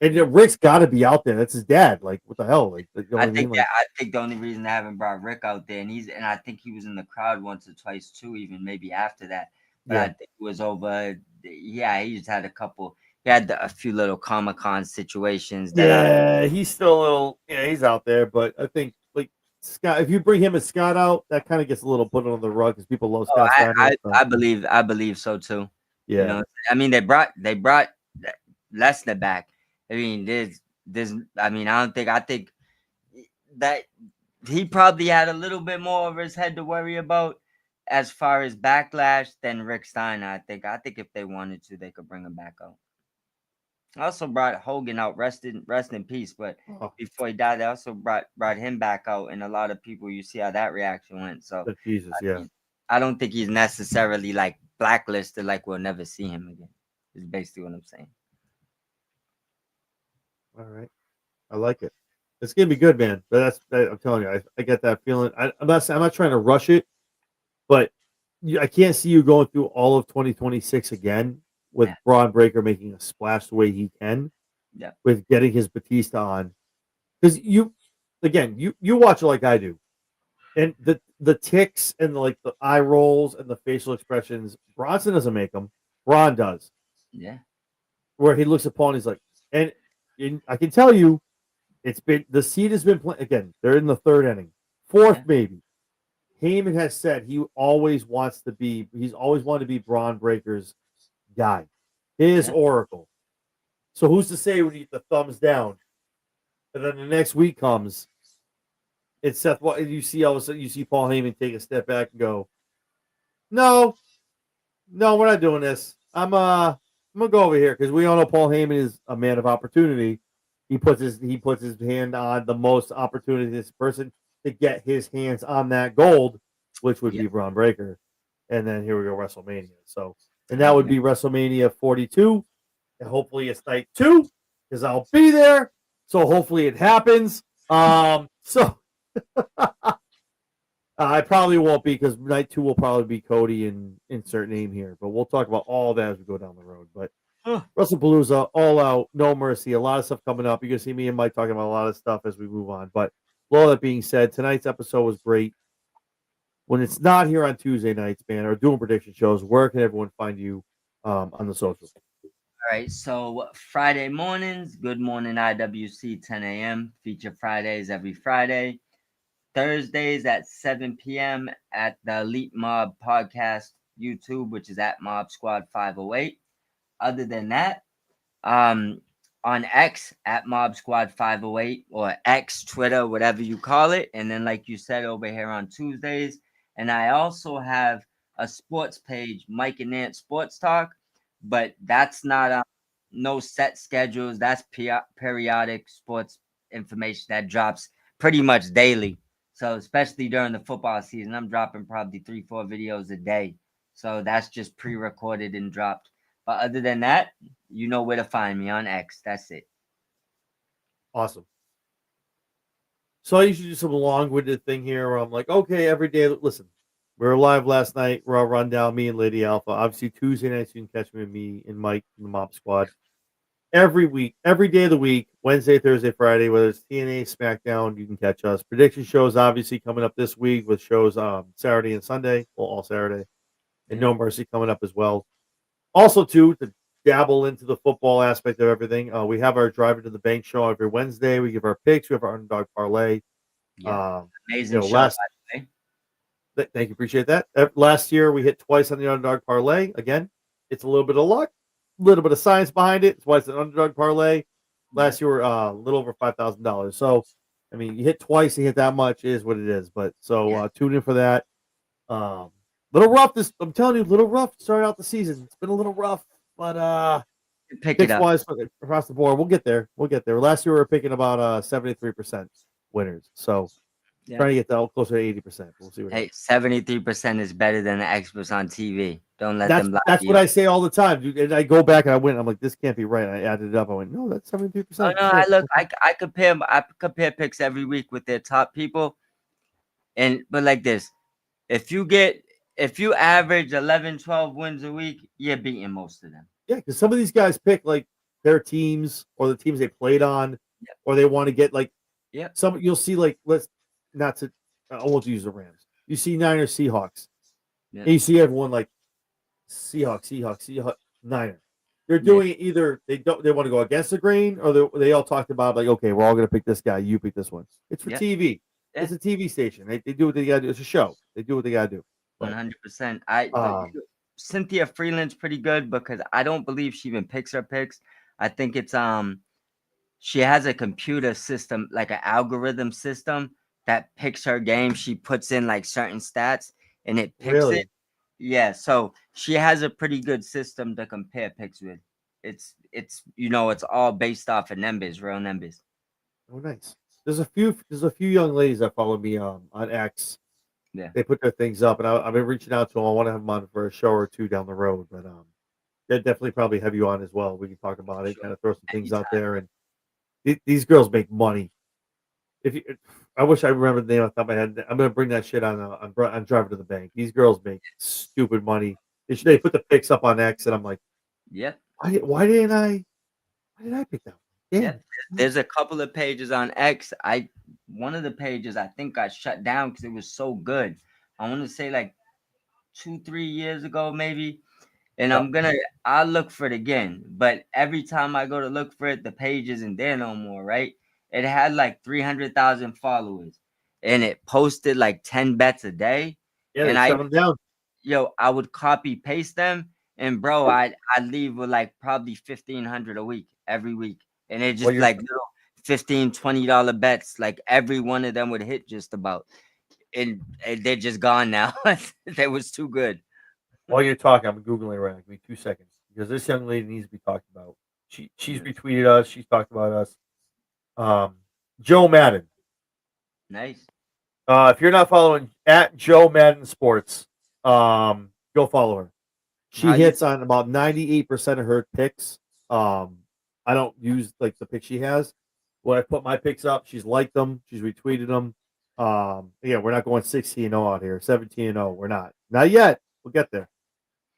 And Rick's got to be out there. That's his dad. Like, what the hell? Like, you know I what think mean? Like, I think the only reason I haven't brought Rick out there, and I think he was in the crowd once or twice too, even maybe after that. But I think it was over. Yeah, he just had a couple. He had a few little Comic-Con situations. He's still a little. Yeah, he's out there. But I think like Scott, if you bring him and Scott out, that kind of gets a little put on the rug because people love Scott Steiner. I believe so too. Yeah. You know, I mean, they brought Lesnar back. I mean, I think that he probably had a little bit more over his head to worry about as far as backlash than Rick Steiner. I think if they wanted to, they could bring him back out. I also brought Hogan out, rest in peace. But before he died, they also brought him back out, and a lot of people, you see how that reaction went. So Jesus, I don't think he's necessarily like blacklisted, like we'll never see him again. Is basically what I'm saying. All right, I like it. It's gonna be good, man. But I'm telling you, I get that feeling. I'm not trying to rush it, but I can't see you going through all of 2026 again with Braun Breaker making a splash the way he can. Yeah. With getting his Batista on, because you watch it like I do, and the ticks and the eye rolls and the facial expressions, Bronson doesn't make them. Braun does. Yeah. Where he looks upon, he's like, and I can tell you, the seed has been playing again. They're in the 3rd inning, 4th maybe. Heyman has said he's always wanted to be Braun Breaker's guy, his oracle. So who's to say when you get the thumbs down, and then the next week comes, it's Seth. What you see? All of a sudden, you see Paul Heyman take a step back and go, "No, we're not doing this. I'm gonna go over here because we all know Paul Heyman is a man of opportunity. He puts his hand on the most opportunity person to get his hands on that gold, which would be Braun Breaker. And then here we go, WrestleMania. So, and that would be WrestleMania 42. And hopefully it's night 2 because I'll be there. So hopefully it happens. So I probably won't be because night 2 will probably be Cody and insert name here. But we'll talk about all that as we go down the road. But WrestlePalooza, All Out, No Mercy, a lot of stuff coming up. You're going to see me and Mike talking about a lot of stuff as we move on. But with all that being said, tonight's episode was great. When it's not here on Tuesday nights, man, or doing prediction shows, where can everyone find you on the socials? All right, so Friday mornings, Good Morning IWC, 10 a.m. Feature Fridays every Friday. Thursdays at 7 p.m. at the Elite Mob Podcast YouTube, which is at Mob Squad 508. Other than that, on X at Mob Squad 508 or X, Twitter, whatever you call it. And then, like you said, over here on Tuesdays. And I also have a sports page, Mike and Nance Sports Talk, but that's not no set schedules. That's periodic sports information that drops pretty much daily. So especially during the football season, I'm dropping probably 3-4 videos a day. So that's just pre-recorded and dropped. But other than that, you know where to find me on X. That's it. Awesome. So I usually do some long-winded thing here where I'm like, okay, every day, listen, we were live last night, Raw Rundown, me and Lady Alpha. Obviously, Tuesday nights, you can catch me and Mike from the Mob Squad. Every week, every day of the week, Wednesday, Thursday, Friday, whether it's TNA, SmackDown, you can catch us. Prediction shows obviously coming up this week with shows Saturday and Sunday, well, all Saturday. And No Mercy coming up as well. Also, too, dabble into the football aspect of everything. We have our Drive to the Bank show every Wednesday. We give our picks. We have our underdog parlay. Yeah, You amazing know, show, by last the way. thank you, appreciate that. Last year we hit twice on the underdog parlay. Again, it's a little bit of luck, a little bit of science behind it. It's why it's an underdog parlay. Yeah, Last year, a little over $5,000. So, I mean, you hit twice, you hit that much, is what it is. But so yeah. tune in for that. Little rough. I'm telling you, little rough. Starting out the season, it's been a little rough. But Pick it picks up. wise across the board, we'll get there. We'll get there. Last year we were picking about 73% winners. So Yeah. trying to get that closer to 80%. We'll see what Hey, happens. 73% is better than the experts on TV. Don't let them lie That's to what you. I say all the time, dude. And I go back and I went, I'm like, this can't be right. And I added it up. I went, no, that's Oh 73%. no, I Shit. look, I compare picks every week with their top people, but like this, if you average 11, 12 wins a week, you're beating most of them. Yeah, because some of these guys pick like their teams or the teams they played on, Yep. or they want to get like Yep. some. You'll see like let's not to. I won't use the Rams. You see Niners, Seahawks, Yep. and you see everyone like Seahawks, Niners. They're doing it either they want to go against the grain, or they all talked about like, okay, we're all going to pick this guy. You pick this one. It's for Yep. TV. Yeah. It's a TV station. They do what they got to do. It's a show. They do what they got to do. But 100%. Cynthia Freeland's pretty good because I don't believe she even picks her picks. I think it's she has a computer system, like an algorithm system that picks her game. She puts in like certain stats and it picks really, it. Yeah, so she has a pretty good system to compare picks with. It's all based off of numbers, real numbers. oh nice. There's a few young ladies that follow me on X. Yeah. They put their things up, and I've been reaching out to them. I want to have them on for a show or two down the road, but they'll definitely probably have you on as well. We can talk about it, Sure. kind of throw some things out Anytime. there, and these girls make money. I wish I remembered the name off the top of my head. I'm gonna bring that shit on Driver to the Bank. These girls make stupid money. They put the picks up on X, and I'm like, Yep. why didn't I pick that one? Yep. There's a couple of pages on X. One of the pages I think got shut down because it was so good. I want to say like 2-3 years ago, maybe. And Yeah. I'll look for it again. But every time I go to look for it, the page isn't there no more, right? It had like 300,000 followers and it posted like 10 bets a day. Yeah, they And shut them down. I would copy paste them. And bro, I'd leave with like probably 1,500 a week, every week. And it Well, just like little $15-$20 bets. Like every one of them would hit just about. And they're just gone now. That was too good. while you're talking, I'm googling right now. Give me 2 seconds because this young lady needs to be talked about. She's retweeted us. She's talked about us. Joe Madden. Nice. If you're not following at Joe Madden Sports, go follow her. She How you- hits on about 98% of her picks. I don't use like the pick she has. When I put my picks up, she's liked them. She's retweeted them. Yeah, we're not going 16-0 out here. 17-0. We're not yet. We'll get there.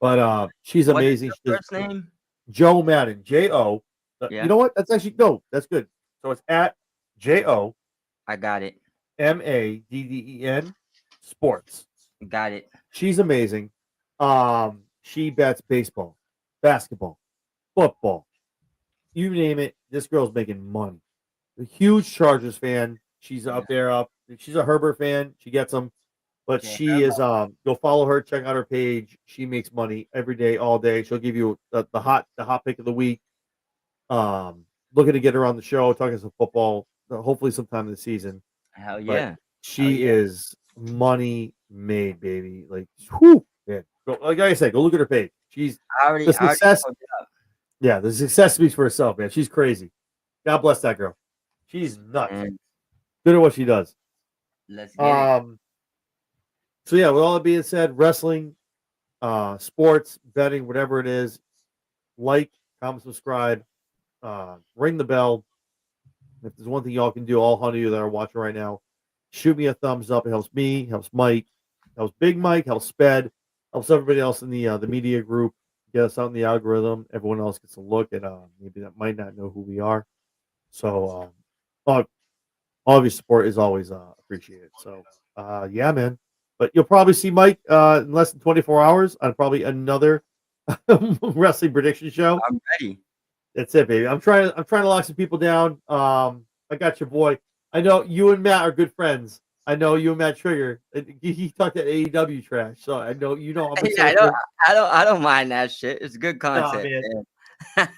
But she's What is amazing. your first name? Joe Madden. J-O. Yeah. You know what? That's actually no. That's good. So it's at J-O I got it. Madden Sports. Got it. She's amazing. She bets baseball, basketball, football, you name it. This girl's making money. A huge Chargers fan. She's up there. She's a Herbert fan. She gets them, but Yeah, she is. Go follow her. Check out her page. She makes money every day, all day. She'll give you the hot pick of the week. Looking to get her on the show, talking some football. Hopefully, sometime in the season. Hell But yeah. she is money made, baby. Like, whew, yeah. Like I said, go look at her page. She's I already the success. pulled it up. Yeah, the success speaks for herself, man. She's crazy. God bless that girl. She's nuts. And Good at what she does. let's get it. So yeah, with all that being said, wrestling, sports, betting, whatever it is, like, comment, subscribe, ring the bell. If there's one thing y'all can do, all 100 of you that are watching right now, shoot me a thumbs up. It helps me, helps Mike, helps Big Mike, helps Sped, helps everybody else in the media group. Get us out in the algorithm. Everyone else gets a look at maybe that might not know who we are. So all of your support is always appreciated. So yeah, man. But you'll probably see Mike in less than 24 hours on probably another wrestling prediction show. I'm ready. That's it, baby. I'm trying to lock some people down. I got your boy. I know you and Matt are good friends. I know you and Matt Trigger. He talked to AEW trash, so I know you know I'm Yeah, excited. I don't mind that shit. It's good Nah, content. man.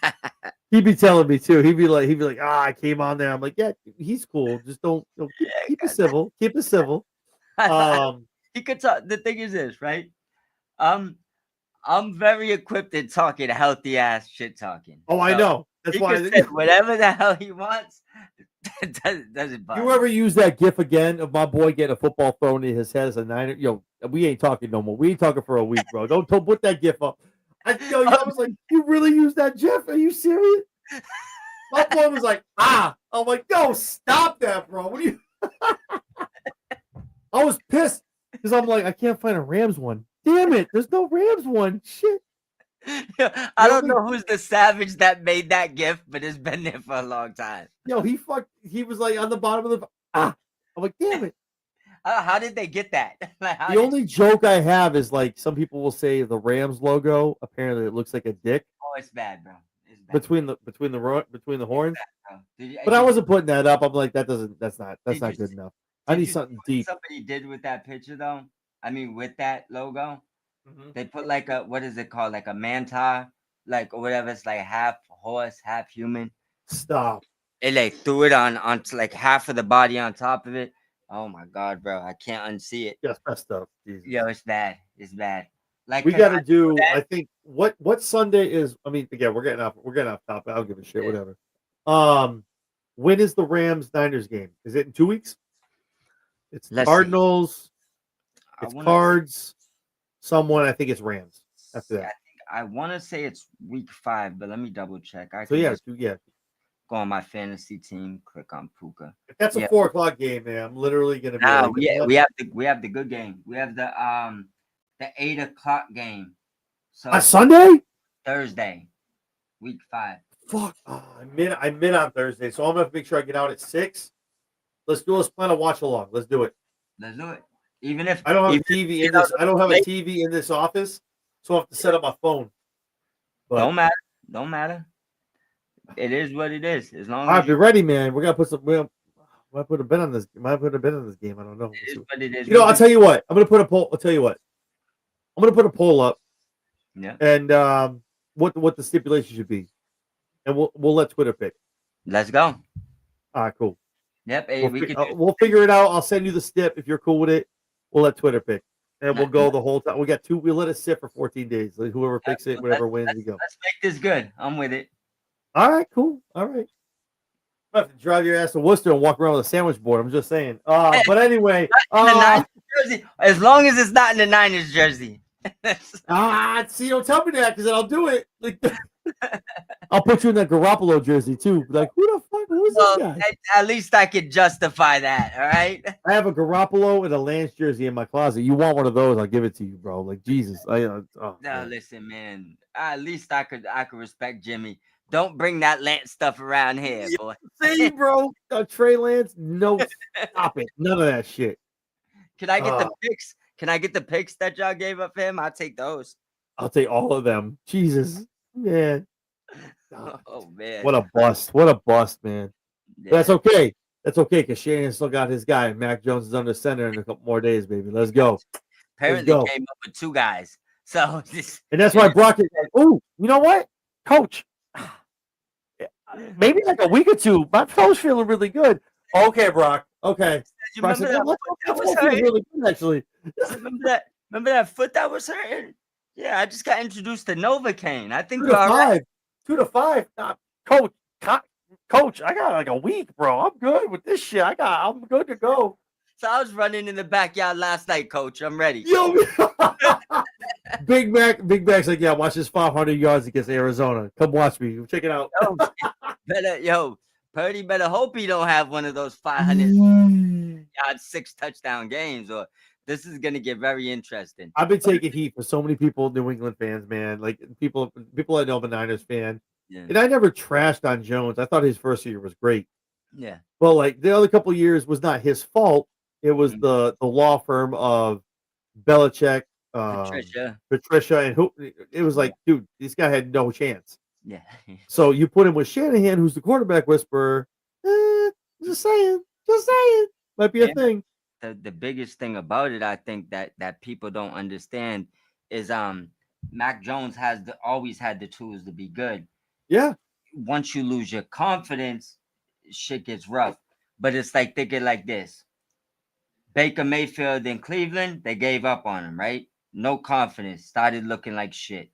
He'd be telling me too. He'd be like, I came on there. I'm like, yeah, he's cool. Just don't keep it civil. Keep it civil. He could talk. The thing is this, right? I'm very equipped in talking healthy ass shit talking. Oh, I So know. That's he why. can say whatever the hell he wants. Doesn't bother. You ever use that gif again of my boy getting a football thrown in his head as a Niner? Yo, we ain't talking no more. We ain't talking for a week, bro. Don't put that gif up. I was like, you really use that gif? Are you serious? My boy was like, I'm like, yo, stop that, bro. What are you? I was pissed because I'm like, I can't find a Rams one. Damn it, there's no Rams one. Shit. I don't know who's the savage that made that gif, but it's been there for a long time. Yo, he was like on the bottom of the I'm like, damn it. How did they get that? The only joke I have is like some people will say the Rams logo. Apparently, it looks like a dick. Oh, it's bad, bro. It's bad. Between the horns. Bad, but I wasn't putting that up. I'm like, that's not good enough. I need something deep. Somebody did with that picture though. I mean, with that logo, they put like a what is it called? Like a manta, like or whatever. It's like half horse, half human. Stop. It like threw it onto like half of the body on top of it. Oh my god, bro! I can't unsee it. Just messed up. Jesus. Yo, it's bad. It's bad. Like we got to do. I think what Sunday is. I mean, again, we're getting off topic. I don't give a shit. Yeah. Whatever. When is the Rams Niners game? Is it in 2 weeks? It's Cardinals. It's Cards. Someone. I think it's Rams. After that, I want to say it's week 5, but let me double check. Go on my fantasy team. Click on Puka. If that's a 4 o'clock game, man, I'm literally gonna be. We have the good game. We have the 8 o'clock game. So on Sunday, Thursday, week 5. Fuck, I'm in on Thursday, so I'm gonna have to make sure I get out at 6. Let's plan a watch along. Let's do it. Even if I don't have a TV in this, I don't have a TV in this office, so I have to set up my phone. But don't matter. It is what it is. As long as you're ready, man. We're gonna put some. Might put a bet on this. Might put a bet on this game. I don't know. It is what it is. You know, I'll tell you what. I'm gonna put a poll. I'll tell you what. I'm gonna put a poll up. Yeah. And what the stipulation should be, and we'll let Twitter pick. Let's go. All right, cool. Yep. We'll figure it out. I'll send you the stip if you're cool with it. We'll let Twitter pick, and we'll go the whole time. We got 2. We'll let it sit for 14 days. Like, whoever picks it, whatever wins, we go. Let's make this good. I'm with it. All right, cool. All right. I have to drive your ass to Worcester and walk around with a sandwich board. I'm just saying. But anyway, jersey. As long as it's not in the Niners jersey. See, don't tell me that because then I'll do it. Like, I'll put you in that Garoppolo jersey too. Like, who the fuck? Who is this guy? At least I could justify that. All right. I have a Garoppolo and a Lance jersey in my closet. You want one of those? I'll give it to you, bro. Like Jesus. Listen, man. At least I could respect Jimmy. Don't bring that Lance stuff around here, boy. See, bro, Trey Lance. No, stop it. None of that shit. Can I get the picks? Can I get the picks that y'all gave up for him? I'll take those. I'll take all of them. Jesus, man. Oh man. What a bust. What a bust, man. Yeah. That's okay. That's okay because Shanahan still got his guy. Mac Jones is under center in a couple more days, baby. Let's go. Apparently came up with 2 guys. So and that's why Brock is like, oh, you know what? Coach. Maybe like a week or 2. My toes feeling really good. Okay, Brock. Okay. You remember that was hurting? Really good, actually. Remember that foot that was hurting? Yeah, I just got introduced to Novocaine. I think 2 to 5. 2 to 5. Coach, I got like a week, bro. I'm good with this shit. I'm good to go. So I was running in the backyard last night, Coach. I'm ready. Yo, Big Mac's like, yeah, watch this 500 yards against Arizona. Come watch me. Check it out. Purdy better hope he don't have one of those 500 yard 6 touchdown games, or this is gonna get very interesting. I've been taking heat for so many people, New England fans, man. Like people I know, I'm a Niners fan, and I never trashed on Jones. I thought his first year was great. Yeah, but like the other couple of years was not his fault. It was the law firm of Belichick, Patricia. Patricia, and who it was like, dude, this guy had no chance. Yeah. So you put him with Shanahan, who's the quarterback whisperer. Just saying, might be a Yeah. thing. The biggest thing about it, I think that people don't understand is Mac Jones always had the tools to be good. Yeah, Once you lose your confidence, shit gets rough. But it's like thinking like this. Baker Mayfield in Cleveland, they gave up on him, right? No confidence, started looking like shit.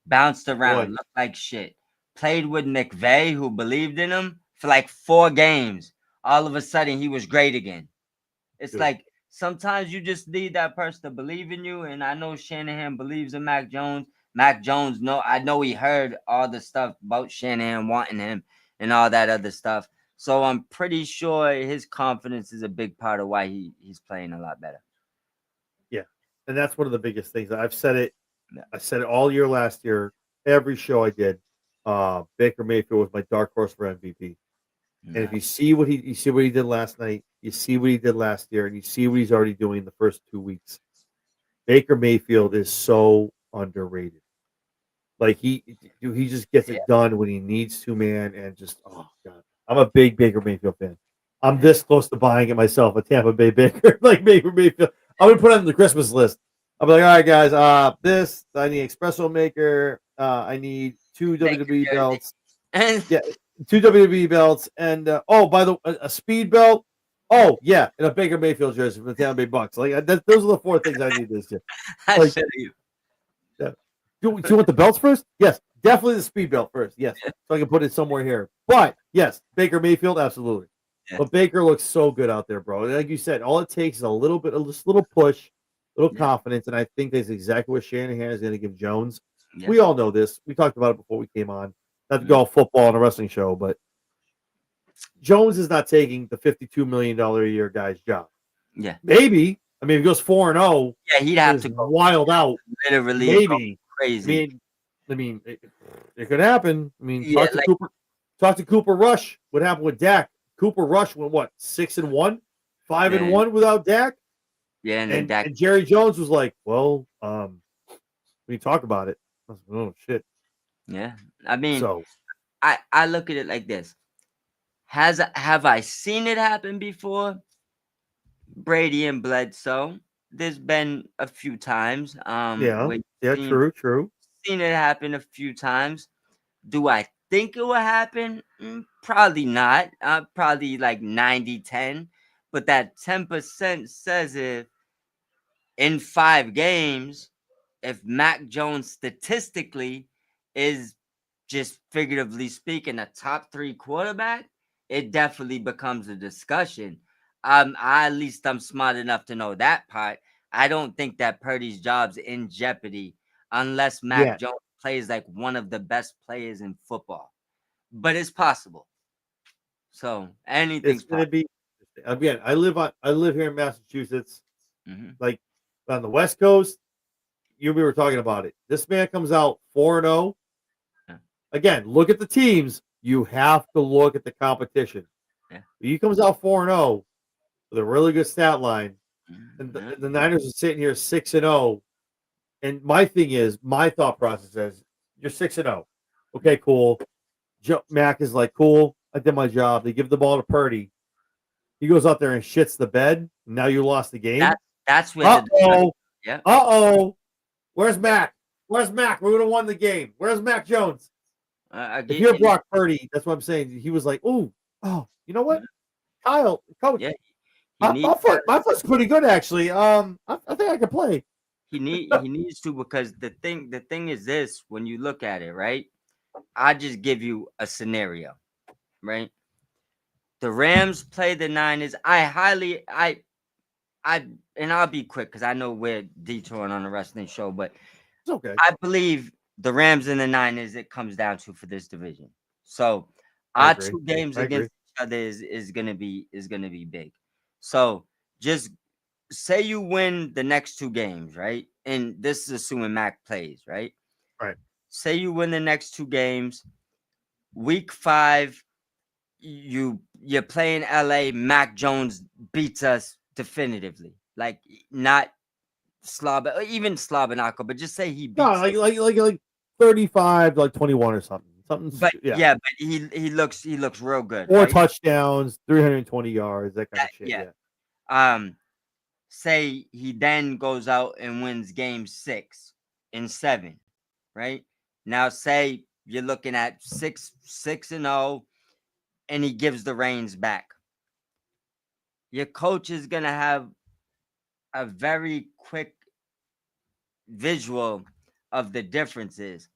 Bounced around, boy, looked like shit. Played with McVay, who believed in him for like 4 games. All of a sudden, he was great again. It's dude. like sometimes you just need that person to believe in you. And I know Shanahan believes in Mac Jones. Mac Jones, I know he heard all the stuff about Shanahan wanting him and all that other stuff. So I'm pretty sure his confidence is a big part of why he's playing a lot better. Yeah, and that's one of the biggest things. I've said it. Yeah. I said it all year last year. Every show I did, Baker Mayfield was my dark horse for MVP. And if Yeah. you see what he did last night, you see what he did last year, and you see what he's already doing the first 2 weeks. Baker Mayfield is so underrated. Like he just gets Yeah. it done when he needs to, man. And just oh god, I'm a big Baker Mayfield fan. I'm Yeah. this close to buying it myself, a Tampa Bay Baker, like Baker Mayfield. I'm gonna put it on the Christmas list. I'm like, all right, guys, this I need espresso maker. I need 2 Thank WWE you, belts. Jersey. Yeah, 2 WWE belts, and oh, by the a speed belt. Oh yeah, and a Baker Mayfield jersey from the Tampa Bay Bucks. Like those are the 4 things I need this year. I Like, feel you. yeah. Do you want the belts first? Yes, definitely the speed belt first. Yes, so I can put it somewhere here. But yes, Baker Mayfield, absolutely. Yeah. But Baker looks so good out there, bro. Like you said, all it takes is a little bit, just a little push, little Yeah. confidence, and I think that's exactly what Shanahan is going to give Jones. Yeah. We all know this. We talked about it before we came on. Not to Mhm. go all football on a wrestling show, but Jones is not taking the $52 million a year guy's job. Yeah. Maybe. I mean, if he goes 4-0, Yeah, he'd have is to go wild out. literally go Maybe. crazy. I mean, it could happen. I mean, Yeah, like, talk to Cooper Rush. What happened with Dak? Cooper Rush went what 6-1, 5-1 without Dak. yeah, and then Dak. And Jerry Jones was like, well, we talk about it. I was like, oh shit. Yeah, I mean, So I look at it like this: have I seen it happen before? Brady and Bledsoe. There's been a few times. yeah, Where true. seen it happen a few times. Do I think it will happen? Probably not. Probably like 90-10. But that 10% says if in 5 games, if Mac Jones statistically is just figuratively speaking a top 3 quarterback, it definitely becomes a discussion. At least I'm smart enough to know that part. I don't think that Purdy's job's in jeopardy unless Mac Yeah, Jones plays like one of the best players in football. But it's possible. So anything's it's gonna possible. be again. I live here in Massachusetts, Mhm. like on the West Coast. We were talking about it. This man comes out 4-0. Yeah. Again, look at the teams. You have to look at the competition. Yeah. He comes out 4-0 with a really good stat line, and Yeah. the Niners are sitting here 6-0. And my thing is, my thought process is, you're 6-0. Okay, cool. Mac is like, cool. I did my job. They give the ball to Purdy. He goes out there and shits the bed. Now you lost the game. That's where Uh oh. yeah. Where's Mac? Where's Mac? We would have won the game. Where's Mac Jones? If you're Again, Brock Purdy, that's what I'm saying. He was like, you know what? Kyle, coach, yeah, he needs my foot's pretty good actually. I think I can play. he needs to, because the thing is this: when you look at it, right? I just give you a scenario, right? The Rams play the Niners. And I'll be quick because I know we're detouring on the wrestling show, but It's okay. I believe the Rams and the Niners, it comes down to for this division. So I our agree. 2 games I against agree. each other is gonna be big. So just say you win the next 2 games, right? And this is assuming Mac plays, right? Right. Say you win the next 2 games. Week 5, you're playing LA. Mac Jones beats us definitively. Like, not even Slobberknocker, but just say he No, beats. like 35 to like 21 or something. But yeah, but he looks real good, 4 right? touchdowns, 320 yards, that kind of shit. Yeah. Yeah. Say he then goes out and wins game 6 and 7, right? Now say you're looking at 6-0, and he gives the reins back. Your coach is gonna have a very quick visual of the differences,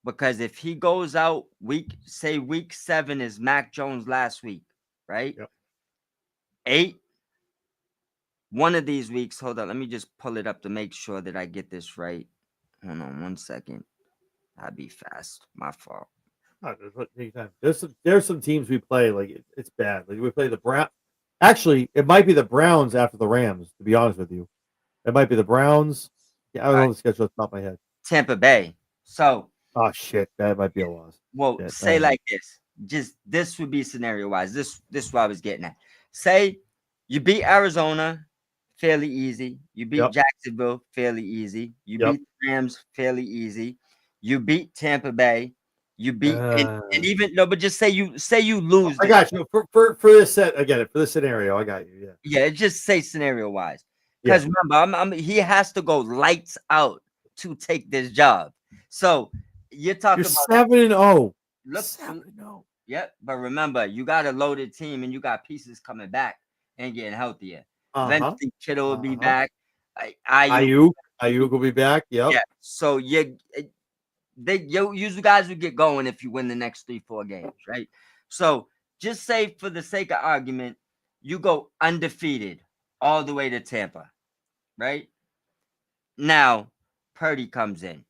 because if he goes out week 7 is Mac Jones last week, right? Yep. 8, one of these weeks, hold on, let me just pull it up to make sure that I get this right. Hold on 1 second. I'll be fast. My fault. There's some teams we play like it's bad. Like we play the Brown. Actually, it might be the Browns after the Rams. To be honest with you, it might be the Browns. Yeah, I don't know the schedule off the top of my head. Tampa Bay. So, oh shit, that might be a loss. Well, yeah, say like this. Just this would be scenario wise. This is what I was getting at. Say you beat Arizona fairly easy. You beat Jacksonville fairly easy. You beat the Rams fairly easy. You beat Tampa Bay. You beat and even no, but just say you lose. I got you for this set. I get it for this scenario. I got you. Yeah. Just say scenario wise, because remember, he has to go lights out to take this job. So you're talking about 7-0. Look, 7-0. Yep, but remember, you got a loaded team and you got pieces coming back and getting healthier. Eventually, Kittle will be back. Ayuk will be back. Yep. Yeah. So you guys will get going if you win the next 3-4 games, right? So just say, for the sake of argument, you go undefeated all the way to Tampa, right? Now, Purdy comes in.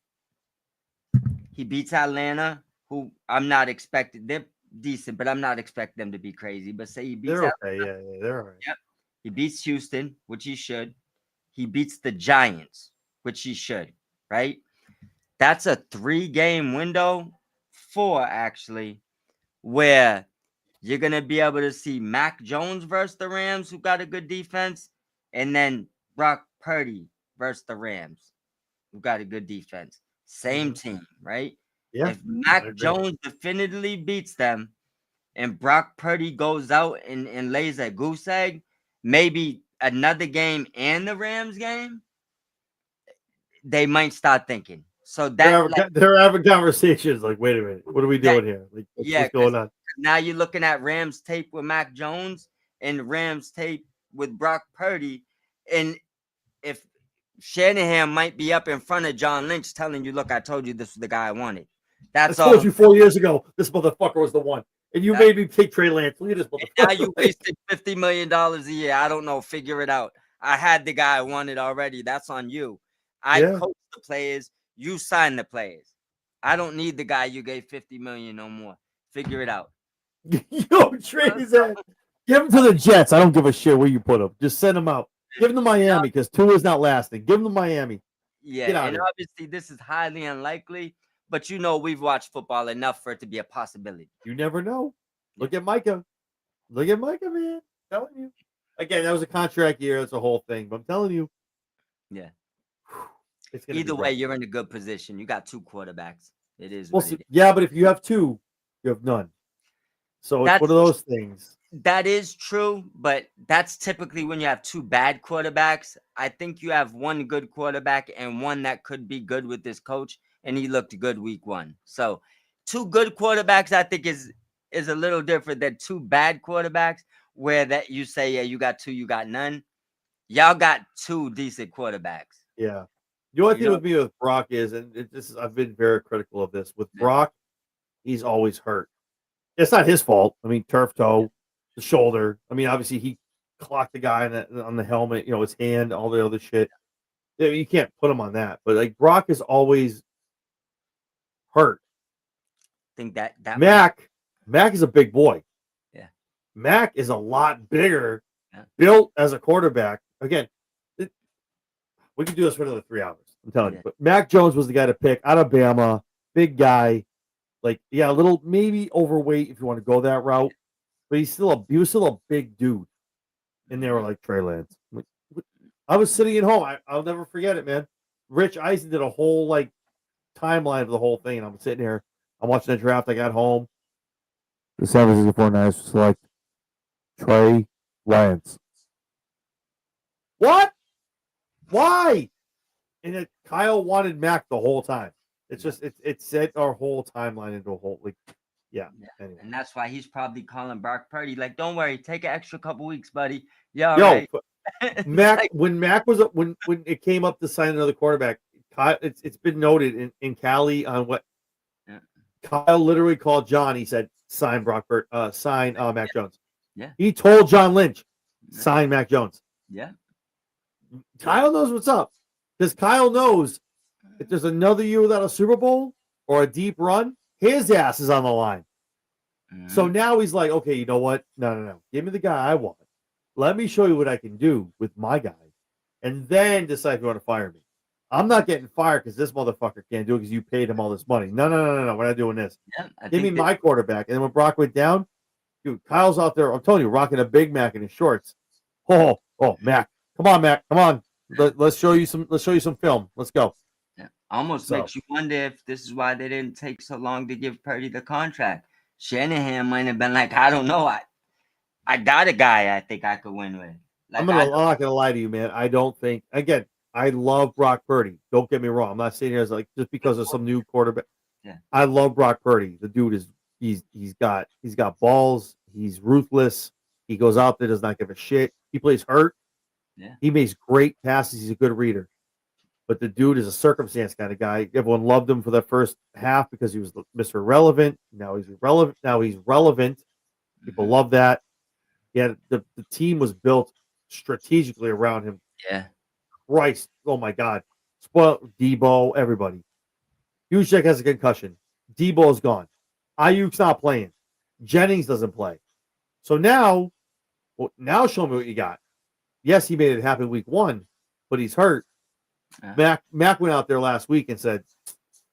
He beats Atlanta, who I'm not expecting. They're decent, but I'm not expecting them to be crazy. But say he beats They're Atlanta. okay. Yeah, they're all right. Yep. He beats Houston, which he should. He beats the Giants, which he should, right? That's a 3-game window, 4 actually, where you're going to be able to see Mac Jones versus the Rams, who got a good defense, and then Brock Purdy versus the Rams, who got a good defense. Same team, right? Yeah. If Mac Jones definitively beats them and Brock Purdy goes out and lays a goose egg, maybe another game and the Rams game, they might start thinking. So that they're having conversations like, wait a minute, what are we doing here? Like, what's going on? Now you're looking at Rams tape with Mac Jones and Rams tape with Brock Purdy, and if Shanahan might be up in front of John Lynch telling you, look, I told you this was the guy I wanted. That's all. I told you 4 years ago this motherfucker was the one. And you made me take Trey Lance. Look at this motherfucker. Now you wasted $50 million a year. I don't know. Figure it out. I had the guy I wanted already. That's on you. I coach the players. You sign the players. I don't need the guy you gave $50 million no more. Figure it out. Yo, trade his ass. Give him to the Jets. I don't give a shit where you put him. Just send him out. Give him to Miami because Tua is not lasting. Give him to Miami. Yeah, and obviously this is highly unlikely, but we've watched football enough for it to be a possibility. You never know. Look at Micah. Look at Micah, man. I'm telling you. Again, that was a contract year. That's a whole thing. But I'm telling you. Yeah. Either way, you're in a good position. You got 2 quarterbacks. It is. Well, yeah, but if you have 2, you have none. So it's one of those things. That is true, but that's typically when you have 2 bad quarterbacks. I think you have 1 good quarterback and 1 that could be good with this coach, and he looked good week 1. So 2 good quarterbacks, I think, is a little different than 2 bad quarterbacks, where that you say, yeah, you got 2, you got none. Y'all got 2 decent quarterbacks. Yeah. The only thing with me with Brock is, and I've been very critical of this, with Brock, he's always hurt. It's not his fault. I mean, turf toe, the shoulder. I mean, obviously he clocked the guy on the helmet, his hand, all the other shit. You can't put him on that. But like Brock is always hurt. I think that Mac is a big boy. Yeah. Mac is a lot bigger, built as a quarterback. Again, we can do this for another 3 hours. I'm telling you. But Mac Jones was the guy to pick out of Bama, big guy. Like, a little maybe overweight if you want to go that route, but he was still a big dude. And they were like Trey Lance. Like, I was sitting at home. I'll never forget it, man. Rich Eisen did a whole like timeline of the whole thing, and I'm sitting here. I'm watching the draft. I got home. The San Francisco 49ers select Trey Lance. What? Why? And Kyle wanted Mac the whole time. It's just it set our whole timeline into a whole yeah. Anyway. And that's why he's probably calling Brock Purdy like, "Don't worry, take an extra couple weeks, buddy. Yeah, all right." Mac like, when Mac was when it came up to sign another quarterback, Kyle, it's been noted in Cali on what Kyle literally called John. He said, "Sign sign Mac Jones." Yeah. He told John Lynch, "Sign Mac Jones." Yeah. Kyle knows what's up because Kyle knows if there's another year without a Super Bowl or a deep run, his ass is on the line. Mm-hmm. So now he's like, okay, you know what? No. Give me the guy I want. Let me show you what I can do with my guy, and then decide if you want to fire me. I'm not getting fired because this motherfucker can't do it because you paid him all this money. No. We're not doing this. Yeah, give me my quarterback. And then when Brock went down, dude, Kyle's out there. I'm telling you, rocking a Big Mac in his shorts. Oh, Mac. Come on, Mac. Come on. Let's show you some film. Let's go. Yeah. Almost makes you wonder if this is why they didn't take so long to give Purdy the contract. Shanahan might have been like, I don't know. I got a guy I think I could win with. Like, I'm not gonna lie to you, man. I don't think again. I love Brock Purdy. Don't get me wrong. I'm not sitting here as like just because of some new quarterback. Yeah. I love Brock Purdy. The dude is he's got balls. He's ruthless. He goes out there, does not give a shit. He plays hurt. Yeah. He makes great passes. He's a good reader. But the dude is a circumstance kind of guy. Everyone loved him for the first half because he was Mr. Irrelevant. Now he's irrelevant. Now he's relevant. People love that. Yeah, the team was built strategically around him. Yeah. Christ. Oh my God. Spoil Debo, everybody. Juszczyk has a concussion. Debo is gone. Ayuk's not playing. Jennings doesn't play. So now show me what you got. Yes, he made it happen week 1, but he's hurt. Mac went out there last week and said,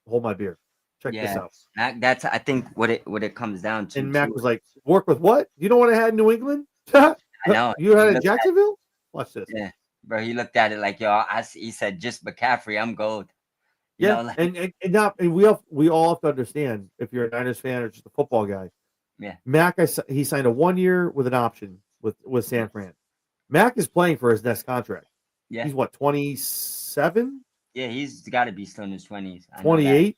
"Hold my beer. Check this out." Mac, that's I think what it comes down to. And Mac was like, "Work with what? You know what I had in New England? I know. You had in Jacksonville? Watch this." Yeah, bro. He looked at it like, "Yo," he said, "Just McCaffrey, I'm gold." You know, like, and we all have to understand if you're a Niners fan or just a football guy. Yeah, Mac, he signed a 1 year with an option with San Fran. Mac is playing for his next contract. Yeah, he's what 27? Yeah, he's got to be still in his 20s. 28.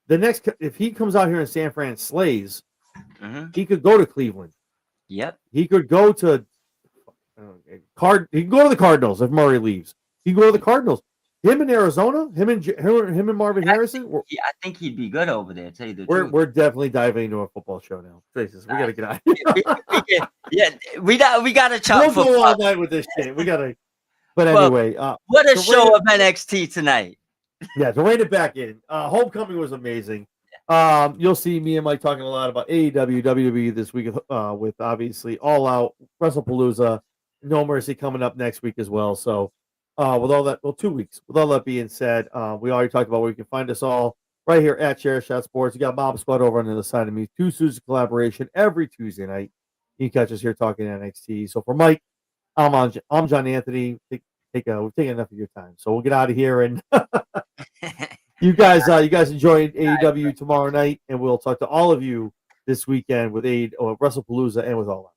The next, if he comes out here in San Fran and slays, he could go to Cleveland. Yep. He could go to He can go to the Cardinals if Murray leaves. He can go to the Cardinals. Him in Arizona, him and Marvin Harrison. I think he'd be good over there. Tell you the truth. We're definitely diving into a football show now. Jesus, we gotta get out. we got to chop. We'll go all night with this shit. We gotta. But anyway, what a show of NXT tonight. Yeah, to rein it back in, Homecoming was amazing. You'll see me and Mike talking a lot about AEW, WWE this week with obviously All Out, WrestlePalooza, No Mercy coming up next week as well. So with all that, 2 weeks. With all that being said, we already talked about where you can find us all right here at Chair Shot Sports. You got Mob Squad over on the other side of me. Two Susan collaboration every Tuesday night. You can catch us here talking NXT. So for Mike, I'm John Anthony. We've taken enough of your time, so we'll get out of here and you guys enjoy AEW tomorrow night, and we'll talk to all of you this weekend with WrestlePalooza and with All Out.